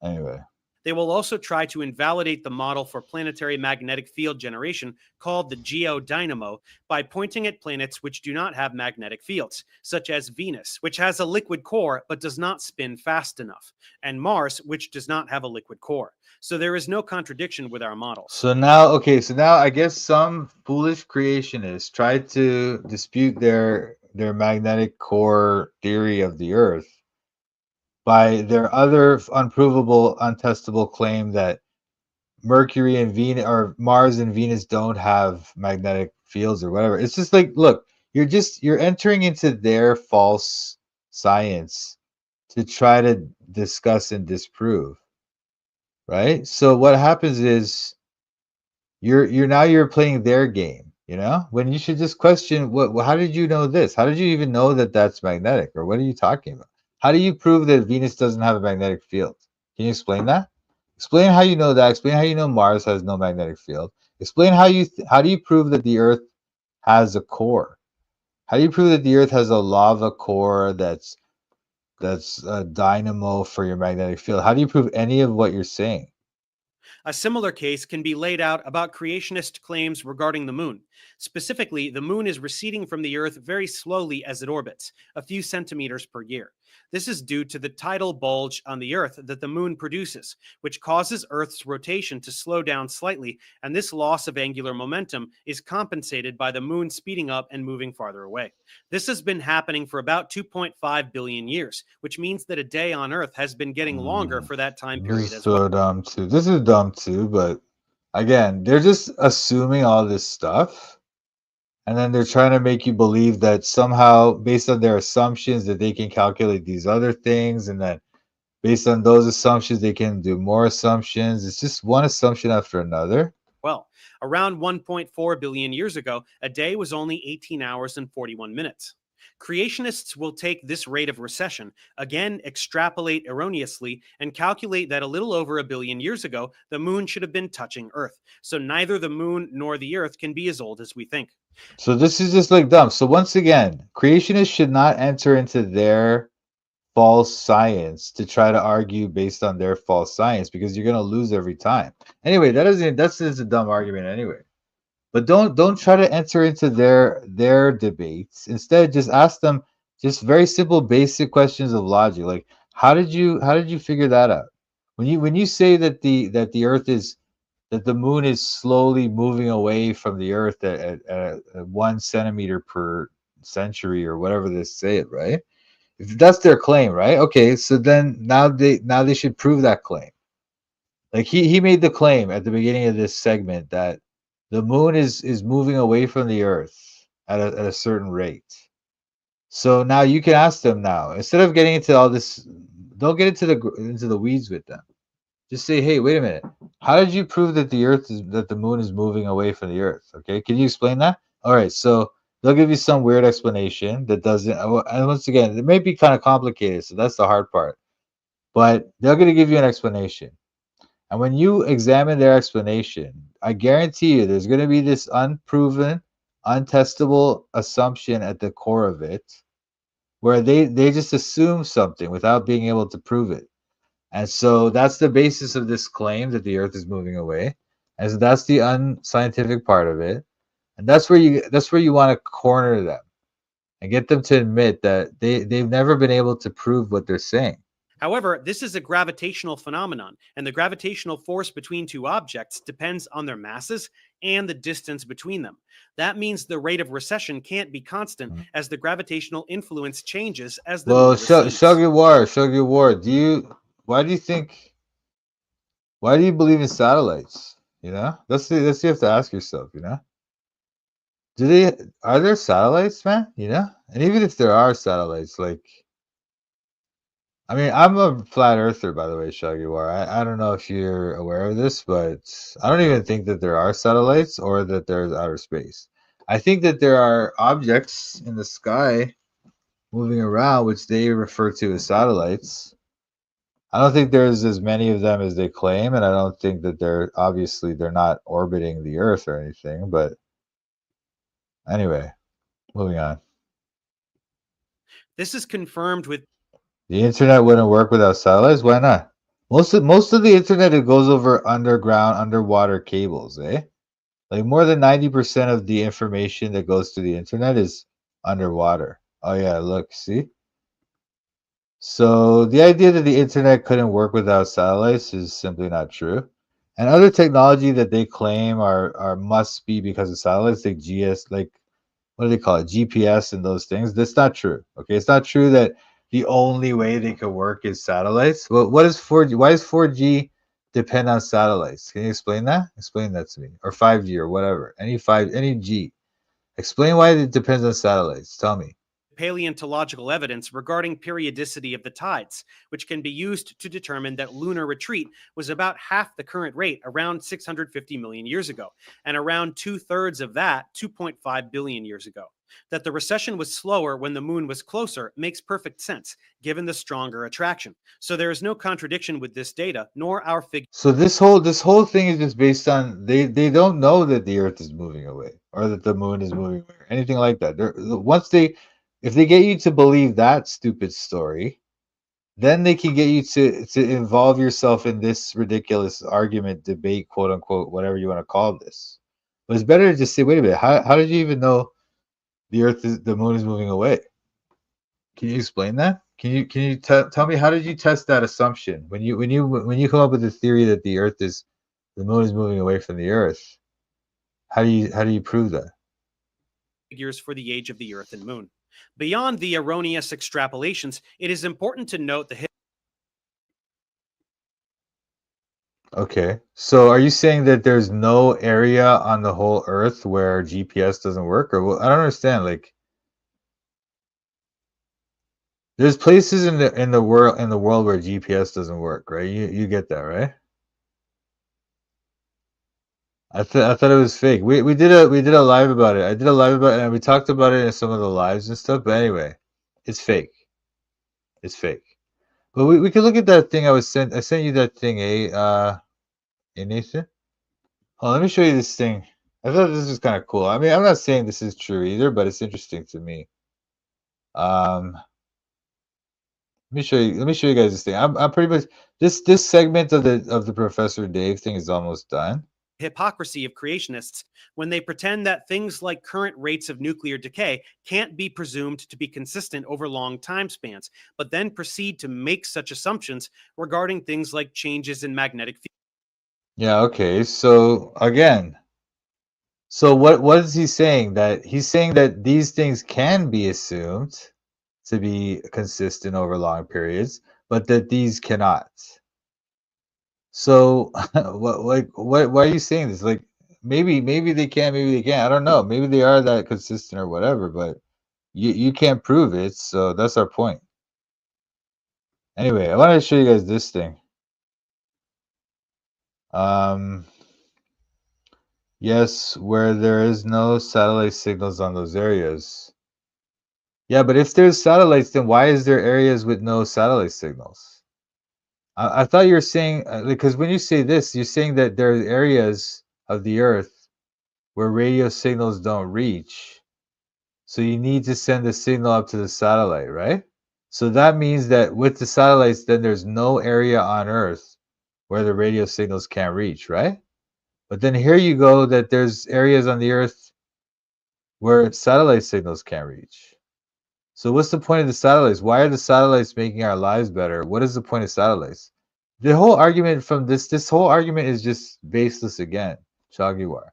Anyway. They will also try to invalidate the model for planetary magnetic field generation called the geodynamo by pointing at planets which do not have magnetic fields, such as Venus, which has a liquid core but does not spin fast enough, and Mars, which does not have a liquid core. So there is no contradiction with our models. So now I guess some foolish creationists tried to dispute their magnetic core theory of the Earth by their other unprovable, untestable claim that Mercury and Venus or Mars and Venus don't have magnetic fields or whatever. It's just like, look, you're entering into their false science to try to discuss and disprove, right? So what happens is you're playing their game, you know? When you should just question how did you know this? How did you even know that that's magnetic, or what are you talking about? How do you prove that Venus doesn't have a magnetic field? Can you explain that? Explain how you know that. Explain how you know Mars has no magnetic field. Explain how do you prove that the Earth has a core? How do you prove that the Earth has a lava core that's a dynamo for your magnetic field? How do you prove any of what you're saying? A similar case can be laid out about creationist claims regarding the moon. Specifically, the moon is receding from the Earth very slowly as it orbits, a few centimeters per year. This is due to the tidal bulge on the Earth that the moon produces, which causes Earth's rotation to slow down slightly, and this loss of angular momentum is compensated by the moon speeding up and moving farther away. This has been happening for about 2.5 billion years, which means that a day on Earth has been getting longer for that time period This is as well. so dumb too. This is dumb too, but again, they're just assuming all this stuff, and then they're trying to make you believe that somehow, based on their assumptions, that they can calculate these other things, and then based on those assumptions, they can do more assumptions. It's just one assumption after another. Well, around 1.4 billion years ago, a day was only 18 hours and 41 minutes. Creationists will take this rate of recession, again extrapolate erroneously, and calculate that a little over a billion years ago, the moon should have been touching Earth. So neither the moon nor the Earth can be as old as we think. So this is just like dumb. So once again, creationists should not enter into their false science to try to argue based on their false science, because you're going to lose every time. Anyway, that's just a dumb argument anyway. But don't try to enter into their debates. Instead, just ask them just very simple, basic questions of logic, like how did you figure that out? When you say that the Earth is that the moon is slowly moving away from the Earth at 1 centimeter per century or whatever they say it, right? If that's their claim, right? Okay, so then now they should prove that claim. Like he made the claim at the beginning of this segment that the moon is moving away from the Earth at a certain rate. So now you can ask them now, instead of getting into all this, don't get into the weeds with them. Just say, hey, wait a minute. How did you prove that the moon is moving away from the Earth? Okay, can you explain that? All right, so they'll give you some weird explanation that doesn't. And once again, it may be kind of complicated, so that's the hard part. But they're going to give you an explanation. And when you examine their explanation, I guarantee you there's going to be this unproven, untestable assumption at the core of it where they just assume something without being able to prove it. And so that's the basis of this claim that the Earth is moving away. And so that's the unscientific part of it. And that's where you want to corner them and get them to admit that they've never been able to prove what they're saying. However, this is a gravitational phenomenon, and the gravitational force between two objects depends on their masses and the distance between them. That means the rate of recession can't be constant as the gravitational influence changes as the Well, moon recedes. Shogyawar, why do you think why do you believe in satellites? You know? That's you have to ask yourself, you know? Are there satellites, man? You know? And even if there are satellites, like I mean, I'm a flat earther, by the way, Shagiwar. I don't know if you're aware of this, but I don't even think that there are satellites or that there's outer space. I think that there are objects in the sky moving around, which they refer to as satellites. I don't think there's as many of them as they claim, and I don't think that they're not orbiting the Earth or anything. But anyway, moving on. This is confirmed with The internet wouldn't work without satellites. Why not? Most of the internet, it goes over underwater cables, eh? Like more than 90% of the information that goes to the internet is underwater. Oh yeah, look, see? So the idea that the internet couldn't work without satellites is simply not true. And other technology that they claim are must be because of satellites, like what do they call it? GPS and those things. That's not true. Okay, it's not true that the only way they could work is satellites. Well, what is 4G? Why does 4G depend on satellites? Can you explain that? Explain that to me. Or 5G or whatever. Any G. Explain why it depends on satellites. Tell me. paleontological evidence regarding periodicity of the tides, which can be used to determine that lunar retreat was about half the current rate around 650 million years ago, and around 2/3 of that 2.5 billion years ago. That the recession was slower when the moon was closer makes perfect sense, given the stronger attraction. So there is no contradiction with this data, nor our figures. So this whole thing is just based on they don't know that the Earth is moving away or that the moon is moving away or anything like that. If they get you to believe that stupid story, then they can get you to involve yourself in this ridiculous argument, debate, quote unquote, whatever you want to call this. But it's better to just say, wait a minute, how did you even know the moon is moving away? Can you explain that? Can you tell me how did you test that assumption when you come up with the theory that the moon is moving away from the Earth? How do you prove that? Figures for the age of the Earth and Moon. Beyond the erroneous extrapolations, it is important to note the Okay, so are you saying that there's no area on the whole Earth where GPS doesn't work, or I don't understand. Like, there's places in the world where GPS doesn't work, right? You get that, right? I thought it was fake. We did a live about it. I did a live about it, and we talked about it in some of the lives and stuff. But anyway, it's fake. It's fake. But we could look at that thing I sent you that thing, Nathan. Oh, let me show you this thing. I thought this was kind of cool. I mean, I'm not saying this is true either, but it's interesting to me. Let me show you guys this thing. I'm pretty much this segment of the Professor Dave thing is almost done. hypocrisy of creationists when they pretend that things like current rates of nuclear decay can't be presumed to be consistent over long time spans, but then proceed to make such assumptions regarding things like changes in magnetic field. Yeah, okay. So again, what is he saying? That he's saying that these things can be assumed to be consistent over long periods, but that these cannot. So why are you saying this? Like maybe they can, maybe they can't. I don't know. Maybe they are that consistent or whatever, but you can't prove it, so that's our point. Anyway, I wanted to show you guys this thing. Yes, where there is no satellite signals on those areas. Yeah, but if there's satellites, then why is there areas with no satellite signals? I thought you were saying, because when you say this, you're saying that there are areas of the Earth where radio signals don't reach. So you need to send the signal up to the satellite, right? So that means that with the satellites, then there's no area on Earth where the radio signals can't reach, right? But then here you go that there's areas on the Earth where satellite signals can't reach. So what's the point of the satellites? Why are the satellites making our lives better? What is the point of satellites? The whole argument from this whole argument is just baseless again, Chagiwar.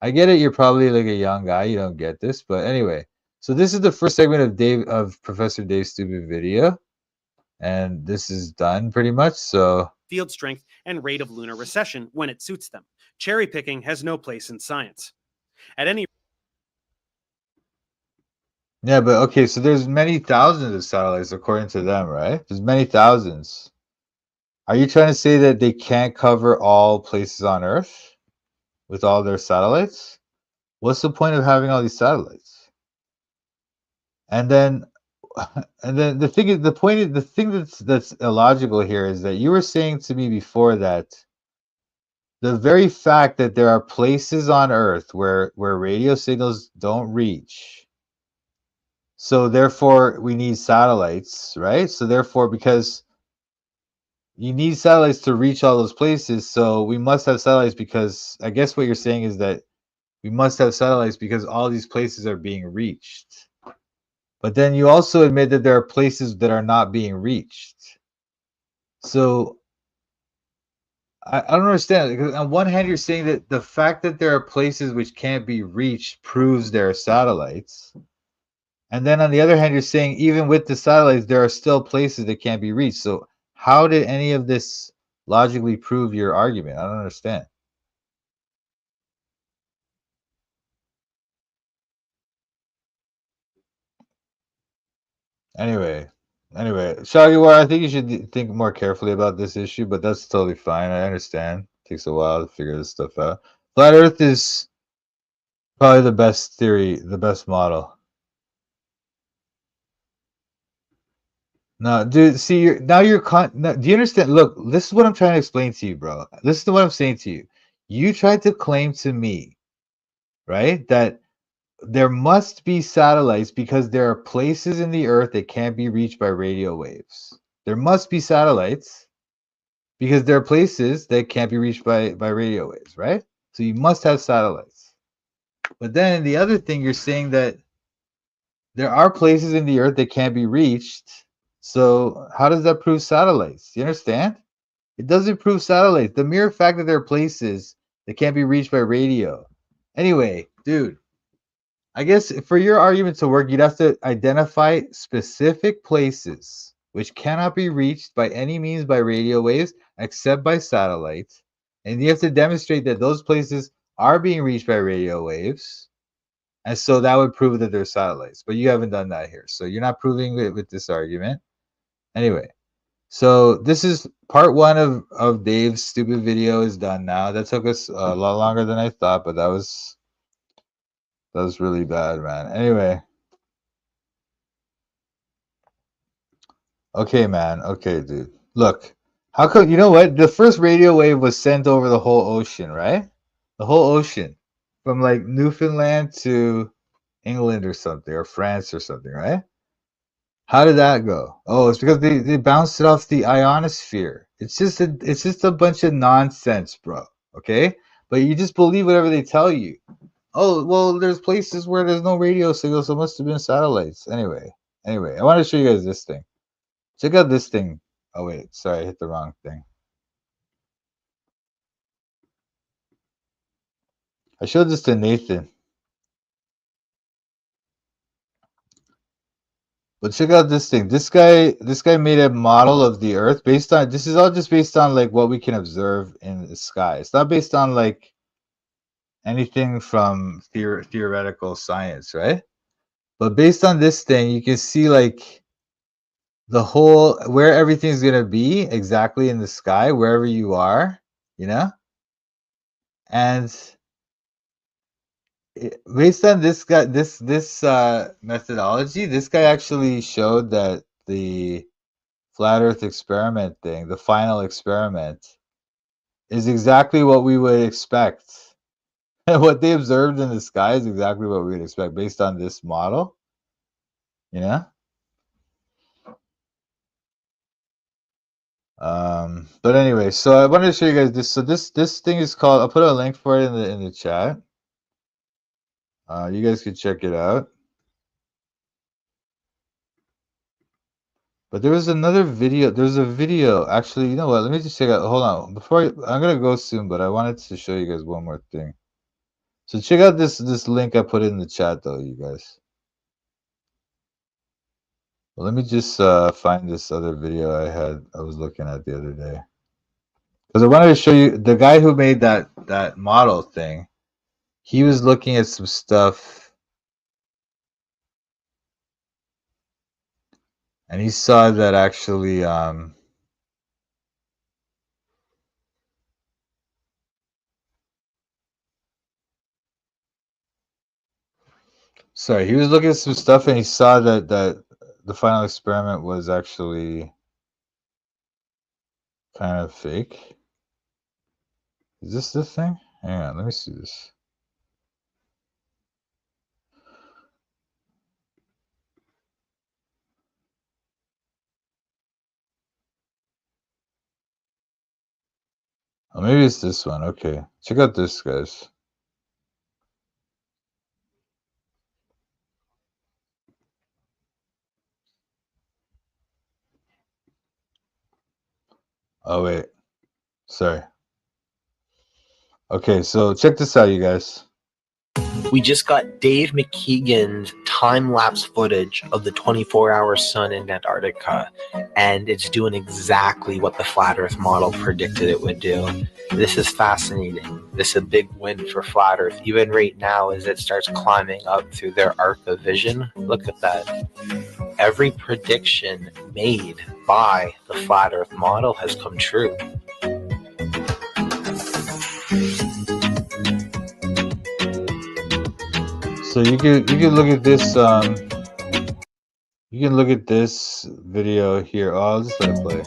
I get it, you're probably like a young guy, you don't get this, but anyway. So this is the first segment of Professor Dave's stupid video, and this is done pretty much. So field strength, and rate of lunar recession when it suits them. Cherry picking has no place in science. At any yeah, but okay, so there's many thousands of satellites according to them, right? There's many thousands. Are you trying to say that they can't cover all places on Earth with all their satellites? What's the point of having all these satellites? And then the thing is, the thing that's illogical here is that you were saying to me before that the very fact that there are places on Earth where radio signals don't reach, so therefore we need satellites, right? So therefore, because you need satellites to reach all those places, so we must have satellites because I guess what you're saying is that we must have satellites because all these places are being reached. But then you also admit that there are places that are not being reached. So I don't understand. Because on one hand, you're saying that the fact that there are places which can't be reached proves there are satellites. And then on the other hand, you're saying even with the satellites, there are still places that can't be reached. So how did any of this logically prove your argument? I don't understand. Anyway, Shagiwar, I think you should think more carefully about this issue, but that's totally fine. I understand. It takes a while to figure this stuff out. Flat Earth is probably the best theory, the best model. No, dude, see, do you understand? Look, this is what I'm trying to explain to you, bro. This is what I'm saying to you. You tried to claim to me, right, that there must be satellites because there are places in the earth that can't be reached by radio waves. There must be satellites because there are places that can't be reached by radio waves, right? So you must have satellites. But then the other thing, you're saying that there are places in the earth that can't be reached. So how does that prove satellites? You understand? It doesn't prove satellites. The mere fact that there are places that can't be reached by radio. Anyway, dude, I guess for your argument to work, you'd have to identify specific places which cannot be reached by any means by radio waves except by satellite. And you have to demonstrate that those places are being reached by radio waves. And so that would prove that they're satellites. But you haven't done that here. So you're not proving it with this argument. Anyway, so this is part one of Dave's stupid video is done now. That took us a lot longer than I thought, but that was really bad, man. Anyway. Okay, man. Okay, dude. Look, how come you know what? The first radio wave was sent over the whole ocean, right? The whole ocean. From like Newfoundland to England or something, or France or something, right? How did that go? Oh, it's because they bounced it off the ionosphere. It's just a bunch of nonsense, bro. Okay? But you just believe whatever they tell you. Oh, well, there's places where there's no radio signal, so it must have been satellites. Anyway, I want to show you guys this thing. Check out this thing. Oh wait, sorry, I hit the wrong thing. I showed this to Nathan. But check out this thing. This guy made a model of the Earth based on this is all just based on like what we can observe in the sky. It's not based on like anything from theoretical science, right? But based on this thing, you can see like the whole where everything's gonna be exactly in the sky, wherever you are, you know? And based on this guy this methodology, this guy actually showed that the flat earth experiment thing, the final experiment, is exactly what we would expect And what they observed in the sky is exactly what we would expect based on this model. You know? But anyway, so I wanted to show you guys this. So this thing is called, I'll put a link for it in the chat. You guys can check it out. But there was another video. There's a video. Actually, you know what? Let me just check out. Hold on. I'm gonna go soon, but I wanted to show you guys one more thing. So check out this link I put in the chat, though, you guys. Well, let me just find this other video I was looking at the other day, because I wanted to show you the guy who made that model thing. He was looking at some stuff, and he saw that actually sorry, he was looking at some stuff, and he saw that the final experiment was actually kind of fake. Is this the thing? Hang on, let me see this. Oh, maybe it's this one. Okay, check out this, guys. Oh wait, sorry. Okay, so check this out, you guys. We just got Dave McKeegan's time-lapse footage of the 24-hour sun in Antarctica, and it's doing exactly what the Flat Earth model predicted it would do. This is fascinating. This is a big win for Flat Earth, even right now as it starts climbing up through their arc of vision. Look at that. Every prediction made by the Flat Earth model has come true. So you can look at this you can look at this video here. Oh, I'll just let it play.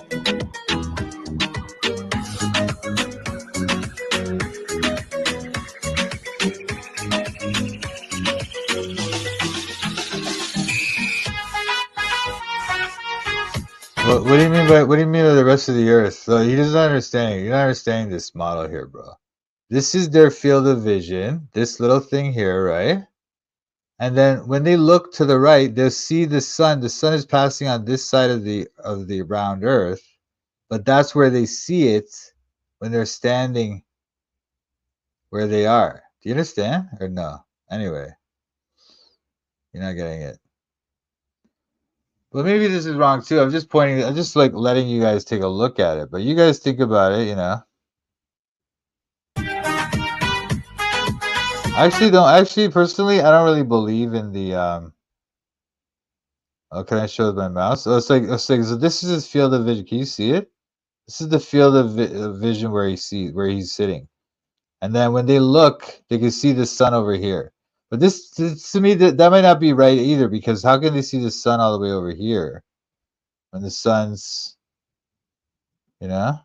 What do you mean by the rest of the Earth? So he doesn't understand. You're not understanding this model here, bro. This is their field of vision. This little thing here, right? And then when they look to the right, they'll see the sun. The sun is passing on this side of the round Earth, but that's where they see it when they're standing where they are. Do you understand or no? Anyway, you're not getting it. But maybe this is wrong too. I'm just like letting you guys take a look at it. But you guys think about it, you know. Personally, I don't really believe in the oh, can I show my mouse? Oh, so this is his field of vision. Can you see it? This is the field of vision where he's sitting. And then when they look, they can see the sun over here. But this to me that might not be right either, because how can they see the sun all the way over here when the sun's, you know?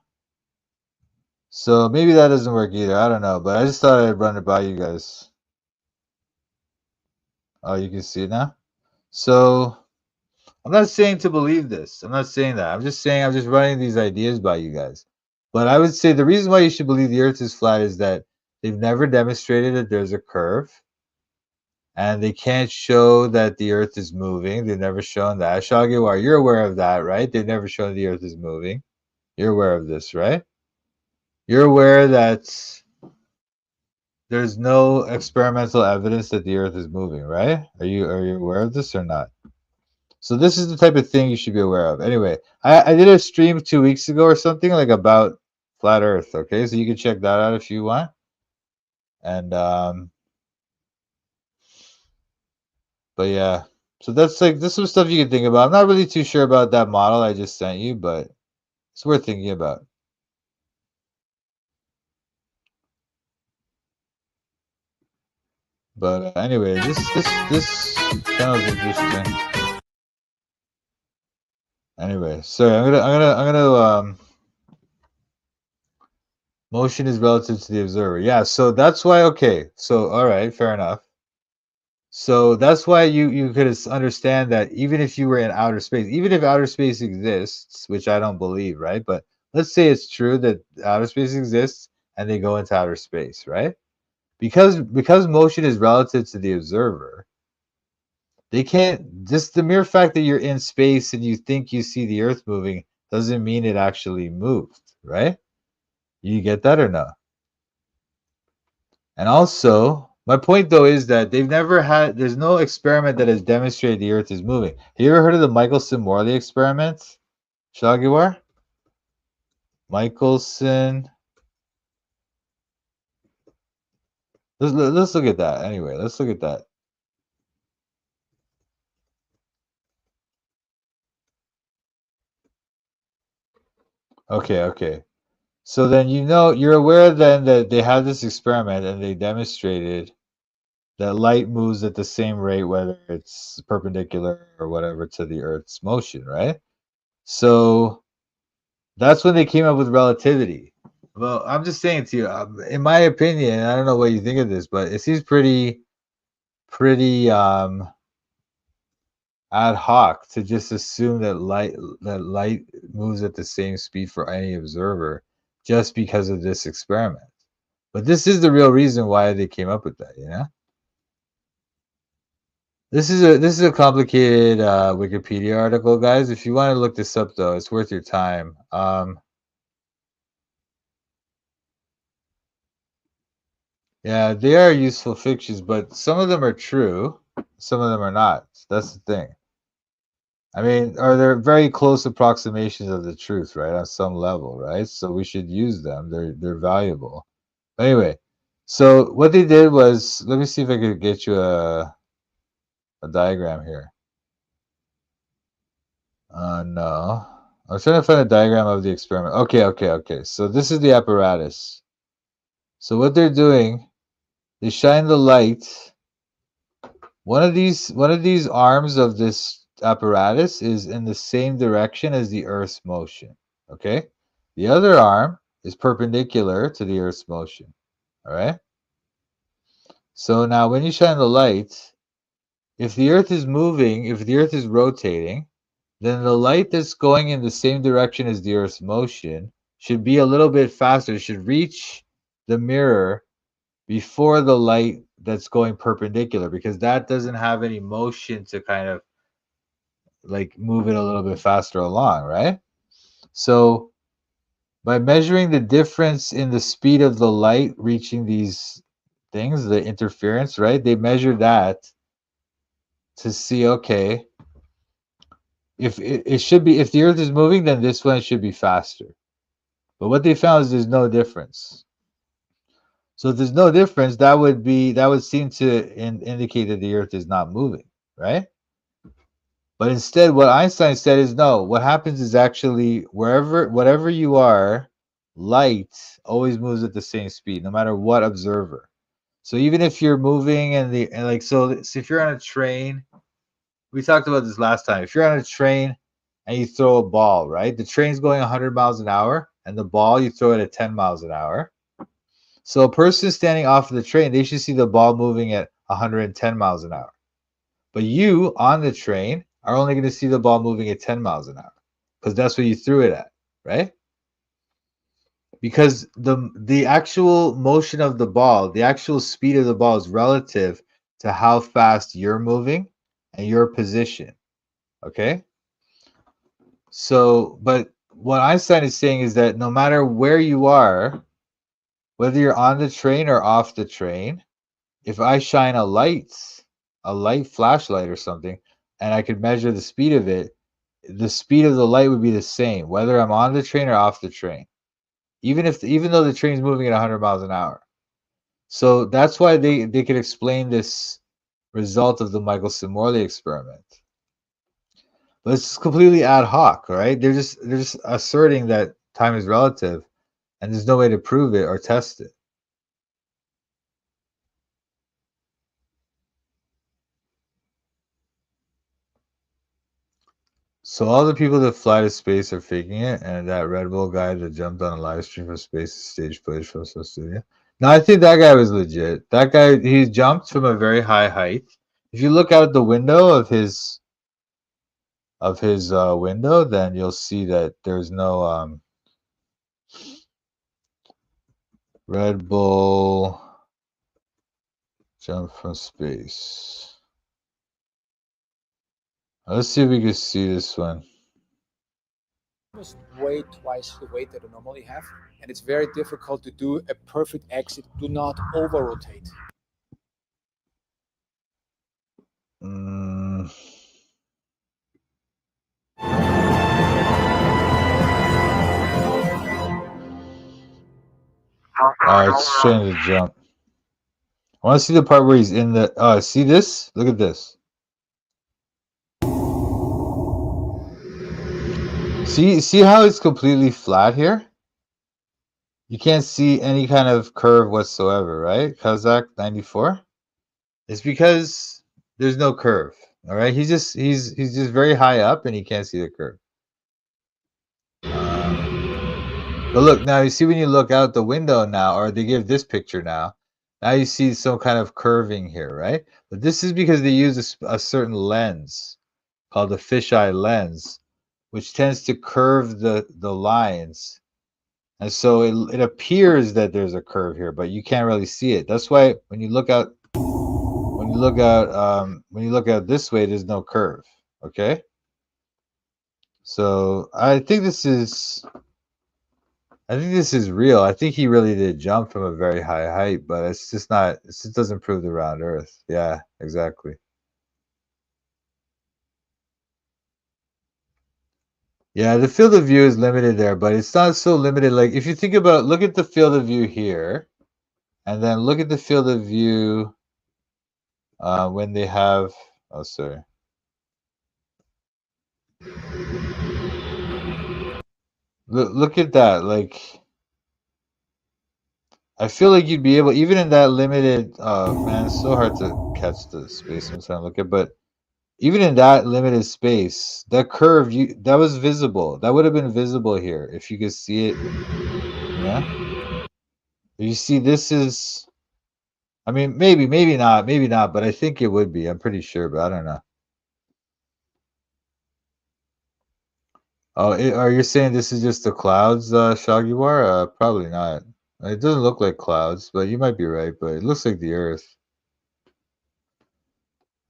So maybe that doesn't work either. I don't know, but I just thought I'd run it by you guys. Oh, you can see it now? So I'm not saying to believe this. I'm not saying that. I'm just running these ideas by you guys. But I would say the reason why you should believe the Earth is flat is that they've never demonstrated that there's a curve. And they can't show that the Earth is moving. They've never shown that. Shagiwar, you're aware of that, right? They've never shown the Earth is moving. You're aware of this, right? You're aware that there's no experimental evidence that the Earth is moving, right? Are you aware of this or not? So this is the type of thing you should be aware of. Anyway, I did a stream 2 weeks ago or something like about flat Earth. Okay, so you can check that out if you want. And but yeah, so that's some stuff you can think about. I'm not really too sure about that model I just sent you, but it's worth thinking about. But anyway, this channel is interesting. Anyway, sorry, I'm gonna Motion is relative to the observer. Yeah, so that's why, okay. So, all right, fair enough. So that's why you could understand that even if you were in outer space, even if outer space exists, which I don't believe, right? But let's say it's true that outer space exists and they go into outer space, right? Because motion is relative to the observer, they can't, just the mere fact that you're in space and you think you see the earth moving doesn't mean it actually moved, right? You get that or no? And also, my point though is that there's no experiment that has demonstrated the Earth is moving. Have you ever heard of the Michelson-Morley experiment, Shagiwar? Michelson. Let's look at that. Anyway, let's look at that. Okay. So then you're aware then that they had this experiment and they demonstrated that light moves at the same rate whether it's perpendicular or whatever to the Earth's motion, right? So that's when they came up with relativity. Well, I'm just saying to you, in my opinion, I don't know what you think of this, but it seems pretty ad hoc to just assume that light moves at the same speed for any observer just because of this experiment. But this is the real reason why they came up with that, you know? This is a complicated Wikipedia article, guys. If you want to look this up though, it's worth your time. Yeah, they are useful fictions, but some of them are true, some of them are not. That's the thing. I mean, are there very close approximations of the truth, right? On some level, right? So we should use them. They're valuable. Anyway, so what they did was, let me see if I could get you a diagram here. No. I was trying to find a diagram of the experiment. Okay. So this is the apparatus. So what they're doing, they shine the light. One of these arms of this apparatus is in the same direction as the Earth's motion. Okay? The other arm is perpendicular to the Earth's motion. All right? So now when you shine the light, if the Earth is moving, if the Earth is rotating, then the light that's going in the same direction as the Earth's motion should be a little bit faster. It should reach the mirror before the light that's going perpendicular because that doesn't have any motion to kind of like move it a little bit faster along, right? So by measuring the difference in the speed of the light reaching these things, the interference, right? They measure that to see, okay, if it should be, if the Earth is moving, then this one should be faster. But what they found is there's no difference. So if there's no difference, that would seem to indicate that the Earth is not moving, right? But instead, what Einstein said is no. What happens is actually whatever you are, light always moves at the same speed, no matter what observer. So even if you're moving and like so if you're on a train, we talked about this last time. If you're on a train and you throw a ball, right? The train's going 100 miles an hour, and the ball you throw it at 10 miles an hour. So a person standing off of the train, they should see the ball moving at 110 miles an hour. But you on the train are only going to see the ball moving at 10 miles an hour because that's what you threw it at, right? Because the actual motion of the ball, the actual speed of the ball is relative to how fast you're moving and your position, okay? So, but what Einstein is saying is that no matter where you are, whether you're on the train or off the train, if I shine a light flashlight or something, and I could measure the speed of it, the speed of the light would be the same, whether I'm on the train or off the train, even though the train's moving at 100 miles an hour. So that's why they could explain this result of the Michelson-Morley experiment. But it's completely ad hoc, right? They're just asserting that time is relative, and there's no way to prove it or test it. So all the people that fly to space are faking it, and that Red Bull guy that jumped on a live stream from space is stage footage from some studio. No, I think that guy was legit. That guy, he jumped from a very high height. If you look out the window of his window, then you'll see that there's no Red Bull jump from space. Let's see if we can see this one. Almost way twice the weight that I normally have, and it's very difficult to do a perfect exit. Do not over rotate. It's trying to jump. I want to see the part where he's in the. See this? Look at this. See how it's completely flat here? You can't see any kind of curve whatsoever, right? Kazakh 94. It's because there's no curve. All right, he's just very high up and he can't see the curve. But look now, you see when you look out the window now, or they give this picture now. Now you see some kind of curving here, right? But this is because they use a certain lens called the fisheye lens, which tends to curve the lines. And so it appears that there's a curve here, but you can't really see it. That's why when you look out this way, there's no curve. Okay. So I think this is real. I think he really did jump from a very high height, but it's just not. It just doesn't prove the round Earth. Yeah, exactly. Yeah, the field of view is limited there, but it's not so limited. Like if you think about, look at the field of view here, and then look at the field of view when they have. Oh, sorry. Look at that. Like, I feel like you'd be able, even in that limited. Man, it's so hard to catch the space I'm trying to look at, but even in that limited space, that curve that was visible. That would have been visible here if you could see it. Yeah. You see, this is. I mean, maybe not, but I think it would be. I'm pretty sure, but I don't know. Oh, are you saying this is just the clouds, Shagiwar? Probably not. It doesn't look like clouds, but you might be right. But it looks like the Earth.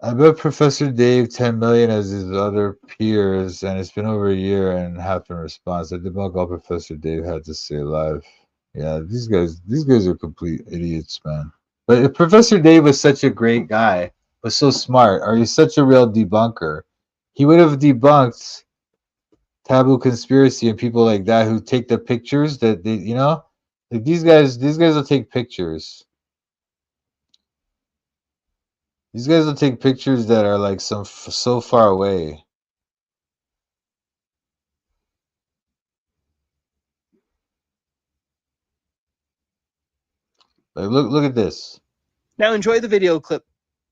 I bet Professor Dave 10 million as his other peers, and it's been over a year and half in response. I debunk all Professor Dave had to say live. Yeah, these guys are complete idiots, man. But if Professor Dave was such a great guy, was so smart, or he's such a real debunker, he would have debunked taboo conspiracy and people like that who take the pictures that they, like these guys will take pictures. These guys will take pictures that are like so far away. Like look at this. Now enjoy the video clip.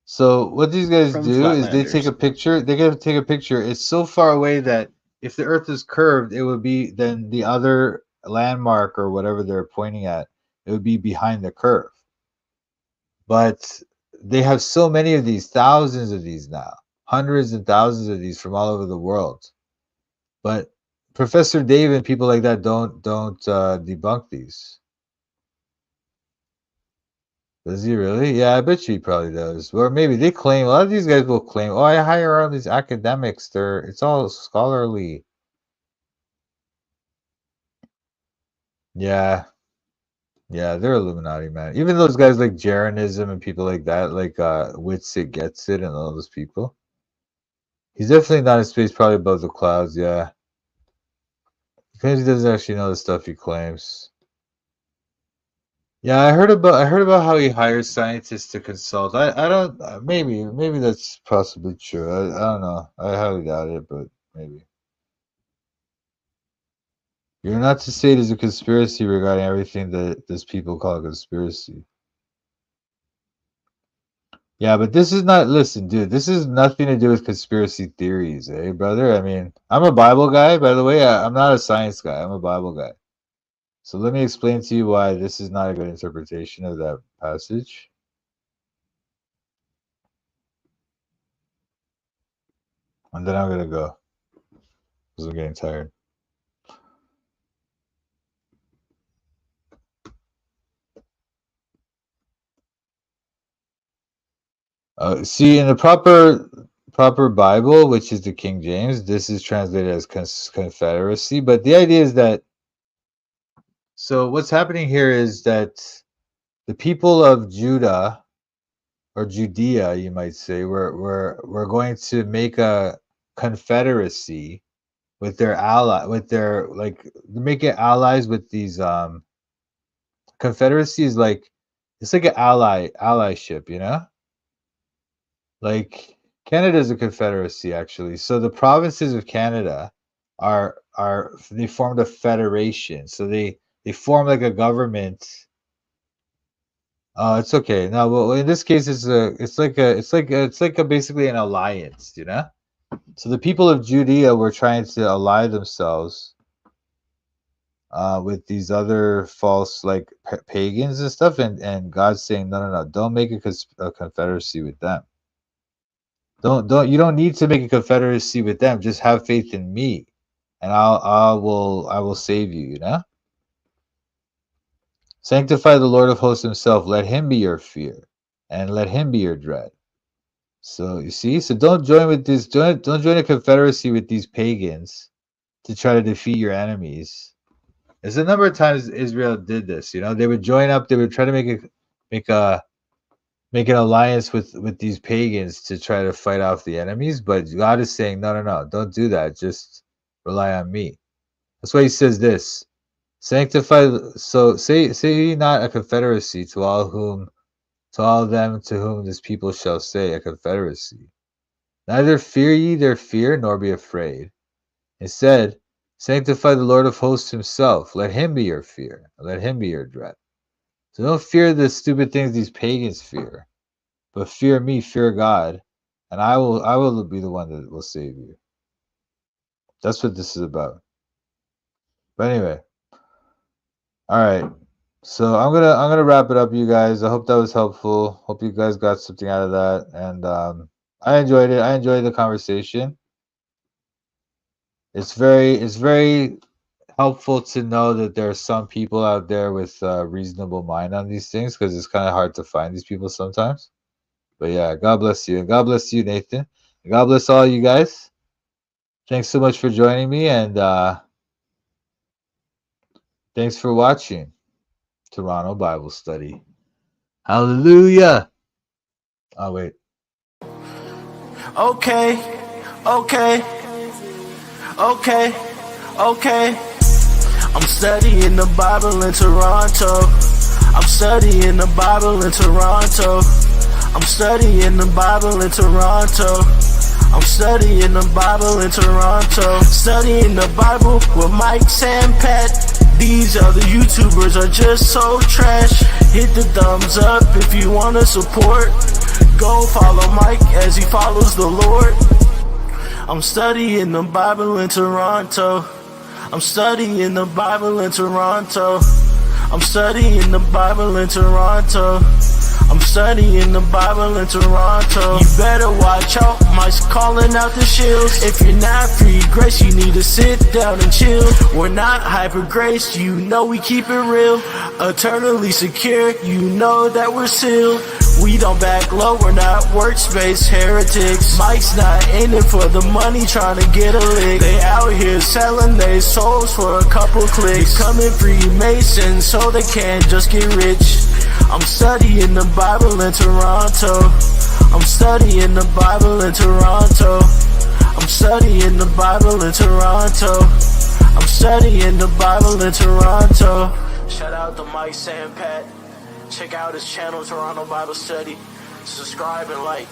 So what these guys From do is they take Flatlanders. a picture. They get to take a picture. It's so far away that if the Earth is curved, it would be then the other landmark or whatever they're pointing at. It would be behind the curve. But they have so many of these, thousands of these now, hundreds and thousands of these from all over the world. But Professor Dave and people like that don't debunk these. Does he really? Yeah, I bet you he probably does. Or maybe they claim, a lot of these guys will claim, oh, I hire all these academics. It's all scholarly. Yeah. Yeah, they're Illuminati, man. Even those guys like Jeranism and people like that, like Witsit Gets It and all those people. He's definitely not in space, probably above the clouds, yeah. Because he doesn't actually know the stuff he claims. Yeah, I heard about how he hires scientists to consult. I don't maybe that's possibly true. I don't know. I highly doubt it, but maybe. You're not to say there's a conspiracy regarding everything that these people call a conspiracy. Yeah, but this is not. Listen, dude. This is nothing to do with conspiracy theories, eh, brother? I mean, I'm a Bible guy, by the way. I'm not a science guy. I'm a Bible guy. So let me explain to you why this is not a good interpretation of that passage. And then I'm gonna go because I'm getting tired. See, in the proper Bible, which is the King James, this is translated as confederacy. But the idea is that, so what's happening here is that the people of Judah or Judea, you might say, we're going to make a confederacy with their with their, like, make it allies with these confederacy is like, it's like an allyship, you know? Like, Canada is a confederacy, actually. So the provinces of Canada are they formed a federation. So they form like a government. Oh, it's okay. No, well, in this case, it's like a basically an alliance, you know. So the people of Judea were trying to ally themselves with these other false, like, pagans and stuff, and God's saying, no, no, no, don't make a confederacy with them. Don't you don't need to make a confederacy with them. Just have faith in me, and I will save you. You know. Sanctify the Lord of hosts himself. Let him be your fear, and let him be your dread. So you see, so don't join with this. Don't join a confederacy with these pagans to try to defeat your enemies. There's a number of times Israel did this. You know, they would join up. They would try to make an alliance with these pagans to try to fight off the enemies. But God is saying, no, no, no, don't do that. Just rely on me. That's why he says this. Sanctify, so say not a confederacy to all them to whom this people shall say a confederacy. Neither fear ye their fear, nor be afraid. Instead, sanctify the Lord of hosts himself. Let him be your fear. Let him be your dread. So don't fear the stupid things these pagans fear, but fear me, fear God, and I will be the one that will save you. That's what this is about. But anyway, all right. So I'm gonna wrap it up, you guys. I hope that was helpful. Hope you guys got something out of that, and I enjoyed it. I enjoyed the conversation. It's very helpful to know that there are some people out there with a reasonable mind on these things, because it's kind of hard to find these people sometimes. But yeah, God bless you, and God bless you, Nathan. And God bless all you guys. Thanks so much for joining me, and thanks for watching Toronto Bible Study. Hallelujah. Oh wait. Okay, okay, okay, okay. I'm studying the Bible in Toronto. I'm studying the Bible in Toronto. I'm studying the Bible in Toronto. I'm studying the Bible in Toronto. Studying the Bible with Mike and Pat. These other YouTubers are just so trash. Hit the thumbs up if you wanna support. Go follow Mike as he follows the Lord. I'm studying the Bible in Toronto. I'm studying the Bible in Toronto. I'm studying the Bible in Toronto. I'm studying the Bible in Toronto. You better watch out, Mike's calling out the shields. If you're not free grace, you need to sit down and chill. We're not hyper grace, you know we keep it real. Eternally secure, you know that we're sealed. We don't back low, we're not workspace heretics. Mike's not in it for the money, trying to get a lick. They out here selling their souls for a couple clicks. Becoming Freemasons so they can't just get rich. I'm studying the Bible in Toronto. I'm studying the Bible in Toronto. I'm studying the Bible in Toronto. I'm studying the Bible in Toronto. Shout out to Mike and Pat. Check out his channel, Toronto Bible Study. Subscribe and like.